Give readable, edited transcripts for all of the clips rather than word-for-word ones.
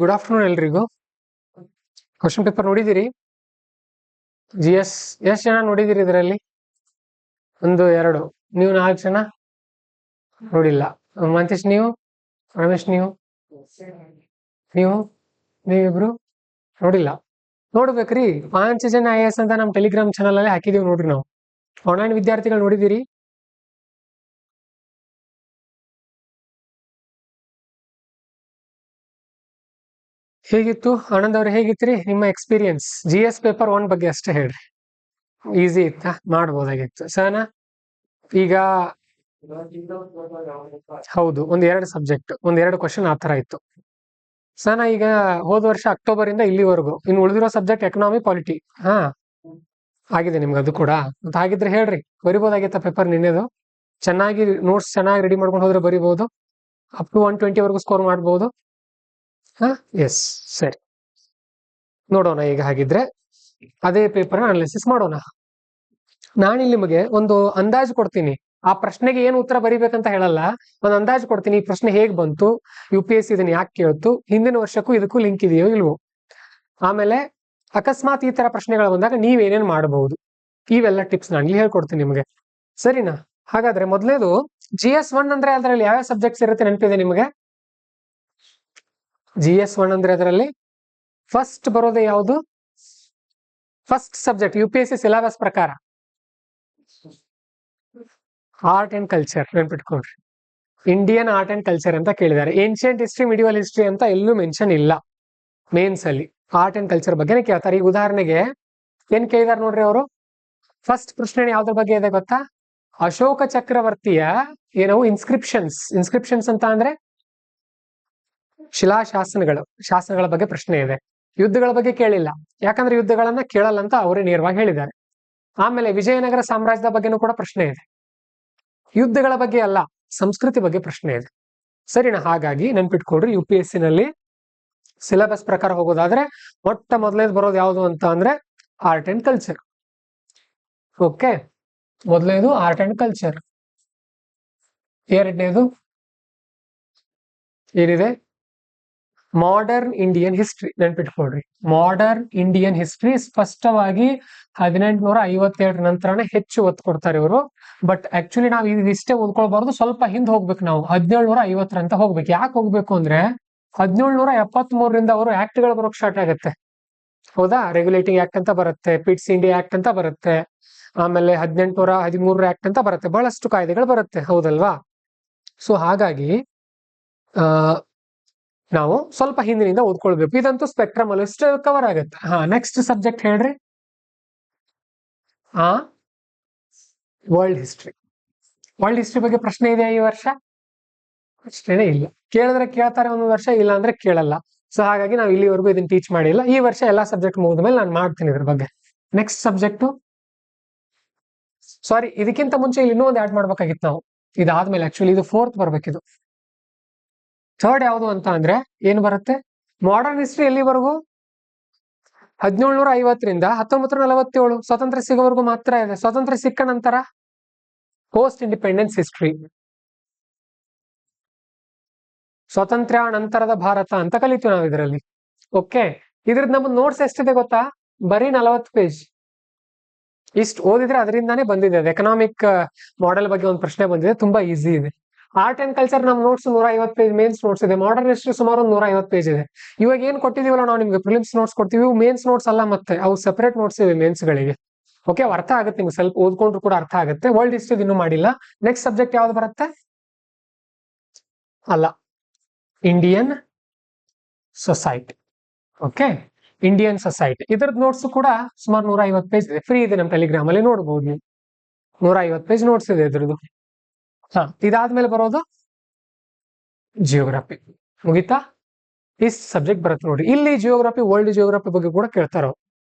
Good afternoon ಎಲ್ರಿಗೂ. Question paper ನೋಡಿದಿರಿ? GS ಎಷ್ಟು ಜನ ನೋಡಿದಿರಿ? ಇದರಲ್ಲಿ ಒಂದು ಎರಡು, ನೀವು 4 ಜನ ನೋಡಿಲ್ಲ. ಮಂತೇಶ್ ನೀವು, ರಮೇಶ್ ನೀವು ನೀವು ನೀವಿಬ್ರು ನೋಡಿಲ್ಲ. ನೋಡ್ಬೇಕ್ರಿ. ಪಾಂಚಜನ್ಯ IAS ಅಂತ ನಮ್ಮ ಟೆಲಿಗ್ರಾಮ್ ಚಾನಲ್ ಅಲ್ಲಿ ಹಾಕಿದೀವಿ ನೋಡ್ರಿ. ನಾವು ಆನ್ಲೈನ್ ವಿದ್ಯಾರ್ಥಿಗಳು ನೋಡಿದಿರಿ? ಹೇಗಿತ್ತು ಆನಂದ್ ಅವ್ರೆ? ಹೇಗಿತ್ರಿ ನಿಮ್ಮ ಎಕ್ಸ್ಪೀರಿಯನ್ಸ್? GS ಪೇಪರ್ 1 ಬಗ್ಗೆ ಅಷ್ಟೇ ಹೇಳ್ರಿ. ಈಸಿ ಇತ್ತಾ? ಮಾಡ್ಬೋದಾಗಿತ್ತು ಸನ. ಈಗ ಹೌದು, ಒಂದ್ 2 ಸಬ್ಜೆಕ್ಟ್, 1-2 ಕ್ವಶನ್ ಆತರ ಇತ್ತು ಸನ. ಈಗ ಹೋದ ವರ್ಷ ಅಕ್ಟೋಬರ್ ಇಂದ ಇಲ್ಲಿವರೆಗೂ ಇನ್ನು ಉಳಿದಿರೋ ಸಬ್ಜೆಕ್ಟ್ ಎಕನಾಮಿ, ಪಾಲಿಟಿ. ಆಗಿದೆ ನಿಮ್ಗೆ ಅದು ಕೂಡ? ಅಂತ ಹಾಗಿದ್ರೆ ಹೇಳ್ರಿ, ಬರಿಬೋದಾಗಿತ್ತ ಪೇಪರ್ ನಿನ್ನೆದು? ಚೆನ್ನಾಗಿ ನೋಟ್ಸ್ ಚೆನ್ನಾಗಿ ರೆಡಿ ಮಾಡ್ಕೊಂಡು ಹೋದ್ರೆ ಬರಿಬಹುದು. ಅಪ್ ಟು 120 ವರೆಗೂ ಸ್ಕೋರ್ ಮಾಡ್ಬೋದು. ಎಸ್, ಸರಿ, ನೋಡೋಣ. ಈಗ ಹಾಗಿದ್ರೆ ಅದೇ ಪೇಪರ್ ಅನಾಲಿಸಿಸ್ ಮಾಡೋಣ. ನಾನಿಲ್ಲಿ ನಿಮಗೆ ಒಂದು ಅಂದಾಜು ಕೊಡ್ತೀನಿ. ಆ ಪ್ರಶ್ನೆಗೆ ಏನು ಉತ್ತರ ಬರಿಬೇಕಂತ ಹೇಳಲ್ಲ, ಒಂದು ಅಂದಾಜು ಕೊಡ್ತೀನಿ. ಈ ಪ್ರಶ್ನೆ ಹೇಗ್ ಬಂತು, UPSC ಇದನ್ನ ಯಾಕೆ ಕೇಳ್ತು, ಹಿಂದಿನ ವರ್ಷಕ್ಕೂ ಇದಕ್ಕೂ ಲಿಂಕ್ ಇದೆಯೋ ಇಲ್ವೋ, ಆಮೇಲೆ ಅಕಸ್ಮಾತ್ ಈ ತರ ಪ್ರಶ್ನೆಗಳು ಬಂದಾಗ ನೀವೇನೇನ್ ಮಾಡಬಹುದು, ಇವೆಲ್ಲ ಟಿಪ್ಸ್ ನಾನು ಇಲ್ಲಿ ಹೇಳ್ಕೊಡ್ತೀನಿ ನಿಮಗೆ. ಸರಿನಾ? ಹಾಗಾದ್ರೆ ಮೊದಲೇದು GS 1 ಅಂದ್ರೆ ಅದರಲ್ಲಿ ಯಾವ ಸಬ್ಜೆಕ್ಟ್ಸ್ ಇರುತ್ತೆ ನೆನಪಿದೆ ನಿಮಗೆ? GS 1 ಅಂದ್ರೆ ಅದರಲ್ಲಿ ಫಸ್ಟ್ ಬರೋದೇ ಯಾವುದು? ಫಸ್ಟ್ ಸಬ್ಜೆಕ್ಟ್ UPSC ಸಿಲೆಬಸ್ ಪ್ರಕಾರ ಆರ್ಟ್ ಅಂಡ್ ಕಲ್ಚರ್. ನೆನ್ಪಿಟ್ಕೊಳ್ರಿ, ಇಂಡಿಯನ್ ಆರ್ಟ್ ಅಂಡ್ ಕಲ್ಚರ್ ಅಂತ ಕೇಳಿದ್ದಾರೆ. ಏನ್ಷಿಯಂಟ್ ಹಿಸ್ಟ್ರಿ, ಮಿಡಿವಲ್ ಹಿಸ್ಟ್ರಿ ಅಂತ ಎಲ್ಲೂ ಮೆನ್ಷನ್ ಇಲ್ಲ ಮೇನ್ಸ್ ಅಲ್ಲಿ. ಆರ್ಟ್ ಅಂಡ್ ಕಲ್ಚರ್ ಬಗ್ಗೆನೇ ಕೇಳ್ತಾರೆ. ಈ ಉದಾಹರಣೆಗೆ ಏನ್ ಕೇಳಿದಾರೆ ನೋಡ್ರಿ ಅವರು. ಫಸ್ಟ್ ಪ್ರಶ್ನೆ ಯಾವ್ದ್ರ ಬಗ್ಗೆ ಇದೆ ಗೊತ್ತಾ? ಅಶೋಕ ಚಕ್ರವರ್ತಿಯ ಏನವು ಇನ್ಸ್ಕ್ರಿಪ್ಷನ್ಸ್ ಅಂತ ಅಂದ್ರೆ ಶಾಸನಗಳ ಬಗ್ಗೆ ಪ್ರಶ್ನೆ ಇದೆ. ಯುದ್ಧಗಳ ಬಗ್ಗೆ ಕೇಳಿಲ್ಲ, ಯಾಕಂದ್ರೆ ಯುದ್ಧಗಳನ್ನ ಕೇಳಲ್ಲ ಅಂತ ಅವರೇ ನೇರವಾಗಿ ಹೇಳಿದ್ದಾರೆ. ಆಮೇಲೆ ವಿಜಯನಗರ ಸಾಮ್ರಾಜ್ಯದ ಬಗ್ಗೆನೂ ಕೂಡ ಪ್ರಶ್ನೆ ಇದೆ. ಯುದ್ಧಗಳ ಬಗ್ಗೆ ಅಲ್ಲ, ಸಂಸ್ಕೃತಿ ಬಗ್ಗೆ ಪ್ರಶ್ನೆ ಇದೆ. ಸರಿನಾ? ಹಾಗಾಗಿ ನೆನ್ಪಿಟ್ಕೊಡ್ರಿ, UPSC ನಲ್ಲಿ ಸಿಲೆಬಸ್ ಪ್ರಕಾರ ಹೋಗೋದಾದ್ರೆ ಮೊದಲೇದು ಬರೋದು ಯಾವುದು ಅಂತ ಅಂದ್ರೆ ಆರ್ಟ್ ಅಂಡ್ ಕಲ್ಚರ್. ಓಕೆ, ಮೊದಲನೇದು ಆರ್ಟ್ ಅಂಡ್ ಕಲ್ಚರ್. ಎರಡನೇದು ಏನಿದೆ? Modern Indian history. ನೆನ್ಪಿಟ್ಕೊಳ್ರಿ, ಮಾಡರ್ನ್ ಇಂಡಿಯನ್ ಹಿಸ್ಟ್ರಿ ಸ್ಪಷ್ಟವಾಗಿ 1857 ನಂತರನೇ ಹೆಚ್ಚು ಒತ್ತು ಕೊಡ್ತಾರೆ ಇವರು. ಬಟ್ ಆಕ್ಚುಲಿ ನಾವು ಇಷ್ಟೇ ಓದ್ಕೊಳ್ಬಾರ್ದು, ಸ್ವಲ್ಪ ಹಿಂದೆ ಹೋಗ್ಬೇಕು. ನಾವು 1750 ಅಂತ ಹೋಗ್ಬೇಕು. ಯಾಕೆ ಹೋಗ್ಬೇಕು ಅಂದ್ರೆ 1773ರಿಂದ ಅವರು ಆಕ್ಟ್ ಗಳು ಬರೋಕ್ ಸ್ಟಾರ್ಟ್ ಆಗುತ್ತೆ. ಹೌದಾ? ರೆಗ್ಯುಲೇಟಿಂಗ್ ಆಕ್ಟ್ ಅಂತ ಬರುತ್ತೆ, ಪಿಟ್ಸ್ ಇಂಡಿಯಾ ಆಕ್ಟ್ ಅಂತ ಬರುತ್ತೆ, ಆಮೇಲೆ 1813 ಆಕ್ಟ್ ಅಂತ ಬರುತ್ತೆ. ಬಹಳಷ್ಟು ಕಾಯ್ದೆಗಳು ಬರುತ್ತೆ, ಹೌದಲ್ವಾ? ಸೊ ಹಾಗಾಗಿ ನಾವು ಸ್ವಲ್ಪ ಹಿಂದಿನಿಂದ ಓದ್ಕೊಳ್ಬೇಕು. ಇದಂತೂ ಸ್ಪೆಕ್ಟ್ರಮ್ ಅಲ್ಲಿ ಕವರ್ ಆಗುತ್ತೆ. ನೆಕ್ಸ್ಟ್ ಸಬ್ಜೆಕ್ಟ್ ಹೇಳ್ರಿ. World history. ವರ್ಲ್ಡ್ ಹಿಸ್ಟ್ರಿ ಬಗ್ಗೆ ಪ್ರಶ್ನೆ ಇದೆಯಾ ಈ ವರ್ಷ? ಪ್ರಶ್ನೆನೇ ಇಲ್ಲ. ಕೇಳಿದ್ರೆ ಕೇಳ್ತಾರೆ ಒಂದು ವರ್ಷ, ಇಲ್ಲ ಅಂದ್ರೆ ಕೇಳಲ್ಲ. ಸೊ ಹಾಗಾಗಿ ನಾವು ಇಲ್ಲಿವರೆಗೂ ಇದನ್ನ ಟೀಚ್ ಮಾಡಿಲ್ಲ. ಈ ವರ್ಷ ಎಲ್ಲಾ ಸಬ್ಜೆಕ್ಟ್ ಮುಗಿದ ಮೇಲೆ ನಾನು ಮಾಡ್ತೀನಿ ಇದ್ರ ಬಗ್ಗೆ. ನೆಕ್ಸ್ಟ್ ಸಬ್ಜೆಕ್ಟ್, ಸಾರಿ, ಇದಕ್ಕಿಂತ ಮುಂಚೆ ಇಲ್ಲಿ ಇನ್ನೂ ಒಂದು ಆಡ್ ಮಾಡ್ಬೇಕಾಗಿತ್ತು ನಾವು. ಇದಾದ್ಮೇಲೆ ಆಕ್ಚುಲಿ ಇದು 4th ಬರ್ಬೇಕಿದು. ಥರ್ಡ್ ಯಾವುದು ಅಂತ ಅಂದ್ರೆ ಏನ್ ಬರುತ್ತೆ? ಮಾಡರ್ನ್ ಹಿಸ್ಟ್ರಿ ಎಲ್ಲಿವರೆಗೂ? 1750ರಿಂದ 1947 ಸ್ವಾತಂತ್ರ್ಯ ಸಿಗೋವರೆಗೂ ಮಾತ್ರ ಇದೆ. ಸ್ವಾತಂತ್ರ್ಯ ಸಿಕ್ಕ ನಂತರ ಪೋಸ್ಟ್ ಇಂಡಿಪೆಂಡೆನ್ಸ್ ಹಿಸ್ಟ್ರಿ, ಸ್ವಾತಂತ್ರ್ಯ ನಂತರದ ಭಾರತ ಅಂತ ಕಲಿತೀವಿ ನಾವು ಇದರಲ್ಲಿ. ಓಕೆ, ಇದ್ರದ್ದು ನಮ್ಮ ನೋಟ್ಸ್ ಎಷ್ಟಿದೆ ಗೊತ್ತಾ? ಬರೀ 40 ಪೇಜ್. ಇಷ್ಟು ಓದಿದ್ರೆ ಅದರಿಂದಾನೇ ಬಂದಿದೆ. ಎಕನಾಮಿಕ್ ಮಾಡೆಲ್ ಬಗ್ಗೆ ಒಂದು ಪ್ರಶ್ನೆ ಬಂದಿದೆ, ತುಂಬಾ ಈಸಿ ಇದೆ. ಆರ್ಟ್ ಅಂಡ್ ಕಲ್ಚರ್ ನಮ್ಮ ನೋಟ್ಸ್ 150 ಪೇಜ್ ಮೇನ್ಸ್ ನೋಟ್ಸ್ ಇದೆ. ಮಾಡರ್ನ್ ಹಿಸ್ಟ್ರಿ ಸುಮಾರು 150 ಪೇಜ್ ಇದೆ. ಇವಾಗ ಏನ್ ಕೊಟ್ಟಿದೀವಲ್ಲ ನಾವು ನಿಮ್ಗೆ ಪ್ರಿಲಿಮ್ಸ್ ನೋಟ್ಸ್ ಕೊಡ್ತೀವಿ, ಮೇನ್ಸ್ ನೋಟ್ಸ್ ಅಲ್ಲ, ಮತ್ತೆ ಅವು ಸೆಪರೇಟ್ ನೋಟ್ಸ್ ಇವೆ ಮೇನ್ಸ್ ಗಳಿಗೆ. ಓಕೆ, ಅರ್ಥ ಆಗುತ್ತೆ ನಿಮ್ಗೆ, ಸ್ವಲ್ಪ ಓದ್ಕೊಂಡ್ರು ಕೂಡ ಅರ್ಥ ಆಗುತ್ತೆ. ವರ್ಲ್ಡ್ ಹಿಸ್ಟ್ರಿ ಇನ್ನೂ ಮಾಡಿಲ್ಲ. ನೆಕ್ಸ್ಟ್ ಸಬ್ಜೆಕ್ಟ್ ಯಾವ್ದು ಬರುತ್ತೆ? ಅಲ್ಲ, Indian society. Okay, Indian society. ಇದ್ರದ್ದು ನೋಟ್ಸ್ ಕೂಡ ಸುಮಾರು 150 ಪೇಜ್ ಇದೆ. ಫ್ರೀ ಇದೆ ನಮ್ಮ ಟೆಲಿಗ್ರಾಮ್ ಅಲ್ಲಿ, ನೋಡ್ಬೋದು ನೀವು. 150 ಪೇಜ್ ನೋಟ್ಸ್ ಇದೆ ಇದ್ರದ್ದು. ಇದಾದ್ಮೇಲೆ ಬರೋದು ಜಿಯೋಗ್ರಫಿ. ಮುಗಿತಾ? ಇಷ್ಟು ಸಬ್ಜೆಕ್ಟ್ ಬರುತ್ತೆ ನೋಡಿ. ಇಲ್ಲಿ ಜಿಯೋಗ್ರಫಿ, ವರ್ಲ್ಡ್ ಜಿಯೋಗ್ರಫಿ ಬಗ್ಗೆ ಕೂಡ ಕೇಳ್ತಾರ.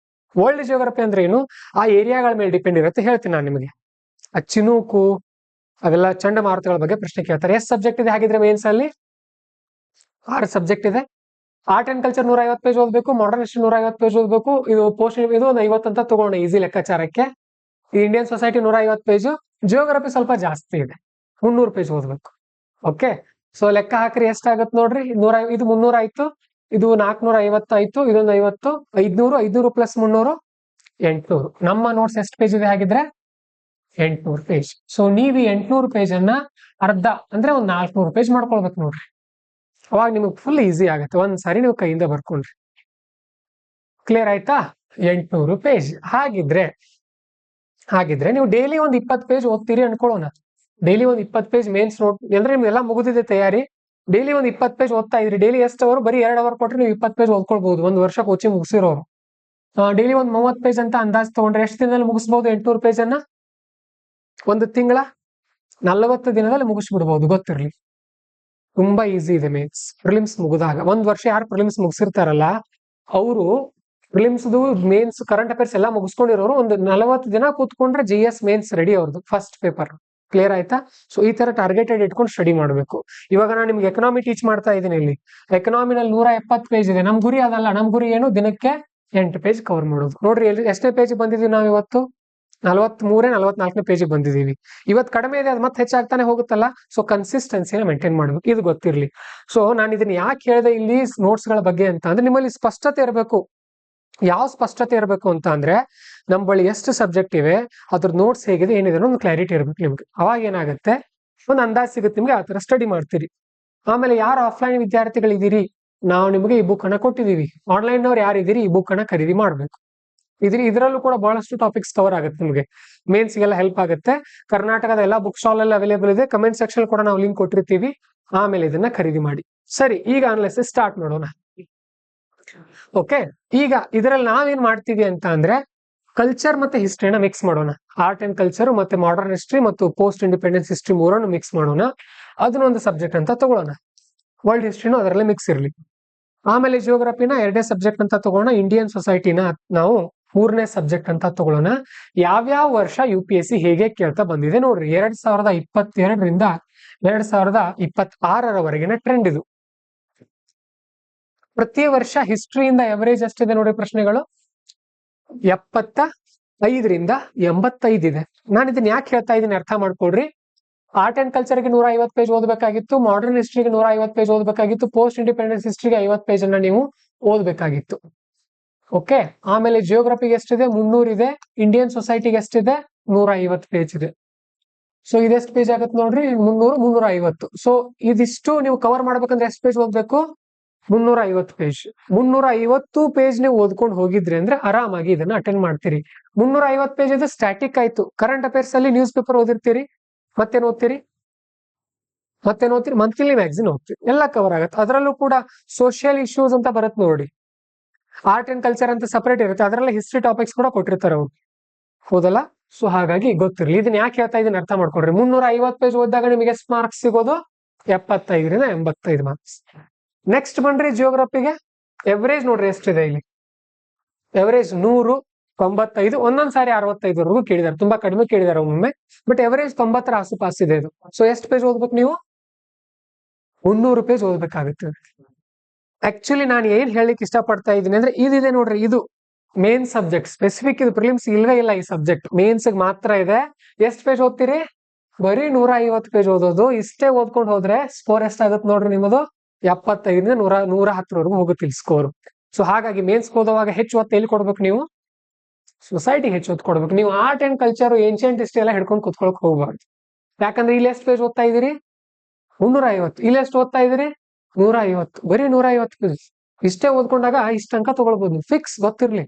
ವರ್ಲ್ಡ್ ಜಿಯೋಗ್ರಫಿ ಅಂದ್ರೆ ಏನು? ಆ ಏರಿಯಾಗಳ ಮೇಲೆ ಡಿಪೆಂಡ್ ಇರುತ್ತೆ, ಹೇಳ್ತೀನಿ ನಾನು ನಿಮಗೆ. ಆ ಚಿನೂಕು ಅವೆಲ್ಲ ಚಂಡಮಾರುತಗಳ ಬಗ್ಗೆ ಪ್ರಶ್ನೆ ಕೇಳ್ತಾರೆ. ಎಷ್ಟು ಸಬ್ಜೆಕ್ಟ್ ಇದೆ ಹಾಗಿದ್ರೆ ಮೇನ್ಸ್ ಅಲ್ಲಿ? 6 ಸಬ್ಜೆಕ್ಟ್ ಇದೆ. ಆರ್ಟ್ ಅಂಡ್ ಕಲ್ಚರ್ 150 ಪೇಜ್ ಓದಬೇಕು, ಮಾಡರ್ನ್ ಹಿಸ್ಟ್ರಿ 150 ಪೇಜ್ ಓದಬೇಕು. ಇದು ಪೋಸ್ಟ್ ಇದು ಒಂದು 50 ಅಂತ ತಗೊಂಡ ಈಸಿ ಲೆಕ್ಕಾಚಾರಕ್ಕೆ. Indian society 150 page. ಜಿಯೋಗ್ರಫಿ ಸ್ವಲ್ಪ ಜಾಸ್ತಿ ಇದೆ, 300 ಪೇಜ್ ಓದ್ಬೇಕು. ಓಕೆ, ಸೊ ಲೆಕ್ಕ ಹಾಕ್ರಿ ಎಷ್ಟಾಗತ್ತೆ ನೋಡ್ರಿ. 100, ಇದು 300 ಆಯ್ತು. ಇದು 450 ಆಯ್ತು, ಇದೊಂದು 50, 500, 500 ಪ್ಲಸ್ 300, 800. ನಮ್ಮ ನೋಟ್ಸ್ ಎಷ್ಟು ಪೇಜ್ ಇದೆ ಹಾಗಿದ್ರೆ 800 ಪೇಜ್. ಸೊ ನೀವು 800 ಪೇಜ್ ಅನ್ನ ಅರ್ಧ ಅಂದ್ರೆ ಒಂದ್ 400 ಪೇಜ್ ಮಾಡ್ಕೊಳ್ಬೇಕು ನೋಡ್ರಿ. ಅವಾಗ ನಿಮಗೆ ಫುಲ್ ಈಸಿ ಆಗುತ್ತೆ, ಒಂದ್ಸಾರಿ ನೀವು ಕೈಯಿಂದ ಬರ್ಕೊಂಡ್ರಿ. ಕ್ಲಿಯರ್ ಆಯ್ತಾ? 800 ಪೇಜ್. ಹಾಗಿದ್ರೆ ನೀವು ಡೈಲಿ ಒಂದ್ 20 ಪೇಜ್ ಓದ್ತೀರಿ ಅನ್ಕೊಳ್ಳೋಣ. ಡೈಲಿ ಒಂದ್ 20 ಪೇಜ್ ಮೇನ್ಸ್ ನೋಟ್ ಅಂದ್ರೆ ನಿಮ್ಗೆಲ್ಲ ಮುಗಿದಿದೆ ತಯಾರಿ. ಡೈಲಿ ಒಂದ್ 20 ಪೇಜ್ ಓದ್ತಾ ಇದ್ರಿ. ಡೈಲಿ ಎಷ್ಟು ಅವರ್? ಬರೀ 2 ಅವರ್ ಕೊಟ್ರೆ ನೀವು 20 ಪೇಜ್ ಓದ್ಕೊಳ್ಬಹುದು. ಒಂದ್ ವರ್ಷ ಕೋಚಿಂಗ್ ಮುಗಿಸಿರೋರು. ಡೈಲಿ ಒಂದ್ 30 ಪೇಜ್ ಅಂತ ಅಂದಾಜ್ ತಗೊಂಡ್ರೆ ಎಷ್ಟು ದಿನದಲ್ಲಿ ಮುಗಿಸಬಹುದು 800 ಪೇಜ್ ಅನ್ನ? ಒಂದು ತಿಂಗಳ 40 ದಿನದಲ್ಲಿ ಮುಗಿಸ್ಬಿಡ್ಬಹುದು. ಗೊತ್ತಿರ್ಲಿ, ತುಂಬಾ ಈಸಿ ಇದೆ ಮೇನ್ಸ್. ಪ್ರಿಲಿಮ್ಸ್ ಮುಗಿದಾಗ ಒಂದ್ ವರ್ಷ ಯಾರು ಪ್ರಿಲಿಮ್ಸ್ ಮುಗಿಸಿರ್ತಾರಲ್ಲ ಅವರು ಪ್ರಿಲಿಮ್ಸ್ ಮೇನ್ಸ್ ಕರೆಂಟ್ ಅಫೇರ್ಸ್ ಎಲ್ಲ ಮುಗಿಸ್ಕೊಂಡಿರೋರು ಒಂದು 40 ದಿನ ಕೂತ್ಕೊಂಡ್ರೆ GS ಮೇನ್ಸ್ ರೆಡಿ ಅವ್ರದ್ದು ಫಸ್ಟ್ ಪೇಪರ್. ಕ್ಲಿಯರ್ ಆಯ್ತಾ? ಸೊ ಈ ತರ ಟಾರ್ಗೆಟೆಡ್ ಇಟ್ಕೊಂಡು ಸ್ಟಡಿ ಮಾಡಬೇಕು. ಇವಾಗ ನಾನು ನಿಮ್ಗೆ ಎಕನಾಮಿ ಟೀಚ್ ಮಾಡ್ತಾ ಇದ್ದೀನಿ. ಇಲ್ಲಿ ಎಕನಾಮಿನಲ್ಲಿ 170 ಪೇಜ್ ಇದೆ. ನಮ್ ಗುರಿ ಅದಲ್ಲ. ನಮ್ ಗುರಿ ಏನು? ದಿನಕ್ಕೆ 8 ಪೇಜ್ ಕವರ್ ಮಾಡೋದು. ನೋಡ್ರಿ ಎಷ್ಟನೇ ಪೇಜ್ ಬಂದಿದೀವಿ ನಾವು ಇವತ್ತು? 43, 44ನೇ ಪೇಜ್ ಬಂದಿದೀವಿ. ಇವತ್ತು ಕಡಿಮೆ ಇದೆ, ಅದು ಮತ್ತೆ ಹೆಚ್ಚಾಗ್ತಾನೆ ಹೋಗುತ್ತಲ್ಲ. ಸೊ ಕನ್ಸಿಸ್ಟೆನ್ಸಿನ ಮೇಂಟೈನ್ ಮಾಡ್ಬೇಕು, ಇದು ಗೊತ್ತಿರ್ಲಿ. ಸೊ ನಾನು ಇದನ್ನ ಯಾಕೆ ಹೇಳಿದೆ ಇಲ್ಲಿ ನೋಟ್ಸ್ ಗಳ ಬಗ್ಗೆ ಅಂತ ಅಂದ್ರೆ ನಿಮ್ಮಲ್ಲಿ ಸ್ಪಷ್ಟತೆ ಇರಬೇಕು. ಯಾವ ಸ್ಪಷ್ಟತೆ ಇರಬೇಕು ಅಂತ ಅಂದ್ರೆ ನಮ್ಮ ಬಳಿ ಎಷ್ಟು ಸಬ್ಜೆಕ್ಟ್ ಇವೆ, ಅದ್ರ ನೋಟ್ಸ್ ಹೇಗಿದೆ, ಏನಿದೆ ಒಂದು ಕ್ಲಾರಿಟಿ ಇರ್ಬೇಕು ನಿಮ್ಗೆ. ಅವಾಗ ಏನಾಗುತ್ತೆ, ಒಂದು ಅಂದಾಜ್ ಸಿಗುತ್ತೆ ನಿಮ್ಗೆ. ಆ ತರ ಸ್ಟಡಿ ಮಾಡ್ತೀರಿ. ಆಮೇಲೆ ಯಾರು ಆಫ್ಲೈನ್ ವಿದ್ಯಾರ್ಥಿಗಳಿದ್ದೀರಿ, ನಾವು ನಿಮಗೆ ಈ ಬುಕ್ ಅನ್ನ ಕೊಟ್ಟಿದೀವಿ. ಆನ್ಲೈನ್ ಅವ್ರು ಯಾರಿದ್ದೀರಿ, ಈ ಬುಕ್ ಅನ್ನ ಖರೀದಿ ಮಾಡ್ಬೇಕು. ಇದರಲ್ಲೂ ಕೂಡ ಬಹಳಷ್ಟು ಟಾಪಿಕ್ಸ್ ಕವರ್ ಆಗುತ್ತೆ ನಿಮಗೆ. ಮೇನ್ಸ್ಗೆಲ್ಲ ಹೆಲ್ಪ್ ಆಗುತ್ತೆ. ಕರ್ನಾಟಕದ ಎಲ್ಲಾ ಬುಕ್ ಸ್ಟಾಲ್ ಅಲ್ಲಿ ಅವೈಲೇಬಲ್ ಇದೆ. ಕಮೆಂಟ್ ಸೆಕ್ಷನ್ ಕೂಡ ನಾವು ಲಿಂಕ್ ಕೊಟ್ಟಿರ್ತೀವಿ. ಆಮೇಲೆ ಇದನ್ನ ಖರೀದಿ ಮಾಡಿ. ಸರಿ, ಈಗ ಅನಾಲಿಸಿಸ್ ಸ್ಟಾರ್ಟ್ ಮಾಡೋಣ. ಓಕೆ, ಈಗ ಇದರಲ್ಲಿ ನಾವೇನ್ ಮಾಡ್ತೀವಿ ಅಂತ ಅಂದ್ರೆ ಕಲ್ಚರ್ ಮತ್ತೆ ಹಿಸ್ಟ್ರಿನ ಮಿಕ್ಸ್ ಮಾಡೋಣ. ಆರ್ಟ್ ಅಂಡ್ ಕಲ್ಚರ್ ಮತ್ತೆ ಮಾಡರ್ನ್ ಹಿಸ್ಟ್ರಿ ಮತ್ತು ಪೋಸ್ಟ್ ಇಂಡಿಪೆಂಡೆನ್ಸ್ ಹಿಸ್ಟ್ರಿ ಮೂರನ್ನು ಮಿಕ್ಸ್ ಮಾಡೋಣ. ಅದನ್ನೊಂದು ಸಬ್ಜೆಕ್ಟ್ ಅಂತ ತಗೊಳ್ಳೋಣ. ವರ್ಲ್ಡ್ ಹಿಸ್ಟ್ರಿನೂ ಅದರಲ್ಲೇ ಮಿಕ್ಸ್ ಇರಲಿ. ಆಮೇಲೆ ಜಿಯೋಗ್ರಫಿನ 2ನೇ ಸಬ್ಜೆಕ್ಟ್ ಅಂತ ತಗೋಣ. ಇಂಡಿಯನ್ ಸೊಸೈಟಿನ ನಾವು 3ನೇ ಸಬ್ಜೆಕ್ಟ್ ಅಂತ ತಗೊಳ್ಳೋಣ. ಯಾವ್ಯಾವ ವರ್ಷ UPSC ಹೇಗೆ ಕೇಳ್ತಾ ಬಂದಿದೆ ನೋಡ್ರಿ. 2022ರಿಂದ 2026ರವರೆಗಿನ ಟ್ರೆಂಡ್ ಇದು. ಪ್ರತಿ ವರ್ಷ ಹಿಸ್ಟ್ರಿಯಿಂದ ಎವರೇಜ್ ಎಷ್ಟಿದೆ ನೋಡಿ ಪ್ರಶ್ನೆಗಳು? 75ರಿಂದ 85 ಇದೆ. ನಾನು ಇದನ್ನ ಯಾಕೆ ಹೇಳ್ತಾ ಇದ್ದೀನಿ ಅರ್ಥ ಮಾಡ್ಕೊಡ್ರಿ. ಆರ್ಟ್ ಅಂಡ್ ಕಲ್ಚರ್ಗೆ 150 ಪೇಜ್ ಓದಬೇಕಾಗಿತ್ತು. ಮಾಡರ್ನ್ ಹಿಸ್ಟ್ರಿಗೆ 150 ಪೇಜ್ ಓದಬೇಕಾಗಿತ್ತು. ಪೋಸ್ಟ್ ಇಂಡಿಪೆಂಡೆನ್ಸ್ ಹಿಸ್ಟ್ರಿಗೆ 50 ಪೇಜ್ ಅನ್ನ ನೀವು ಓದಬೇಕಾಗಿತ್ತು. ಓಕೆ, ಆಮೇಲೆ ಜಿಯೋಗ್ರಫಿಗೆ ಎಷ್ಟಿದೆ? 300 ಇದೆ. ಇಂಡಿಯನ್ ಸೊಸೈಟಿಗೆ ಎಷ್ಟಿದೆ? 150 ಪೇಜ್ ಇದೆ. ಸೊ ಇದೆಷ್ಟು ಪೇಜ್ ಆಗುತ್ತೆ ನೋಡ್ರಿ? 300, 350. ಸೊ ಇದಿಷ್ಟು ನೀವು ಕವರ್ ಮಾಡ್ಬೇಕಂದ್ರೆ ಎಷ್ಟು ಪೇಜ್ ಓದ್ಬೇಕು? 350 ಪೇಜ್. 350 ಪೇಜ್ ನೀವು ಓದ್ಕೊಂಡು ಹೋಗಿದ್ರಿ ಅಂದ್ರೆ ಆರಾಮಾಗಿ ಇದನ್ನ ಅಟೆಂಡ್ ಮಾಡ್ತೀರಿ. 350 ಪೇಜ್ ಇದು ಸ್ಟ್ಯಾಟಿಕ್ ಆಯ್ತು. ಕರೆಂಟ್ ಅಫೇರ್ಸ್ ಅಲ್ಲಿ ನ್ಯೂಸ್ ಪೇಪರ್ ಓದಿರ್ತೀರಿ, ಮತ್ತೇನ್ ಓದ್ತೀರಿ? Monthly magazine ಓದ್ತೀರಿ. ಎಲ್ಲ ಕವರ್ ಆಗುತ್ತೆ. ಅದರಲ್ಲೂ ಕೂಡ ಸೋಷಿಯಲ್ ಇಶ್ಯೂಸ್ ಅಂತ ಬರುತ್ತೆ ನೋಡಿ. ಆರ್ಟ್ ಅಂಡ್ ಕಲ್ಚರ್ ಅಂತ ಸಪರೇಟ್ ಇರುತ್ತೆ. ಅದರಲ್ಲಿ ಹಿಸ್ಟ್ರಿ ಟಾಪಿಕ್ಸ್ ಕೂಡ ಕೊಟ್ಟಿರ್ತಾರೆ ಅವ್ರು, ಹೌದಲ್ಲ? ಸೊ ಹಾಗಾಗಿ ಗೊತ್ತಿರಲಿ. ಇದನ್ನ ಯಾಕೆ ಹೇಳ್ತಾ ಇದೀನಿ ಅರ್ಥ ಮಾಡ್ಕೊಡ್ರಿ. 350 ಪೇಜ್ ಓದಿದಾಗ ನಿಮಗೆ ಎಷ್ಟು ಮಾರ್ಕ್ಸ್ ಸಿಗೋದು? 75ರಿಂದ 85 ಮಾರ್ಕ್ಸ್. ನೆಕ್ಸ್ಟ್ ಬನ್ರಿ ಜಿಯೋಗ್ರಫಿಗೆ. ಎವರೇಜ್ ನೋಡ್ರಿ ಎಷ್ಟಿದೆ ಇಲ್ಲಿ. ಎವರೇಜ್ 100, 95, ಒಂದೊಂದ್ ಸಾರಿ 65ವರೆಗೂ ಕೇಳಿದಾರೆ. ತುಂಬಾ ಕಡಿಮೆ ಕೇಳಿದಾರೆ ಒಮ್ಮೊಮ್ಮೆ. ಬಟ್ ಎವರೇಜ್ 90ರ ಆಸುಪಾಸ್ ಇದೆ ಇದು. ಸೊ ಎಷ್ಟು ಪೇಜ್ ಓದ್ಬೇಕು ನೀವು? 300 ಪೇಜ್ ಓದ್ಬೇಕಾಗುತ್ತೆ. ಆಕ್ಚುಲಿ ನಾನು ಏನ್ ಹೇಳಲಿಕ್ಕೆ ಇಷ್ಟಪಡ್ತಾ ಇದ್ದೀನಿ ಅಂದ್ರೆ ಇದಿದೆ ನೋಡ್ರಿ, ಇದು ಮೇನ್ ಸಬ್ಜೆಕ್ಟ್. ಸ್ಪೆಸಿಫಿಕ್ ಇದು ಪ್ರಿಲಿಮ್ಸ್ ಇಲ್ವೇ ಇಲ್ಲ. ಈ ಸಬ್ಜೆಕ್ಟ್ ಮೇನ್ಸ್ ಮಾತ್ರ ಇದೆ. ಎಷ್ಟು ಪೇಜ್ ಓದ್ತೀರಿ? ಬರೀ 150 ಪೇಜ್ ಓದೋದು. ಇಷ್ಟೇ ಓದ್ಕೊಂಡು ಹೋದ್ರೆ ಸ್ಕೋರ್ ಎಷ್ಟಾಗುತ್ತೆ ನೋಡ್ರಿ ನಿಮ್ಮದು? 75ರಿಂದ 110ವರೆಗೂ ಹೋಗುತ್ತೆ ಇಲ್ಲಿ ಸ್ಕೋರ್. ಸೊ ಹಾಗಾಗಿ ಮೇನ್ಸ್ ಓದುವಾಗ ಹೆಚ್ಚು ಒತ್ತು ಎಲ್ಲಿ ಕೊಡ್ಬೇಕು ನೀವು? ಸೊಸೈಟಿಗೆ ಹೆಚ್ಚು ಒತ್ತು ಕೊಡ್ಬೇಕು. ನೀವು art and culture, ancient history ಎಲ್ಲ ಹಿಡ್ಕೊಂಡು ಕುತ್ಕೊಳಕ್ ಹೋಗ್ಬಾರ್ದು. ಯಾಕಂದ್ರೆ ಇಲ್ಲಿ ಎಷ್ಟು ಪೇಜ್ ಓದ್ತಾ ಇದೀರಿ? 350. ಇಲ್ಲಿ ಎಷ್ಟು ಓದ್ತಾ ಇದೀರಿ? 150. ಬರೀ 150 ಪೇಜ್. ಇಷ್ಟೇ ಓದ್ಕೊಂಡಾಗ ಇಷ್ಟ ಅಂಕ ತಗೊಳ್ಬಹುದು. ಫಿಕ್ಸ್, ಗೊತ್ತಿರ್ಲಿ.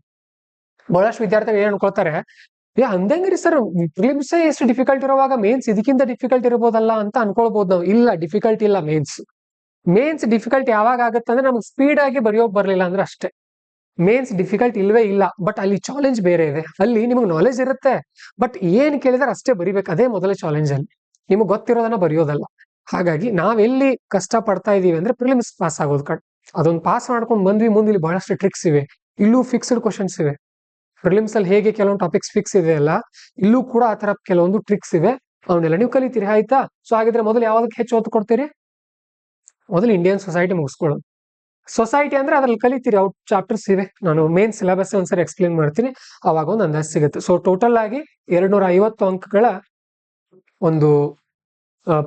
ಬಹಳಷ್ಟು ವಿದ್ಯಾರ್ಥಿಗಳು ಏನ್ ಅನ್ಕೊಳ್ತಾರೆ, ಅಂದಂಗ್ರಿ ಸರ್ ಪ್ರಿಲಿಮ್ಸ್ ಎಷ್ಟು ಡಿಫಿಕಲ್ಟ್ ಇರುವಾಗ ಮೇನ್ಸ್ ಇದಕ್ಕಿಂತ ಡಿಫಿಕಲ್ಟ್ ಇರಬಹುದಲ್ಲ ಅಂತ ಅನ್ಕೊಳ್ಬಹುದು ನಾವು. ಇಲ್ಲ, ಡಿಫಿಕಲ್ಟ್ ಇಲ್ಲ ಮೇನ್ಸ್ ಡಿಫಿಕಲ್ಟ್ ಯಾವಾಗ ಆಗುತ್ತೆ ಅಂದ್ರೆ ನಮ್ಗೆ ಸ್ಪೀಡ್ ಆಗಿ ಬರೆಯೋಕ್ ಬರ್ಲಿಲ್ಲ ಅಂದ್ರೆ ಅಷ್ಟೇ. ಮೇನ್ಸ್ ಡಿಫಿಕಲ್ಟ್ ಇಲ್ವೇ ಇಲ್ಲ. ಬಟ್ ಅಲ್ಲಿ ಚಾಲೆಂಜ್ ಬೇರೆ ಇದೆ. ಅಲ್ಲಿ ನಿಮಗೆ ನಾಲೆಜ್ ಇರುತ್ತೆ, ಬಟ್ ಏನ್ ಕೇಳಿದ್ರೆ ಅಷ್ಟೇ ಬರಿಬೇಕು. ಅದೇ ಮೊದಲ ಚಾಲೆಂಜ್. ಅಲ್ಲಿ ನಿಮ್ಗೆ ಗೊತ್ತಿರೋದನ್ನ ಬರೆಯೋದಲ್ಲ. ಹಾಗಾಗಿ ನಾವೆಲ್ಲಿ ಕಷ್ಟ ಪಡ್ತಾ ಇದೀವಿ ಅಂದ್ರೆ ಪ್ರಿಲಿಮ್ಸ್ ಪಾಸ್ ಆಗೋದು ಅದೊಂದು ಪಾಸ್ ಮಾಡ್ಕೊಂಡು ಬಂದ್ವಿ. ಮುಂದೆ ಇಲ್ಲಿ ಬಹಳಷ್ಟು ಟ್ರಿಕ್ಸ್ ಇವೆ. ಇಲ್ಲೂ ಫಿಕ್ಸ್ಡ್ ಕ್ವಶನ್ಸ್ ಇವೆ. ಪ್ರಿಲಿಮ್ಸ್ ಅಲ್ಲಿ ಹೇಗೆ ಕೆಲವೊಂದು ಟಾಪಿಕ್ಸ್ ಫಿಕ್ಸ್ ಇದೆ ಅಲ್ಲ, ಇಲ್ಲೂ ಕೂಡ ಆ ತರ ಕೆಲವೊಂದು ಟ್ರಿಕ್ಸ್ ಇವೆ. ಅವನ್ನೆಲ್ಲ ನೀವು ಕಲಿತೀರಿ, ಆಯ್ತಾ? ಸೊ ಹಾಗಿದ್ರೆ ಮೊದಲು ಯಾವ್ದಕ್ಕೆ ಹೆಚ್ಚು ಒತ್ತು ಕೊಡ್ತೀರಿ? ಮೊದಲು ಇಂಡಿಯನ್ ಸೊಸೈಟಿ ಮುಗಿಸ್ಕೊಳ್ಳೋದು. ಸೊಸೈಟಿ ಅಂದ್ರೆ ಅದ್ರಲ್ಲಿ ಕಲಿತೀರಿ, ಔಟ್ ಚಾಪ್ಟರ್ಸ್ ಇವೆ. ನಾನು ಮೇನ್ ಸಿಲೆಬಸ್ ಒಂದ್ಸರಿ ಎಕ್ಸ್ಪ್ಲೇನ್ ಮಾಡ್ತೀನಿ, ಅವಾಗ ಒಂದು ಅಂದಾಜು ಸಿಗುತ್ತೆ. ಸೊ ಟೋಟಲ್ ಆಗಿ 250 ಅಂಕಗಳ ಒಂದು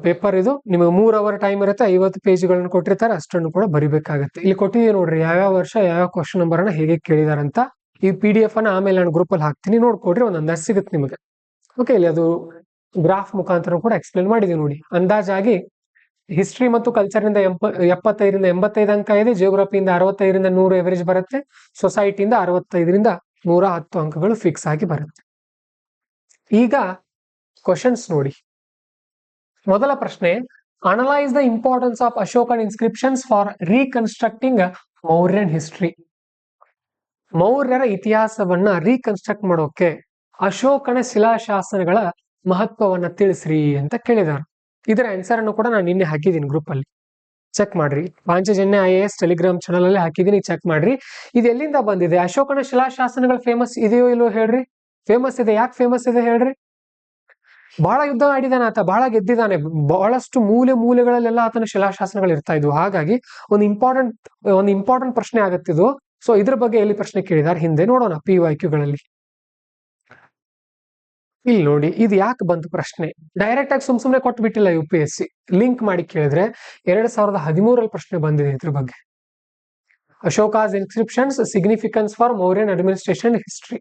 ಪೇಪರ್ ಇದು ನಿಮಗೆ 3 ಅವರ್ ಟೈಮ್ ಇರುತ್ತೆ, 50 ಪೇಜ್ಗಳನ್ನು ಕೊಟ್ಟಿರ್ತಾರೆ, ಅಷ್ಟನ್ನು ಕೂಡ ಬರಿಬೇಕಾಗತ್ತೆ. ಇಲ್ಲಿ ಕೊಟ್ಟಿದ್ದೀವಿ ನೋಡ್ರಿ ಯಾವ್ಯಾವ ವರ್ಷ ಯಾವ ಕ್ವಶನ್ ನಂಬರ್ ಅನ್ನ ಹೇಗೆ ಕೇಳಿದಾರಂತ. ಈ PDF ಅನ್ನ ಆಮೇಲೆ ನಾನು ಗ್ರೂಪ್ ಅಲ್ಲಿ ಹಾಕ್ತೀನಿ, ನೋಡ್ಕೊಡ್ರಿ, ಒಂದು ಅಂದಾಜ್ ಸಿಗುತ್ತೆ ನಿಮಗೆ. ಓಕೆ, ಇಲ್ಲಿ ಅದು ಗ್ರಾಫ್ ಮುಖಾಂತರ ಕೂಡ ಎಕ್ಸ್ಪ್ಲೇನ್ ಮಾಡಿದೀವಿ ನೋಡಿ. ಅಂದಾಜಾಗಿ ಹಿಸ್ಟ್ರಿ ಮತ್ತು ಕಲ್ಚರ್ ನಿಂದ 75ರಿಂದ 85 ಅಂಕ ಇದೆ, ಜಿಯೋಗ್ರಫಿಯಿಂದ 65ರಿಂದ 100 ಎವರೇಜ್ ಬರುತ್ತೆ, ಸೊಸೈಟಿಯಿಂದ 65ರಿಂದ 110 ಅಂಕಗಳು ಫಿಕ್ಸ್ ಆಗಿ ಬರುತ್ತೆ. ಈಗ ಕ್ವಶನ್ಸ್ ನೋಡಿ. ಮೊದಲ ಪ್ರಶ್ನೆ, analyse the importance of Ashokan inscriptions for reconstructing Mauryan history. ಮೌರ್ಯರ ಇತಿಹಾಸವನ್ನ ರೀಕನ್ಸ್ಟ್ರಕ್ಟ್ ಮಾಡೋಕೆ ಅಶೋಕನ ಶಿಲಾಶಾಸನಗಳ ಮಹತ್ವವನ್ನ ತಿಳಿಸ್ರಿ ಅಂತ ಕೇಳಿದಾರೆ. ಇದರ ಆನ್ಸರ್ ಅನ್ನು ಕೂಡ ನಾನು ನಿನ್ನೆ ಹಾಕಿದ್ದೀನಿ ಗ್ರೂಪ್ ಅಲ್ಲಿ, ಚೆಕ್ ಮಾಡ್ರಿ. ಪಾಂಚಜನ್ಯ IAS ಟೆಲಿಗ್ರಾಮ್ ಚಾನಲ್ ಅಲ್ಲಿ ಹಾಕಿದ್ದೀನಿ, ಚೆಕ್ ಮಾಡ್ರಿ. ಇದು ಎಲ್ಲಿಂದ ಬಂದಿದೆ? ಅಶೋಕನ ಶಿಲಾಶಾಸನಗಳು ಫೇಮಸ್ ಇದೆಯೋ ಇಲ್ಲೋ ಹೇಳ್ರಿ? ಫೇಮಸ್ ಇದೆ. ಯಾಕೆ ಫೇಮಸ್ ಇದೆ ಹೇಳ್ರಿ? ಬಹಳ ಯುದ್ಧ ಆಡಿದಾನೆ ಆತ, ಬಹಳ ಗೆದ್ದಿದ್ದಾನೆ, ಬಹಳಷ್ಟು ಮೂಲೆಗಳಲ್ಲೆಲ್ಲ ಆತನ ಶಿಲಾಶಾಸನಗಳು ಇರ್ತಾ ಇದ್ವು. ಹಾಗಾಗಿ ಒಂದು ಇಂಪಾರ್ಟೆಂಟ್ ಪ್ರಶ್ನೆ ಆಗತ್ತಿದು. ಸೊ ಇದ್ರ ಬಗ್ಗೆ ಎಲ್ಲಿ ಪ್ರಶ್ನೆ ಕೇಳಿದಾರೆ ಹಿಂದೆ ನೋಡೋಣ PYQಗಳಲ್ಲಿ. ಇಲ್ಲಿ ನೋಡಿ, ಇದು ಯಾಕೆ ಬಂತು ಪ್ರಶ್ನೆ? ಡೈರೆಕ್ಟ್ ಆಗಿ ಸುಮ್ನೆ ಕೊಟ್ಟು ಬಿಟ್ಟಿಲ್ಲ UPSC, ಲಿಂಕ್ ಮಾಡಿ ಕೇಳಿದ್ರೆ 2013 ಪ್ರಶ್ನೆ ಬಂದಿದೆ ಇದ್ರ ಬಗ್ಗೆ. Ashoka's inscriptions significance for Mauryan administration history.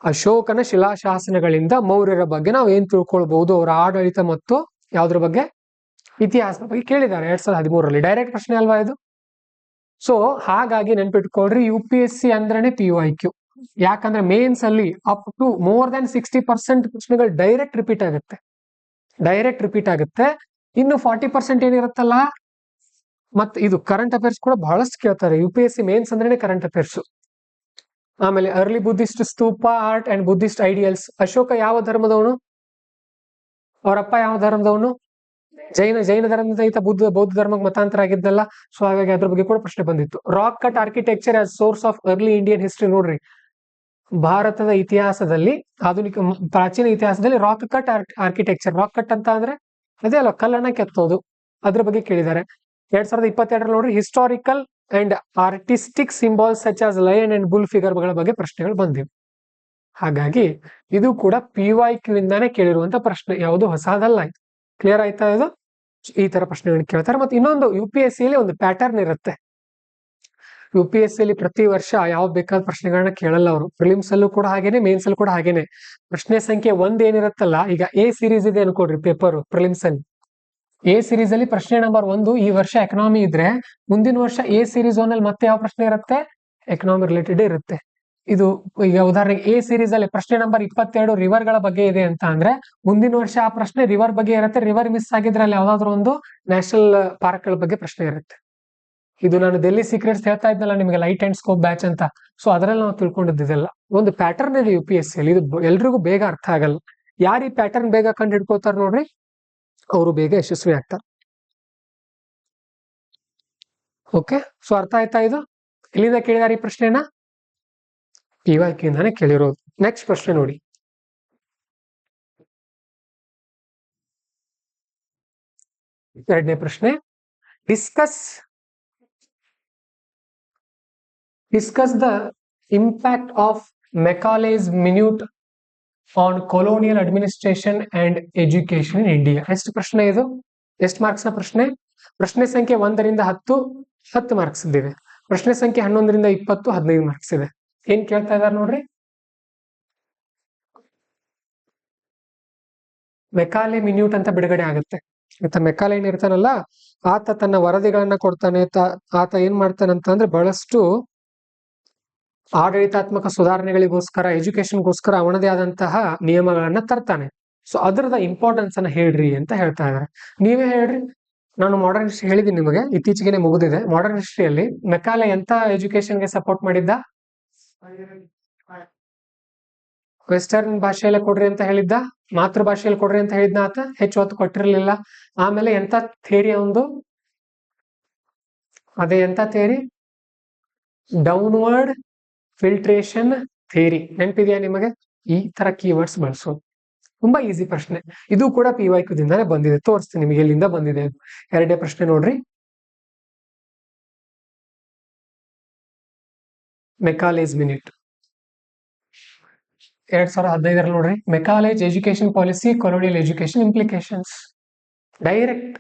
ಅಶೋಕನ ಶಿಲಾಶಾಸನಗಳಿಂದ ಮೌರ್ಯರ ಬಗ್ಗೆ ನಾವು ಏನ್ ತಿಳ್ಕೊಳ್ಬಹುದು, ಅವರ ಆಡಳಿತ ಮತ್ತು ಯಾವ್ದ್ರ ಬಗ್ಗೆ, ಇತಿಹಾಸದ ಬಗ್ಗೆ ಕೇಳಿದ್ದಾರೆ 2013. ಡೈರೆಕ್ಟ್ ಪ್ರಶ್ನೆ ಅಲ್ವಾ ಇದು? ಸೊ ಹಾಗಾಗಿ ನೆನ್ಪಿಟ್ಕೊಳ್ರಿ, UPSC ಅಂದ್ರೇನೆ PYQ. ಯಾಕಂದ್ರೆ ಮೇನ್ಸ್ ಅಲ್ಲಿ ಅಪ್ ಟು ಮೋರ್ ದನ್ 60% ಪ್ರಶ್ನೆಗಳು ಡೈರೆಕ್ಟ್ ರಿಪೀಟ್ ಆಗುತ್ತೆ. ಇನ್ನು 40% ಏನಿರುತ್ತಲ್ಲ, ಮತ್ತೆ ಇದು ಕರೆಂಟ್ ಅಫೇರ್ಸ್ ಕೂಡ ಬಹಳಷ್ಟು ಕೇಳ್ತಾರೆ. UPSC ಮೇನ್ಸ್ ಅಂದ್ರೇನೆ ಕರೆಂಟ್ ಅಫೇರ್ಸ್. ಆಮೇಲೆ early Buddhist stupa art and Buddhist ideals. Ashoka ಯಾವ ಧರ್ಮದವನು? ಅವರಪ್ಪ ಯಾವ ಧರ್ಮದವನು? ಜೈನ ಧರ್ಮದ ಈತ ಬೌದ್ಧ ಧರ್ಮಕ್ಕೆ ಮತಾಂತರ ಆಗಿದ್ದಲ್ಲ. ಸೊ ಹಾಗಾಗಿ ಅದ್ರ ಬಗ್ಗೆ ಕೂಡ ಪ್ರಶ್ನೆ ಬಂದಿತ್ತು. Rock cut architecture as source of early Indian history. ನೋಡ್ರಿ, ಭಾರತದ ಇತಿಹಾಸದಲ್ಲಿ, ಆಧುನಿಕ ಪ್ರಾಚೀನ ಇತಿಹಾಸದಲ್ಲಿ rock cut architecture. Rock cut ಅಂತ ಅಂದ್ರೆ ಅದೇ ಅಲ್ಲ, ಕಲ್ಲನ್ನ ಕೆತ್ತೋದು, ಅದ್ರ ಬಗ್ಗೆ ಕೇಳಿದ್ದಾರೆ. 2022 ನೋಡ್ರಿ, historical and artistic symbols such as lion and bull ಫಿಗರ್ಗಳ ಬಗ್ಗೆ ಪ್ರಶ್ನೆಗಳು ಬಂದಿವೆ. ಹಾಗಾಗಿ ಇದು ಕೂಡ PYQ ಇಂದಾನೆ ಕೇಳಿರುವಂತ ಪ್ರಶ್ನೆ, ಯಾವುದು ಹೊಸದಲ್ಲ. ಕ್ಲಿಯರ್ ಆಯ್ತಾ? ಇದು ಈ ತರ ಪ್ರಶ್ನೆಗಳನ್ನ ಕೇಳ್ತಾರೆ. ಮತ್ತೆ ಇನ್ನೊಂದು, UPSC ಯಲ್ಲಿ ಒಂದು ಪ್ಯಾಟರ್ನ್ ಇರುತ್ತೆ. UPSC ಅಲ್ಲಿ ಪ್ರತಿ ವರ್ಷ ಯಾವ ಬೇಕಾದ ಪ್ರಶ್ನೆಗಳನ್ನ ಕೇಳಲ್ಲ ಅವರು. ಪ್ರಿಲಿಮ್ಸ್ ಅಲ್ಲೂ ಕೂಡ ಹಾಗೇನೆ, ಮೇನ್ಸ್ ಅಲ್ಲೂ ಕೂಡ ಹಾಗೇನೆ. ಪ್ರಶ್ನೆ ಸಂಖ್ಯೆ 1 ಏನಿರುತ್ತಲ್ಲ, ಈಗ A ಸೀರೀಸ್ ಇದೆ ಅನ್ಕೊಡ್ರಿ ಪೇಪರ್ ಪ್ರಿಲಿಮ್ಸ್ ಅಲ್ಲಿ. A ಸೀರೀಸ್ ಅಲ್ಲಿ ಪ್ರಶ್ನೆ ನಂಬರ್ 1 ಈ ವರ್ಷ ಎಕನಾಮಿ ಇದ್ರೆ, ಮುಂದಿನ ವರ್ಷ A ಸೀರೀಸ್ 1 ಅಲ್ಲಿ ಮತ್ತೆ ಯಾವ ಪ್ರಶ್ನೆ ಇರುತ್ತೆ? ಎಕನಾಮಿ ರಿಲೇಟೆಡ್ ಇರುತ್ತೆ. ಇದು ಈಗ ಉದಾಹರಣೆಗೆ A ಸೀರೀಸ್ ಅಲ್ಲಿ ಪ್ರಶ್ನೆ ನಂಬರ್ 22 ರಿವರ್ ಗಳ ಬಗ್ಗೆ ಇದೆ ಅಂತ ಅಂದ್ರೆ, ಮುಂದಿನ ವರ್ಷ ಆ ಪ್ರಶ್ನೆ ರಿವರ್ ಬಗ್ಗೆ ಇರುತ್ತೆ. ರಿವರ್ ಮಿಸ್ ಆಗಿದ್ರೆ ಅಲ್ಲಿ ಯಾವ್ದಾದ್ರು ಒಂದು ನ್ಯಾಷನಲ್ ಪಾರ್ಕ್ ಗಳ ಬಗ್ಗೆ ಪ್ರಶ್ನೆ ಇರುತ್ತೆ. ಇದು ನಾನು ಡೆಲ್ಲಿ ಸೀಕ್ರೆಟ್ಸ್ ಹೇಳ್ತಾ ಇದ್ನಲ್ಲ ನಿಮಗೆ, ಲೈಟ್ ಅಂಡ್ ಸ್ಕೋಪ್ ಬ್ಯಾಚ್ ಅಂತ. ಸೊ ಅದ್ರಲ್ಲಿ ನಾವು ತಿಳ್ಕೊಂಡಿದ್ದೆಲ್ಲ ಒಂದು ಪ್ಯಾಟರ್ನ್ ಇದೆ UPSC ಅಲ್ಲಿ. ಇದು ಎಲ್ರಿಗೂ ಬೇಗ ಅರ್ಥ ಆಗಲ್ಲ. ಯಾರು ಈ ಪ್ಯಾಟರ್ನ್ ಬೇಗ ಕಂಡು ಹಿಡ್ಕೋತಾರ ನೋಡ್ರಿ, ಅವರು ಬೇಗ ಯಶಸ್ವಿ ಆಗ್ತಾರೆ. ಓಕೆ, ಸೊ ಅರ್ಥ ಆಯ್ತಾ? ಇದು ಎಲ್ಲಿಂದ ಕೇಳಿದಾರೆ ಈ ಪ್ರಶ್ನೆನ? PYQ ಇಂದಾನೆ ಕೇಳಿರೋದು. ನೆಕ್ಸ್ಟ್ ಪ್ರಶ್ನೆ ನೋಡಿ. ಎರಡನೇ ಪ್ರಶ್ನೆ, discuss the impact of Macaulay's minute on colonial administration and education in India. ಎಷ್ಟು ಪ್ರಶ್ನೆ ಇದು? ಎಷ್ಟು ಮಾರ್ಕ್ಸ್ ನ ಪ್ರಶ್ನೆ? ಪ್ರಶ್ನೆ ಸಂಖ್ಯೆ 1 ರಿಂದ 10 ಮಾರ್ಕ್ಸ್ ಇವೆ. ಪ್ರಶ್ನೆ ಸಂಖ್ಯೆ 11 ರಿಂದ 20 15 ಮಾರ್ಕ್ಸ್ ಇದೆ. ಏನ್ ಕೇಳ್ತಾ ಇದಾರೆ ನೋಡ್ರಿ, ಮೆಕಾಲೆ ಮಿನ್ಯೂಟ್ ಅಂತ ಬಿಡುಗಡೆ ಆಗುತ್ತೆ. ಆತ ಮೆಕಾಲೆ ಏನ್ ಇರ್ತಾನಲ್ಲ, ಆತ ತನ್ನ ವರದಿಗಳನ್ನ ಕೊಡ್ತಾನೆ. ಆತ ಏನ್ ಮಾಡ್ತಾನಂತ ಅಂದ್ರೆ, ಬಹಳಷ್ಟು ಆಡಳಿತಾತ್ಮಕ ಸುಧಾರಣೆಗಳಿಗೋಸ್ಕರ, ಎಜುಕೇಶನ್ಗೋಸ್ಕರ ಅವನದೇ ಆದಂತಹ ನಿಯಮಗಳನ್ನ ತರ್ತಾನೆ. ಸೊ ಅದರದ ಇಂಪಾರ್ಟೆನ್ಸ್ ಅನ್ನ ಹೇಳ್ರಿ ಅಂತ ಹೇಳ್ತಾ ಇದಾರೆ. ನೀವೇ ಹೇಳ್ರಿ. ನಾನು ಮಾಡರ್ನ್ ಹಿಸ್ಟ್ರಿ ಹೇಳಿದ್ದೀನಿ ನಿಮಗೆ, ಇತ್ತೀಚೆಗೆ ಮುಗಿದಿದೆ. ಮಾಡರ್ನ್ ಹಿಸ್ಟ್ರಿಯಲ್ಲಿ ಮೆಕಾಲೆ ಎಂತ ಎಜುಕೇಶನ್ಗೆ ಸಪೋರ್ಟ್ ಮಾಡಿದ್ದ? ವೆಸ್ಟರ್ನ್ ಭಾಷೆಯಲ್ಲೇ ಕೊಡ್ರಿ ಅಂತ ಹೇಳಿದ್ದ, ಮಾತೃ ಭಾಷೆಯಲ್ಲಿ ಕೊಡ್ರಿ ಅಂತ ಹೇಳಿದ್ನ ಆತ, ಹೆಚ್ಚು ಹೊತ್ತು ಕೊಟ್ಟಿರ್ಲಿಲ್ಲ. ಆಮೇಲೆ ಎಂತ ಥಿಯರಿ ಒಂದು, ಅದೇ ಎಂತ ಥಿಯರಿ? Downward filtration theory. ನೆನಪಿದೆಯಾ ನಿಮಗೆ? ಈ ತರ ಕೀವರ್ಡ್ಸ್ ಬಳಸೋದು ತುಂಬಾ ಈಸಿ ಪ್ರಶ್ನೆ. ಇದು ಕೂಡ PYQ ದಿಂದಾನೇ ಬಂದಿದೆ. ತೋರಿಸ್ತೀನಿ ನಿಮಗೆ ಎಲ್ಲಿಂದ ಬಂದಿದೆ. ಎರಡನೇ ಪ್ರಶ್ನೆ ನೋಡ್ರಿ, ಮೆಕಾಲೇಸ್ ಮಿನಿಟ್ 2015 ನೋಡ್ರಿ, Macaulay's education policy, colonial education implications. Direct.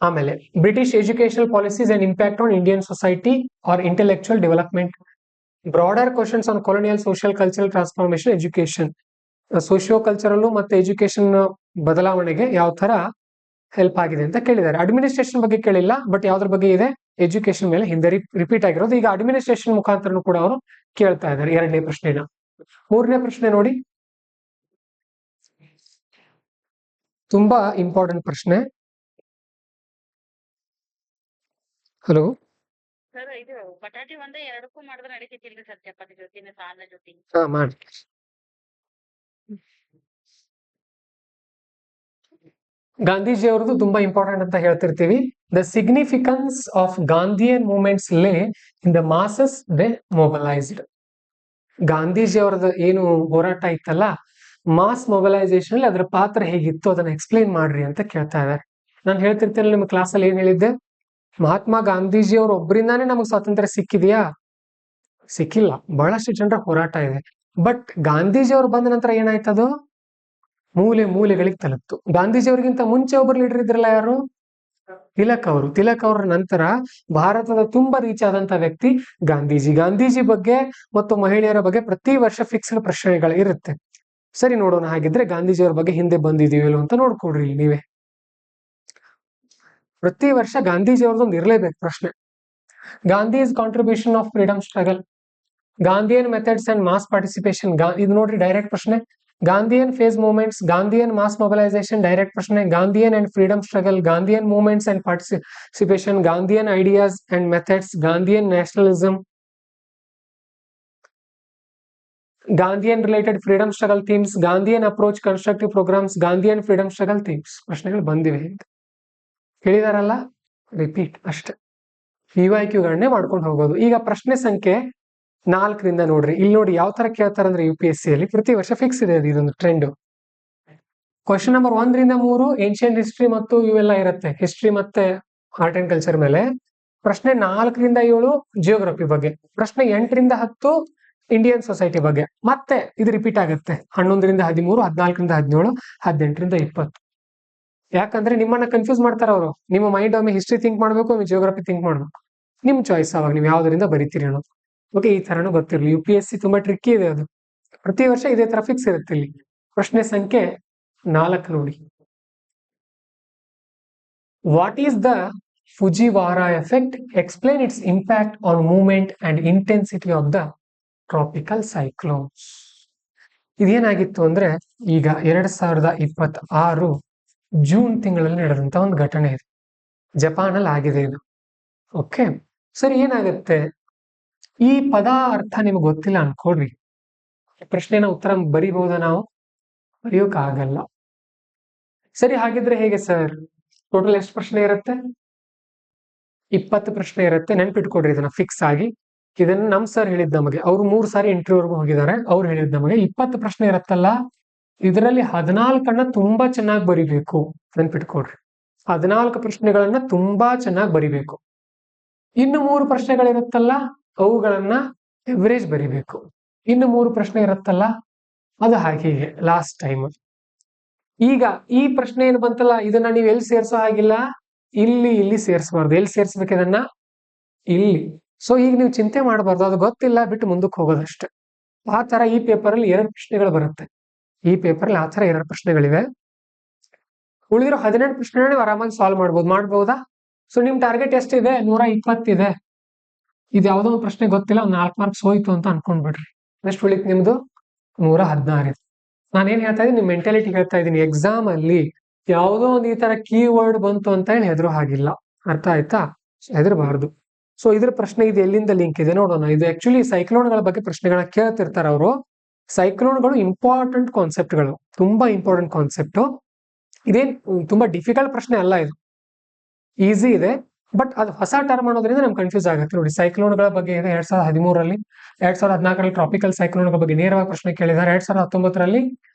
ಆಮೇಲೆ British educational policies and impact on Indian society or intellectual development. Broader questions on colonial social cultural transformation education. Socio cultural ಮತ್ತೆ ಎಜುಕೇಶನ್ ಬದಲಾವಣೆಗೆ ಯಾವ ತರ ಹೆಲ್ಪ್ ಆಗಿದೆ ಅಂತ ಕೇಳಿದ್ದಾರೆ. Administration ಬಗ್ಗೆ ಕೇಳಿಲ್ಲ, ಬಟ್ ಯಾವ್ದ್ರ ಬಗ್ಗೆ ಇದೆ, ಎಜುಕೇಶನ್ ಮೇಲೆ ಹಿಂದೆ ರಿಪೀಟ್ ಆಗಿರೋದು. ಈಗ ಅಡ್ಮಿನಿಸ್ಟ್ರೇಷನ್ ಮುಖಾಂತರ ಕೂಡ ಅವರು ಕೇಳ್ತಾ ಇದ್ದಾರೆ ಎರಡನೇ ಪ್ರಶ್ನೆನ. ಮೂರನೇ ಪ್ರಶ್ನೆ ನೋಡಿ, ತುಂಬಾ ಇಂಪಾರ್ಟೆಂಟ್ ಪ್ರಶ್ನೆ. ಹಲೋ ಸರ್, ಇದು ಬಟಾಟೆ ಒಂದೇ ಎರಡಕ್ಕೂ ಮಾಡಿದ್ರೆ ನಡೀತಿಲ್ರಿ ಸರ್? ಚಪಾತಿ ಜೊತೆನೆ ಸಾಲ ಜೊತೆ. ಹಾ ಮಾಡಿ. ಗಾಂಧೀಜಿ ಅವ್ರದ್ದು ತುಂಬಾ ಇಂಪಾರ್ಟೆಂಟ್ ಅಂತ ಹೇಳ್ತಿರ್ತೀವಿ. The significance of Gandhian movements lay in the masses they mobilised. Gandhiji ಅವ್ರದ್ದು ಏನು ಹೋರಾಟ ಇತ್ತಲ್ಲ, ಮಾಸ್ ಮೊಬಲೈಸೇಷನ್ ಅಲ್ಲಿ ಅದರ ಪಾತ್ರ ಹೇಗಿತ್ತು ಅದನ್ನ ಎಕ್ಸ್ಪ್ಲೈನ್ ಮಾಡ್ರಿ ಅಂತ ಕೇಳ್ತಾ ಇದ್ದಾರೆ. ನಾನು ಹೇಳ್ತಿರ್ತೇನೆ ನಿಮ್ಮ ಕ್ಲಾಸ್ ಅಲ್ಲಿ ಏನ್ ಹೇಳಿದ್ದೆ, ಮಹಾತ್ಮ ಗಾಂಧೀಜಿ ಅವ್ರ ಒಬ್ಬರಿಂದಾನೇ ನಮಗೆ ಸ್ವಾತಂತ್ರ್ಯ ಸಿಕ್ಕಿದೆಯಾ? ಸಿಕ್ಕಿಲ್ಲ, ಬಹಳಷ್ಟು ಜನರ ಹೋರಾಟ ಇದೆ. ಬಟ್ ಗಾಂಧೀಜಿ ಅವ್ರು ಬಂದ ನಂತರ ಏನಾಯ್ತದು, ಮೂಲೆ ಮೂಲೆಗಳಿಗೆ ತಲುಪ್ತು. ಗಾಂಧೀಜಿ ಅವ್ರಿಗಿಂತ ಮುಂಚೆ ಒಬ್ಬರು ಲೀಡರ್ ಇದ್ರಲ್ಲ, ಯಾರು? ತಿಲಕ್ ಅವರು. ತಿಲಕ್ ಅವರ ನಂತರ ಭಾರತದ ತುಂಬಾ ರೀಚ್ ಆದಂತ ವ್ಯಕ್ತಿ ಗಾಂಧೀಜಿ. ಗಾಂಧೀಜಿ ಬಗ್ಗೆ ಮತ್ತು ಮಹಿಳೆಯರ ಬಗ್ಗೆ ಪ್ರತಿ ವರ್ಷ ಫಿಕ್ಸ್ಡ್ ಪ್ರಶ್ನೆಗಳು ಇರುತ್ತೆ. ಸರಿ, ನೋಡೋಣ. ಹಾಗಿದ್ರೆ ಗಾಂಧೀಜಿಯವರ ಬಗ್ಗೆ ಹಿಂದೆ ಬಂದಿದೀವಿಲ್ಲ ಅಂತ ನೋಡ್ಕೊಡ್ರಿ ನೀವೇ. ಪ್ರತಿ ವರ್ಷ ಗಾಂಧೀಜಿ ಅವ್ರದ್ದೊಂದು ಇರಲೇಬೇಕು ಪ್ರಶ್ನೆ. Gandhi's contribution of freedom struggle, Gandhian methods and mass participation. ಇದು ನೋಡ್ರಿ ಡೈರೆಕ್ಟ್ ಪ್ರಶ್ನೆ. Gandhian phase movements, Gandhian mass mobilisation direct ಪ್ರಶ್ನೆ. Gandhian and freedom struggle, Gandhian movements and participation, Gandhian ideas and methods, Gandhian nationalism, Gandhian related freedom struggle themes, Gandhian approach constructive programmes, Gandhian freedom struggle themes. ಪ್ರಶ್ನೆಗಳು ಬಂದಿವೆ ಅಂತ ಹೇಳಿದಾರಲ್ಲ, repeat ಅಷ್ಟೇ. PYQ ಮಾಡ್ಕೊಂಡು ಹೋಗೋದು. ಈಗ ಪ್ರಶ್ನೆ ಸಂಖ್ಯೆ 4 ನೋಡ್ರಿ. ಇಲ್ಲಿ ನೋಡಿ ಯಾವ ತರ ಕೇಳ್ತಾರಂದ್ರೆ UPSC ಅಲ್ಲಿ ಪ್ರತಿ ವರ್ಷ ಫಿಕ್ಸ್ ಇದೆ ಇದೊಂದು ಟ್ರೆಂಡ್. ಕ್ವಶನ್ ನಂಬರ್ 1 ರಿಂದ 3 ಏನ್ಷಿಯಂಟ್ ಹಿಸ್ಟ್ರಿ ಮತ್ತು ಇವೆಲ್ಲ ಇರುತ್ತೆ, ಹಿಸ್ಟ್ರಿ ಮತ್ತೆ ಆರ್ಟ್ ಅಂಡ್ ಕಲ್ಚರ್ ಮೇಲೆ. ಪ್ರಶ್ನೆ 4 ರಿಂದ 7 ಜಿಯೋಗ್ರಫಿ ಬಗ್ಗೆ. ಪ್ರಶ್ನೆ 8 ರಿಂದ 10 ಇಂಡಿಯನ್ ಸೊಸೈಟಿ ಬಗ್ಗೆ. ಮತ್ತೆ ಇದು ರಿಪೀಟ್ ಆಗುತ್ತೆ 11 ರಿಂದ 13, 14 ರಿಂದ 17, 18 ರಿಂದ 20. ಯಾಕಂದ್ರೆ ನಿಮ್ಮನ್ನ ಕನ್ಫ್ಯೂಸ್ ಮಾಡ್ತಾರ ಅವರು. ನಿಮ್ಮ ಮೈಂಡ್ ಒಮ್ಮೆ ಹಿಸ್ಟ್ರಿ ಥಿಂಕ್ ಮಾಡ್ಬೇಕು, ಒಮ್ಮೆ ಜಿಯೋಗ್ರಫಿ ಥಿಂಕ್ ಮಾಡ್ಬೇಕು. ನಿಮ್ ಚಾಯ್ಸ್ ಅವಾಗ ನೀವು ಯಾವ್ದರಿಂದ ಬರೀತೀರಿ ಅನ್ನೋದು. ಓಕೆ, ಈ ತರನು ಗೊತ್ತಿರಲಿ. UPSC ತುಂಬಾ ಟ್ರಿಕ್ಕಿ ಇದೆ ಅದು. ಪ್ರತಿ ವರ್ಷ ಇದೇ ತರ ಫಿಕ್ಸ್ ಇರುತ್ತೆ ಇಲ್ಲಿ. ಪ್ರಶ್ನೆ ಸಂಖ್ಯೆ 4 ನೋಡಿ. What is the Fujiwhara effect? Explain its impact on movement and intensity of the tropical cyclones. ಇದೇನಾಗಿತ್ತು ಅಂದ್ರೆ, ಈಗ 2026 ಜೂನ್ ತಿಂಗಳಲ್ಲಿ ನಡೆದಂತ ಒಂದು ಘಟನೆ ಇದೆ. ಜಪಾನ್ ಅಲ್ಲಿ ಆಗಿದೆ ಇದು. ಓಕೆ, ಸರಿ, ಏನಾಗುತ್ತೆ? ಈ ಪದ ಅರ್ಥ ನಿಮ್ಗೆ ಗೊತ್ತಿಲ್ಲ ಅನ್ಕೊಡ್ರಿ, ಪ್ರಶ್ನೆನ ಉತ್ತರ ಬರಿಬಹುದಾ? ನಾವು ಬರೆಯೋಕ್ಕಾಗಲ್ಲ. ಸರಿ, ಹಾಗಿದ್ರೆ ಹೇಗೆ ಸರ್? ಟೋಟಲ್ ಎಷ್ಟು ಪ್ರಶ್ನೆ ಇರುತ್ತೆ? 20 ಪ್ರಶ್ನೆ ಇರುತ್ತೆ. ನೆನ್ಪಿಟ್ಕೊಡ್ರಿ ಇದನ್ನ ಫಿಕ್ಸ್ ಆಗಿ. ಇದನ್ನ ನಮ್ ಸರ್ ಹೇಳಿದ್ ನಮಗೆ. ಅವ್ರು 3 ಸಾರಿ ಇಂಟರ್ವ್ಯೂವರೆಗೂ ಹೋಗಿದ್ದಾರೆ. ಅವ್ರು ಹೇಳಿದ್ ನಮಗೆ 20 ಪ್ರಶ್ನೆ ಇರುತ್ತಲ್ಲ, ಇದರಲ್ಲಿ 14 ತುಂಬಾ ಚೆನ್ನಾಗಿ ಬರಿಬೇಕು. ನೆನ್ಪಿಟ್ಕೊಡ್ರಿ, 14 ಪ್ರಶ್ನೆಗಳನ್ನ ತುಂಬಾ ಚೆನ್ನಾಗಿ ಬರಿಬೇಕು. ಇನ್ನು 3 ಪ್ರಶ್ನೆಗಳಿರುತ್ತಲ್ಲ, ಅವುಗಳನ್ನ ಎವರೇಜ್ ಬರಿಬೇಕು. ಇನ್ನು 3 ಪ್ರಶ್ನೆ ಇರುತ್ತಲ್ಲ, ಅದು ಹಾಗೆ ಲಾಸ್ಟ್ ಟೈಮ್. ಈಗ ಈ ಪ್ರಶ್ನೆ ಏನು ಬಂತಲ್ಲ, ಇದನ್ನ ನೀವು ಎಲ್ಲಿ ಸೇರ್ಸೋ ಹಾಗಿಲ್ಲ, ಇಲ್ಲಿ ಸೇರಿಸಬಾರ್ದು. ಎಲ್ಲಿ ಸೇರಿಸ್ಬೇಕು ಇದನ್ನ? ಇಲ್ಲಿ. ಸೊ ಈಗ ನೀವು ಚಿಂತೆ ಮಾಡಬಾರ್ದು, ಅದು ಗೊತ್ತಿಲ್ಲ ಬಿಟ್ಟು ಮುಂದಕ್ಕೆ ಹೋಗೋದಷ್ಟೇ. ಆ ತರ ಈ ಪೇಪರ್ ಅಲ್ಲಿ 2 ಪ್ರಶ್ನೆಗಳು ಬರುತ್ತೆ. ಈ ಪೇಪರ್ ಅಲ್ಲಿ ಆ ತರ 2 ಪ್ರಶ್ನೆಗಳಿವೆ. ಉಳಿದಿರೋ 18 ಪ್ರಶ್ನೆ ನೀವು ಆರಾಮಾಗಿ ಸಾಲ್ವ್ ಮಾಡ್ಬಹುದಾ? ಸೊ ನಿಮ್ ಟಾರ್ಗೆಟ್ ಎಷ್ಟಿದೆ? 120 ಇದೆ. ಇದು ಯಾವ್ದೋ ಒಂದು ಪ್ರಶ್ನೆ ಗೊತ್ತಿಲ್ಲ, ಒಂದು 4 ಮಾರ್ಕ್ಸ್ ಹೋಯ್ತು ಅಂತ ಅನ್ಕೊಂಡ್ಬಿಡ್ರಿ. ಎಷ್ಟು ಉಳಿತು ನಿಮ್ದು? 116 ಇದೆ. ನಾನೇನ್ ಹೇಳ್ತಾ ಇದ್ದೀನಿ, ನಿಮ್ ಮೆಂಟಾಲಿಟಿ ಹೇಳ್ತಾ ಇದ್ದೀನಿ. ಎಕ್ಸಾಮ್ ಅಲ್ಲಿ ಯಾವುದೋ ಒಂದು ಈ ತರ ಕೀವರ್ಡ್ ಬಂತು ಅಂತ ಹೇಳಿ ಹೆದರೋ ಹಾಗಿಲ್ಲ. ಅರ್ಥ ಆಯ್ತಾ? ಹೆದರಬಾರ್ದು. ಸೊ ಇದ್ರ ಪ್ರಶ್ನೆ ಇದು ಎಲ್ಲಿಂದ ಲಿಂಕ್ ಇದೆ ನೋಡೋಣ. ಇದು ಆಕ್ಚುಲಿ ಸೈಕ್ಲೋನ್ಗಳ ಬಗ್ಗೆ ಪ್ರಶ್ನೆಗಳನ್ನ ಕೇಳ್ತಿರ್ತಾರ ಅವರು. ಸೈಕ್ಲೋನ್ಗಳು ಇಂಪಾರ್ಟೆಂಟ್ ಕಾನ್ಸೆಪ್ಟ್ಗಳು, ತುಂಬಾ ಇಂಪಾರ್ಟೆಂಟ್ ಕಾನ್ಸೆಪ್ಟ್. ಇದೇನ್ ತುಂಬಾ ಡಿಫಿಕಲ್ಟ್ ಪ್ರಶ್ನೆ ಅಲ್ಲ, ಇದು ಈಸಿ ಇದೆ. ಬಟ್ ಅದು ಹೊಸ ಟರ್ಮ್ ಅನ್ನೋದ್ರಿಂದ ನಮ್ಗೆ ಕನ್ಫ್ಯೂಸ್ ಆಗುತ್ತೆ. ನೋಡಿ, ಸೈಕ್ಲೋನ್ಗಳ ಬಗ್ಗೆ ಇದೆ 2013ರಲ್ಲಿ, 2014ರಲ್ಲಿ ಟ್ರಾಪಿಕಲ್ ಸೈಕ್ಲೋನ್ಗಳ ಬಗ್ಗೆ ನೇರವಾಗಿ ಪ್ರಶ್ನೆ ಕೇಳಿದ್ದಾರೆ. 2019ರಲ್ಲಿ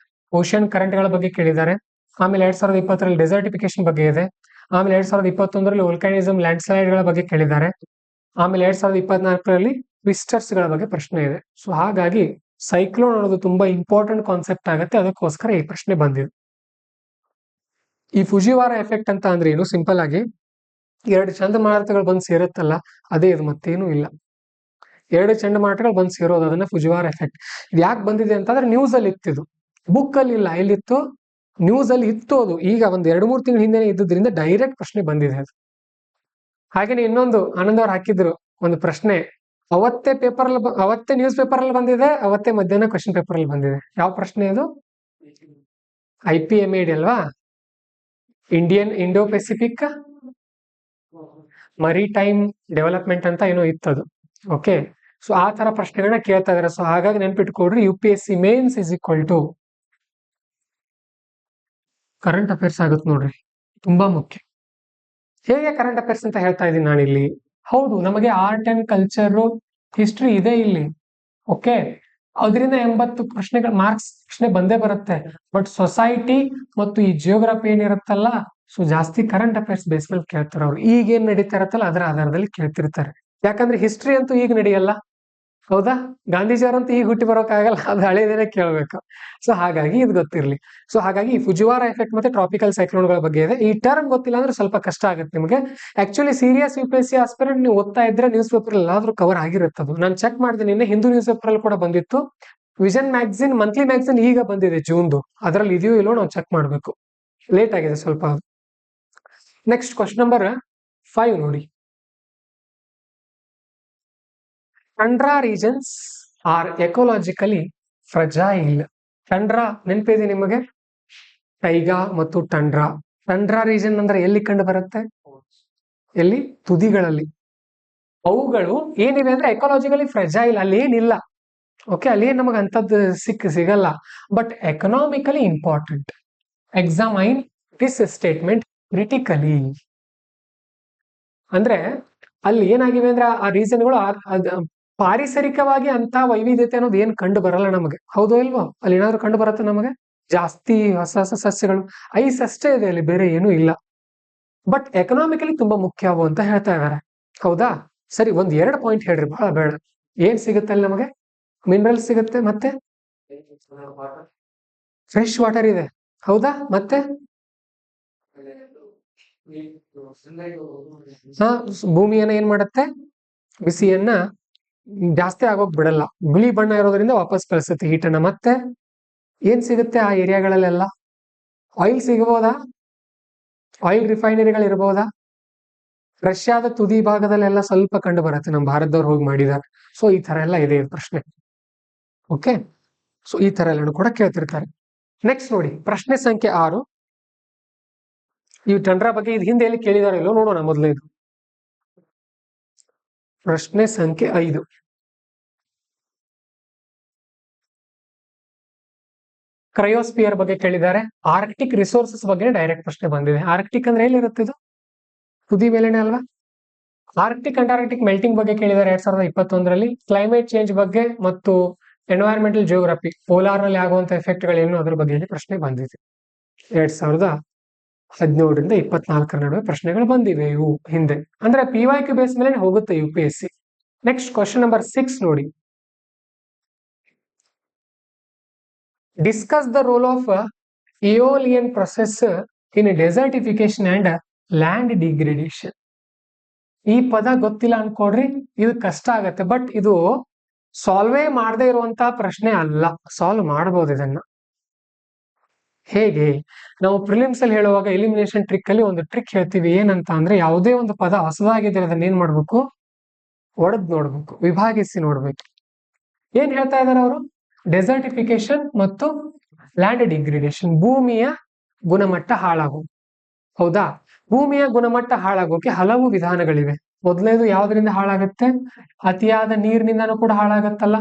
ಓಷನ್ ಕರೆಂಟ್ಗಳ ಬಗ್ಗೆ ಕೇಳಿದ್ದಾರೆ. ಆಮೇಲೆ 2020ರಲ್ಲಿ ಡೆಸರ್ಟಿಫಿಕೇಶನ್ ಬಗ್ಗೆ ಇದೆ. ಆಮೇಲೆ 2021ರಲ್ಲಿ ವೋಲ್ಕಾನಿಸಮ್, ಲ್ಯಾಂಡ್ ಸ್ಲೈಡ್ಗಳ ಬಗ್ಗೆ ಕೇಳಿದ್ದಾರೆ. ಆಮೇಲೆ 2024ರಲ್ಲಿ ಟ್ವಿಸ್ಟರ್ಸ್ಗಳ ಬಗ್ಗೆ ಪ್ರಶ್ನೆ ಇದೆ. ಸೊ ಹಾಗಾಗಿ ಸೈಕ್ಲೋನ್ ಅನ್ನೋದು ತುಂಬಾ ಇಂಪಾರ್ಟೆಂಟ್ ಕಾನ್ಸೆಪ್ಟ್ ಆಗುತ್ತೆ. ಅದಕ್ಕೋಸ್ಕರ ಈ ಪ್ರಶ್ನೆ ಬಂದಿದೆ. ಈ ಫುಜಿವಾರ ಎಫೆಕ್ಟ್ ಅಂತ ಅಂದ್ರೆ ಏನು? ಸಿಂಪಲ್ ಆಗಿ ಎರಡು ಚಂಡಮಾರುತಗಳು ಬಂದು ಸೇರುತ್ತಲ್ಲ, ಅದೇ ಇದು, ಮತ್ತೇನು ಇಲ್ಲ. ಎರಡು ಚಂಡಮಾರುತಗಳು ಬಂದು ಸೇರೋದು, ಅದನ್ನ ಫುಜಿವಾರ ಎಫೆಕ್ಟ್. ಇದು ಯಾಕೆ ಬಂದಿದೆ ಅಂತಂದ್ರೆ ನ್ಯೂಸ್ ಅಲ್ಲಿ ಇತ್ತಿದು, ಬುಕ್ ಅಲ್ಲಿ ಇಲ್ಲ. ಎಲ್ಲಿತ್ತು? ನ್ಯೂಸ್ ಅಲ್ಲಿ ಇತ್ತು. ಅದು ಈಗ ಒಂದ್ 2-3 ತಿಂಗಳ ಹಿಂದೆನೆ ಇದ್ದುದ್ರಿಂದ ಡೈರೆಕ್ಟ್ ಪ್ರಶ್ನೆ ಬಂದಿದೆ ಅದು. ಹಾಗೇನೆ ಇನ್ನೊಂದು ಆನಂದ್ ಅವ್ರು ಹಾಕಿದ್ರು ಒಂದು ಪ್ರಶ್ನೆ, ಅವತ್ತೇ ನ್ಯೂಸ್ ಪೇಪರ್ ಅಲ್ಲಿ ಬಂದಿದೆ, ಅವತ್ತೇ ಮಧ್ಯಾಹ್ನ ಕ್ವಶನ್ ಪೇಪರ್ ಅಲ್ಲಿ ಬಂದಿದೆ. ಯಾವ ಪ್ರಶ್ನೆ ಅದು? IPMAD ಅಲ್ವಾ? ಇಂಡೋ ಪೆಸಿಫಿಕ್ ಮರಿಟೈಮ್ ಡೆವಲಪ್ಮೆಂಟ್ ಅಂತ ಏನೋ ಇತ್ತದು. ಓಕೆ, ಸೊ ಆ ತರ ಪ್ರಶ್ನೆಗಳನ್ನ ಕೇಳ್ತಾ ಇದಾರೆ. ಸೊ ಹಾಗಾಗಿ ನೆನ್ಪಿಟ್ಕೊಡ್ರಿ, UPSC mains is equal to current affairs ಆಗುತ್ತೆ ನೋಡ್ರಿ, ತುಂಬಾ ಮುಖ್ಯ. ಹೇಗೆ ಕರೆಂಟ್ ಅಫೇರ್ಸ್ ಅಂತ ಹೇಳ್ತಾ ಇದ್ದೀನಿ ನಾನಿಲ್ಲಿ? ಹೌದು, ನಮಗೆ ಆರ್ಟ್ ಅಂಡ್ ಕಲ್ಚರ್, ಹಿಸ್ಟ್ರಿ ಇದೆ ಇಲ್ಲಿ. ಓಕೆ, ಅದರಿಂದ 80 ಪ್ರಶ್ನೆಗಳು, ಮಾರ್ಕ್ಸ್ ಪ್ರಶ್ನೆ ಬಂದೇ ಬರುತ್ತೆ. ಬಟ್ ಸೊಸೈಟಿ ಮತ್ತು ಈ ಜಿಯೋಗ್ರಫಿ ಏನಿರುತ್ತಲ್ಲ, ಸೊ ಜಾಸ್ತಿ ಕರೆಂಟ್ ಅಫೇರ್ಸ್ ಬೇಸ್ ಮೇಲೆ ಕೇಳ್ತಾರೆ ಅವ್ರು. ಈಗ ಏನ್ ನಡೀತಾ ಇರತ್ತಲ್ಲ ಅದರ ಆಧಾರದಲ್ಲಿ ಕೇಳ್ತಿರ್ತಾರೆ. ಯಾಕಂದ್ರೆ ಹಿಸ್ಟ್ರಿ ಅಂತೂ ಈಗ ನಡೆಯಲ್ಲ, ಹೌದಾ? ಗಾಂಧೀಜಿಯವರಂತೂ ಈಗ ಹುಟ್ಟಿ ಬರೋಕ್ಕಾಗಲ್ಲ, ಅದು ಹಳೇದೇನೆ ಕೇಳ್ಬೇಕು. ಸೊ ಹಾಗಾಗಿ ಇದು ಗೊತ್ತಿರ್ಲಿ. ಸೊ ಹಾಗಾಗಿ ಈ ಫುಜಿವಾರ ಎಫೆಕ್ಟ್ ಮತ್ತೆ ಟ್ರಾಪಿಕಲ್ ಸೈಕ್ಲೋನ್ಗಳ ಬಗ್ಗೆ ಇದೆ. ಈ ಟರ್ಮ್ ಗೊತ್ತಿಲ್ಲ ಅಂದ್ರೆ ಸ್ವಲ್ಪ ಕಷ್ಟ ಆಗುತ್ತೆ ನಿಮಗೆ. ಆಕ್ಚುಲಿ ಸೀರಿಯಸ್ UPSC ಆಸ್ಪಿರೆಂಟ್ ನೀವು ಓದ್ತಾ ಇದ್ರೆ ನ್ಯೂಸ್ ಪೇಪರ್ ಎಲ್ಲಾದ್ರೂ ಕವರ್ ಆಗಿರುತ್ತದು. ನಾನು ಚೆಕ್ ಮಾಡಿದೆ ನಿನ್ನೆ, ಹಿಂದೂ ನ್ಯೂಸ್ ಪೇಪರ್ ಅಲ್ಲಿ ಕೂಡ ಬಂದಿತ್ತು. ವಿಷನ್ ಮ್ಯಾಗಝಿನ್, ಮಂತ್ಲಿ ಮ್ಯಾಗಝಿನ್ ಈಗ ಬಂದಿದೆ ಜೂನ್ದು, ಅದರಲ್ಲಿ ಇದೆಯೋ ಇಲ್ಲೋ ನಾವು ಚೆಕ್ ಮಾಡ್ಬೇಕು, ಲೇಟ್ ಆಗಿದೆ ಸ್ವಲ್ಪ. ನೆಕ್ಸ್ಟ್ ಕ್ವಶನ್ ನಂಬರ್ 5 ನೋಡಿ. Tundra regions are ecologically fragile. Tundra ನೆನಪಿದೆ ನಿಮಗೆ? ಟೈಗಾ ಮತ್ತು ಟಂಡ್ರಾ. ಟಂಡ್ರಾ ರೀಜನ್ ಅಂದ್ರೆ ಎಲ್ಲಿ ಕಂಡು ಬರುತ್ತೆ? ಎಲ್ಲಿ? ತುದಿಗಳಲ್ಲಿ. ಅವುಗಳು ಏನಿವೆ ಅಂದ್ರೆ ಎಕೋಲಾಜಿಕಲಿ ಫ್ರಜೈಲ್, ಅಲ್ಲಿ ಏನಿಲ್ಲ. ಓಕೆ, ಅಲ್ಲಿ ನಮಗೆ ಅಂತದ್ದು ಸಿಗಲ್ಲ. But economically important. Examine this statement critically. ಅಂದ್ರೆ ಅಲ್ಲಿ ಏನಾಗಿವೆ ಅಂದ್ರೆ ಆ ರೀಸನ್ಗಳು ಪಾರಿಸರಿಕವಾಗಿ ಅಂತ ವೈವಿಧ್ಯತೆ ಅನ್ನೋದು ಏನ್ ಕಂಡು ಬರಲ್ಲ ನಮಗೆ, ಹೌದೋ ಇಲ್ವೋ? ಅಲ್ಲಿ ಏನಾದ್ರು ಕಂಡು ಬರುತ್ತೆ ನಮಗೆ? ಜಾಸ್ತಿ ಹೊಸ ಹೊಸ ಸಸ್ಯಗಳು, ಐಸ್ ಅಷ್ಟೇ ಇದೆ ಅಲ್ಲಿ, ಬೇರೆ ಏನೂ ಇಲ್ಲ. ಬಟ್ ಎಕನಾಮಿಕಲಿ ತುಂಬಾ ಮುಖ್ಯ ಅವು ಅಂತ ಹೇಳ್ತಾ ಇದಾರೆ, ಹೌದಾ? ಸರಿ, 1-2 ಪಾಯಿಂಟ್ ಹೇಳ್ರಿ, ಬಹಳ ಬೇಡ. ಏನ್ ಸಿಗುತ್ತೆ ಅಲ್ಲಿ ನಮಗೆ? ಮಿನರಲ್ ಸಿಗುತ್ತೆ, ಮತ್ತೆ ಫ್ರೆಶ್ ವಾಟರ್ ಇದೆ, ಹೌದಾ? ಮತ್ತೆ ಭೂಮಿಯನ್ನ ಏನ್ ಮಾಡುತ್ತೆ? ಬಿಸಿಯನ್ನ ಜಾಸ್ತಿ ಆಗೋಗ್ ಬಿಡಲ್ಲ, ಬಿಳಿ ಬಣ್ಣ ಇರೋದ್ರಿಂದ ವಾಪಸ್ ಕಳಿಸುತ್ತೆ ಹೀಟನ್ನ. ಮತ್ತೆ ಏನ್ ಸಿಗುತ್ತೆ ಆ ಏರಿಯಾಗಳಲ್ಲೆಲ್ಲ? ಆಯಿಲ್ ಸಿಗಬಹುದಾ? ಆಯಿಲ್ ರಿಫೈನರಿಗಳು ಇರಬಹುದಾ? ರಷ್ಯಾದ ತುದಿ ಭಾಗದಲ್ಲೆಲ್ಲ ಸ್ವಲ್ಪ ಕಂಡು ಬರುತ್ತೆ, ನಮ್ಮ ಭಾರತದವ್ರು ಹೋಗಿ ಮಾಡಿದ್ದಾರೆ. ಸೊ ಈ ತರ ಎಲ್ಲ ಇದೆ ಪ್ರಶ್ನೆ. ಓಕೆ, ಸೊ ಈ ತರ ಎಲ್ಲ ಕೂಡ ಕೇಳ್ತಿರ್ತಾರೆ. ನೆಕ್ಸ್ಟ್ ನೋಡಿ, ಪ್ರಶ್ನೆ ಸಂಖ್ಯೆ 6. ಈ ಟಂಡ್ರಾ ಬಗ್ಗೆ ಇದು ಹಿಂದೆ ಎಲ್ಲಿ ಕೇಳಿದಾರೋ ಇಲ್ಲೋ ನೋಡೋಣ ಮೊದಲು. ಇದು ಪ್ರಶ್ನೆ ಸಂಖ್ಯೆ 5. ಕ್ರಯೋಸ್ಪಿಯರ್ ಬಗ್ಗೆ ಕೇಳಿದ್ದಾರೆ. ಆರ್ಕ್ಟಿಕ್ ರಿಸೋರ್ಸಸ್ ಬಗ್ಗೆ ಡೈರೆಕ್ಟ್ ಪ್ರಶ್ನೆ ಬಂದಿದೆ. ಆರ್ಕ್ಟಿಕ್ ಅಂದ್ರೆ ಎಲ್ಲಿರುತ್ತೆ? ಇದು ತುದಿ ಮೇಲೆನೆ ಅಲ್ವಾ? ಆರ್ಕ್ಟಿಕ್ ಅಂಟಾರ್ಕ್ಟಿಕ್ ಮೆಲ್ಟಿಂಗ್ ಬಗ್ಗೆ ಕೇಳಿದ್ದಾರೆ 2021ರಲ್ಲಿ. ಕ್ಲೈಮೇಟ್ ಚೇಂಜ್ ಬಗ್ಗೆ ಮತ್ತು ಎನ್ವೈರನ್ಮೆಂಟಲ್ ಜಿಯೋಗ್ರಫಿ, ಪೋಲಾರ್ ನಲ್ಲಿ ಆಗುವಂತ ಎಫೆಕ್ಟ್ ಗಳೇನು ಅದ್ರ ಬಗ್ಗೆ ಪ್ರಶ್ನೆ ಬಂದಿದೆ. 2017ರಿಂದ 24 ನಡುವೆ ಪ್ರಶ್ನೆಗಳು ಬಂದಿವೆ ಇವು ಹಿಂದೆ. ಅಂದ್ರೆ PYQ ಬೇಸ್ ಮೇಲೆ ಹೋಗುತ್ತೆ UPSC. ನೆಕ್ಸ್ಟ್ ಕ್ವಶನ್ ನಂಬರ್ 6 ನೋಡಿ. Discuss the role of aeolian process in desertification and land degradation. ಈ ಪದ ಗೊತ್ತಿಲ್ಲ ಅನ್ಕೊಡ್ರಿ, ಇದು ಕಷ್ಟ ಆಗತ್ತೆ. ಬಟ್ ಇದು ಸಾಲ್ವೇ ಮಾಡದೇ ಇರುವಂತ ಪ್ರಶ್ನೆ ಅಲ್ಲ, ಸಾಲ್ವ್ ಮಾಡಬಹುದು ಇದನ್ನ. ಹೇಗೆ? ನಾವು ಪ್ರಿಲಿಮ್ಸ್ ಅಲ್ಲಿ ಹೇಳುವಾಗ ಎಲಿಮಿನೇಷನ್ ಟ್ರಿಕ್ ಅಲ್ಲಿ ಒಂದು ಟ್ರಿಕ್ ಹೇಳ್ತೀವಿ. ಏನಂತ ಅಂದ್ರೆ, ಯಾವುದೇ ಒಂದು ಪದ ಹೊಸದಾಗಿದ್ರೆ ಅದನ್ನ ಏನ್ ಮಾಡ್ಬೇಕು? ಒಡೆದ್ ನೋಡ್ಬೇಕು, ವಿಭಾಗಿಸಿ ನೋಡ್ಬೇಕು. ಏನ್ ಹೇಳ್ತಾ ಇದಾರೆ ಅವರು? ಡೆಸರ್ಟಿಫಿಕೇಶನ್ ಮತ್ತು ಲ್ಯಾಂಡ್ ಡಿಗ್ರೇಡೇಷನ್, ಭೂಮಿಯ ಗುಣಮಟ್ಟ ಹಾಳಾಗೋದು, ಹೌದಾ? ಭೂಮಿಯ ಗುಣಮಟ್ಟ ಹಾಳಾಗೋಕೆ ಹಲವು ವಿಧಾನಗಳಿವೆ. ಮೊದಲನೇದು ಯಾವ್ದ್ರಿಂದ ಹಾಳಾಗುತ್ತೆ? ಅತಿಯಾದ ನೀರಿನಿಂದನೂ ಕೂಡ ಹಾಳಾಗತ್ತಲ್ಲ.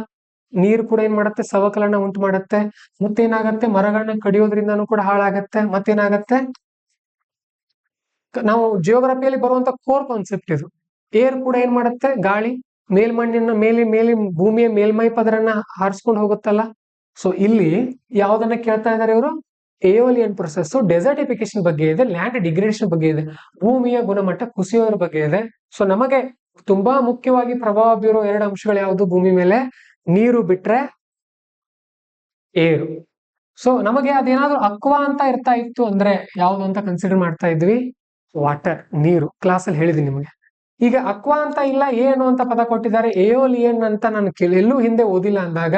ನೀರು ಕೂಡ ಏನ್ ಮಾಡುತ್ತೆ? ಸವಕಲನ ಉಂಟು ಮಾಡುತ್ತೆ. ಮತ್ತೇನಾಗತ್ತೆ? ಮರಗಳನ್ನ ಕಡಿಯೋದ್ರಿಂದನೂ ಕೂಡ ಹಾಳಾಗತ್ತೆ. ಮತ್ತೇನಾಗತ್ತೆ? ನಾವು ಜಿಯೋಗ್ರಫಿಯಲ್ಲಿ ಬರುವಂತ ಕೋರ್ ಕಾನ್ಸೆಪ್ಟ್ ಇದು. ಏರ್ ಕೂಡ ಏನ್ ಮಾಡುತ್ತೆ? ಗಾಳಿ ಮೇಲ್ಮಣ್ಣಿನ ಮೇಲೆ ಭೂಮಿಯ ಮೇಲ್ಮೈ ಪದರನ್ನ ಹಾರಿಸ್ಕೊಂಡು ಹೋಗುತ್ತಲ್ಲ. ಸೊ ಇಲ್ಲಿ ಯಾವ್ದನ್ನ ಕೇಳ್ತಾ ಇದಾರೆ ಇವರು? ಏಯೋಲಿಯನ್ ಪ್ರೊಸೆಸ್, ಡೆಸರ್ಟಿಫಿಕೇಶನ್ ಬಗ್ಗೆ ಇದೆ, ಲ್ಯಾಂಡ್ ಡಿಗ್ರೇಡೇಷನ್ ಬಗ್ಗೆ ಇದೆ, ಭೂಮಿಯ ಗುಣಮಟ್ಟ ಕುಸಿಯೋದ್ರ ಬಗ್ಗೆ ಇದೆ. ಸೊ ನಮಗೆ ತುಂಬಾ ಮುಖ್ಯವಾಗಿ ಪ್ರಭಾವ ಬೀರೋ 2 ಅಂಶಗಳು ಯಾವುದು ಭೂಮಿ ಮೇಲೆ? ನೀರು ಬಿಟ್ರೆ ಏರು. ಸೊ ನಮಗೆ ಅದೇನಾದ್ರೂ ಅಕ್ವಾ ಅಂತ ಇರ್ತಾ ಇತ್ತು ಅಂದ್ರೆ ಯಾವ್ದು ಅಂತ ಕನ್ಸಿಡರ್ ಮಾಡ್ತಾ ಇದ್ವಿ, ವಾಟರ್, ನೀರು. ಕ್ಲಾಸಲ್ಲಿ ಹೇಳಿದೀನಿ ನಿಮಗೆ. ಈಗ ಅಕ್ವಾ ಅಂತ ಇಲ್ಲ, ಏನು ಅಂತ ಪದ ಕೊಟ್ಟಿದ್ದಾರೆ, ಏಯೋಲಿಯನ್ ಅಂತ ನಾನು ಎಲ್ಲೂ ಹಿಂದೆ ಓದಿಲ್ಲ ಅಂದಾಗ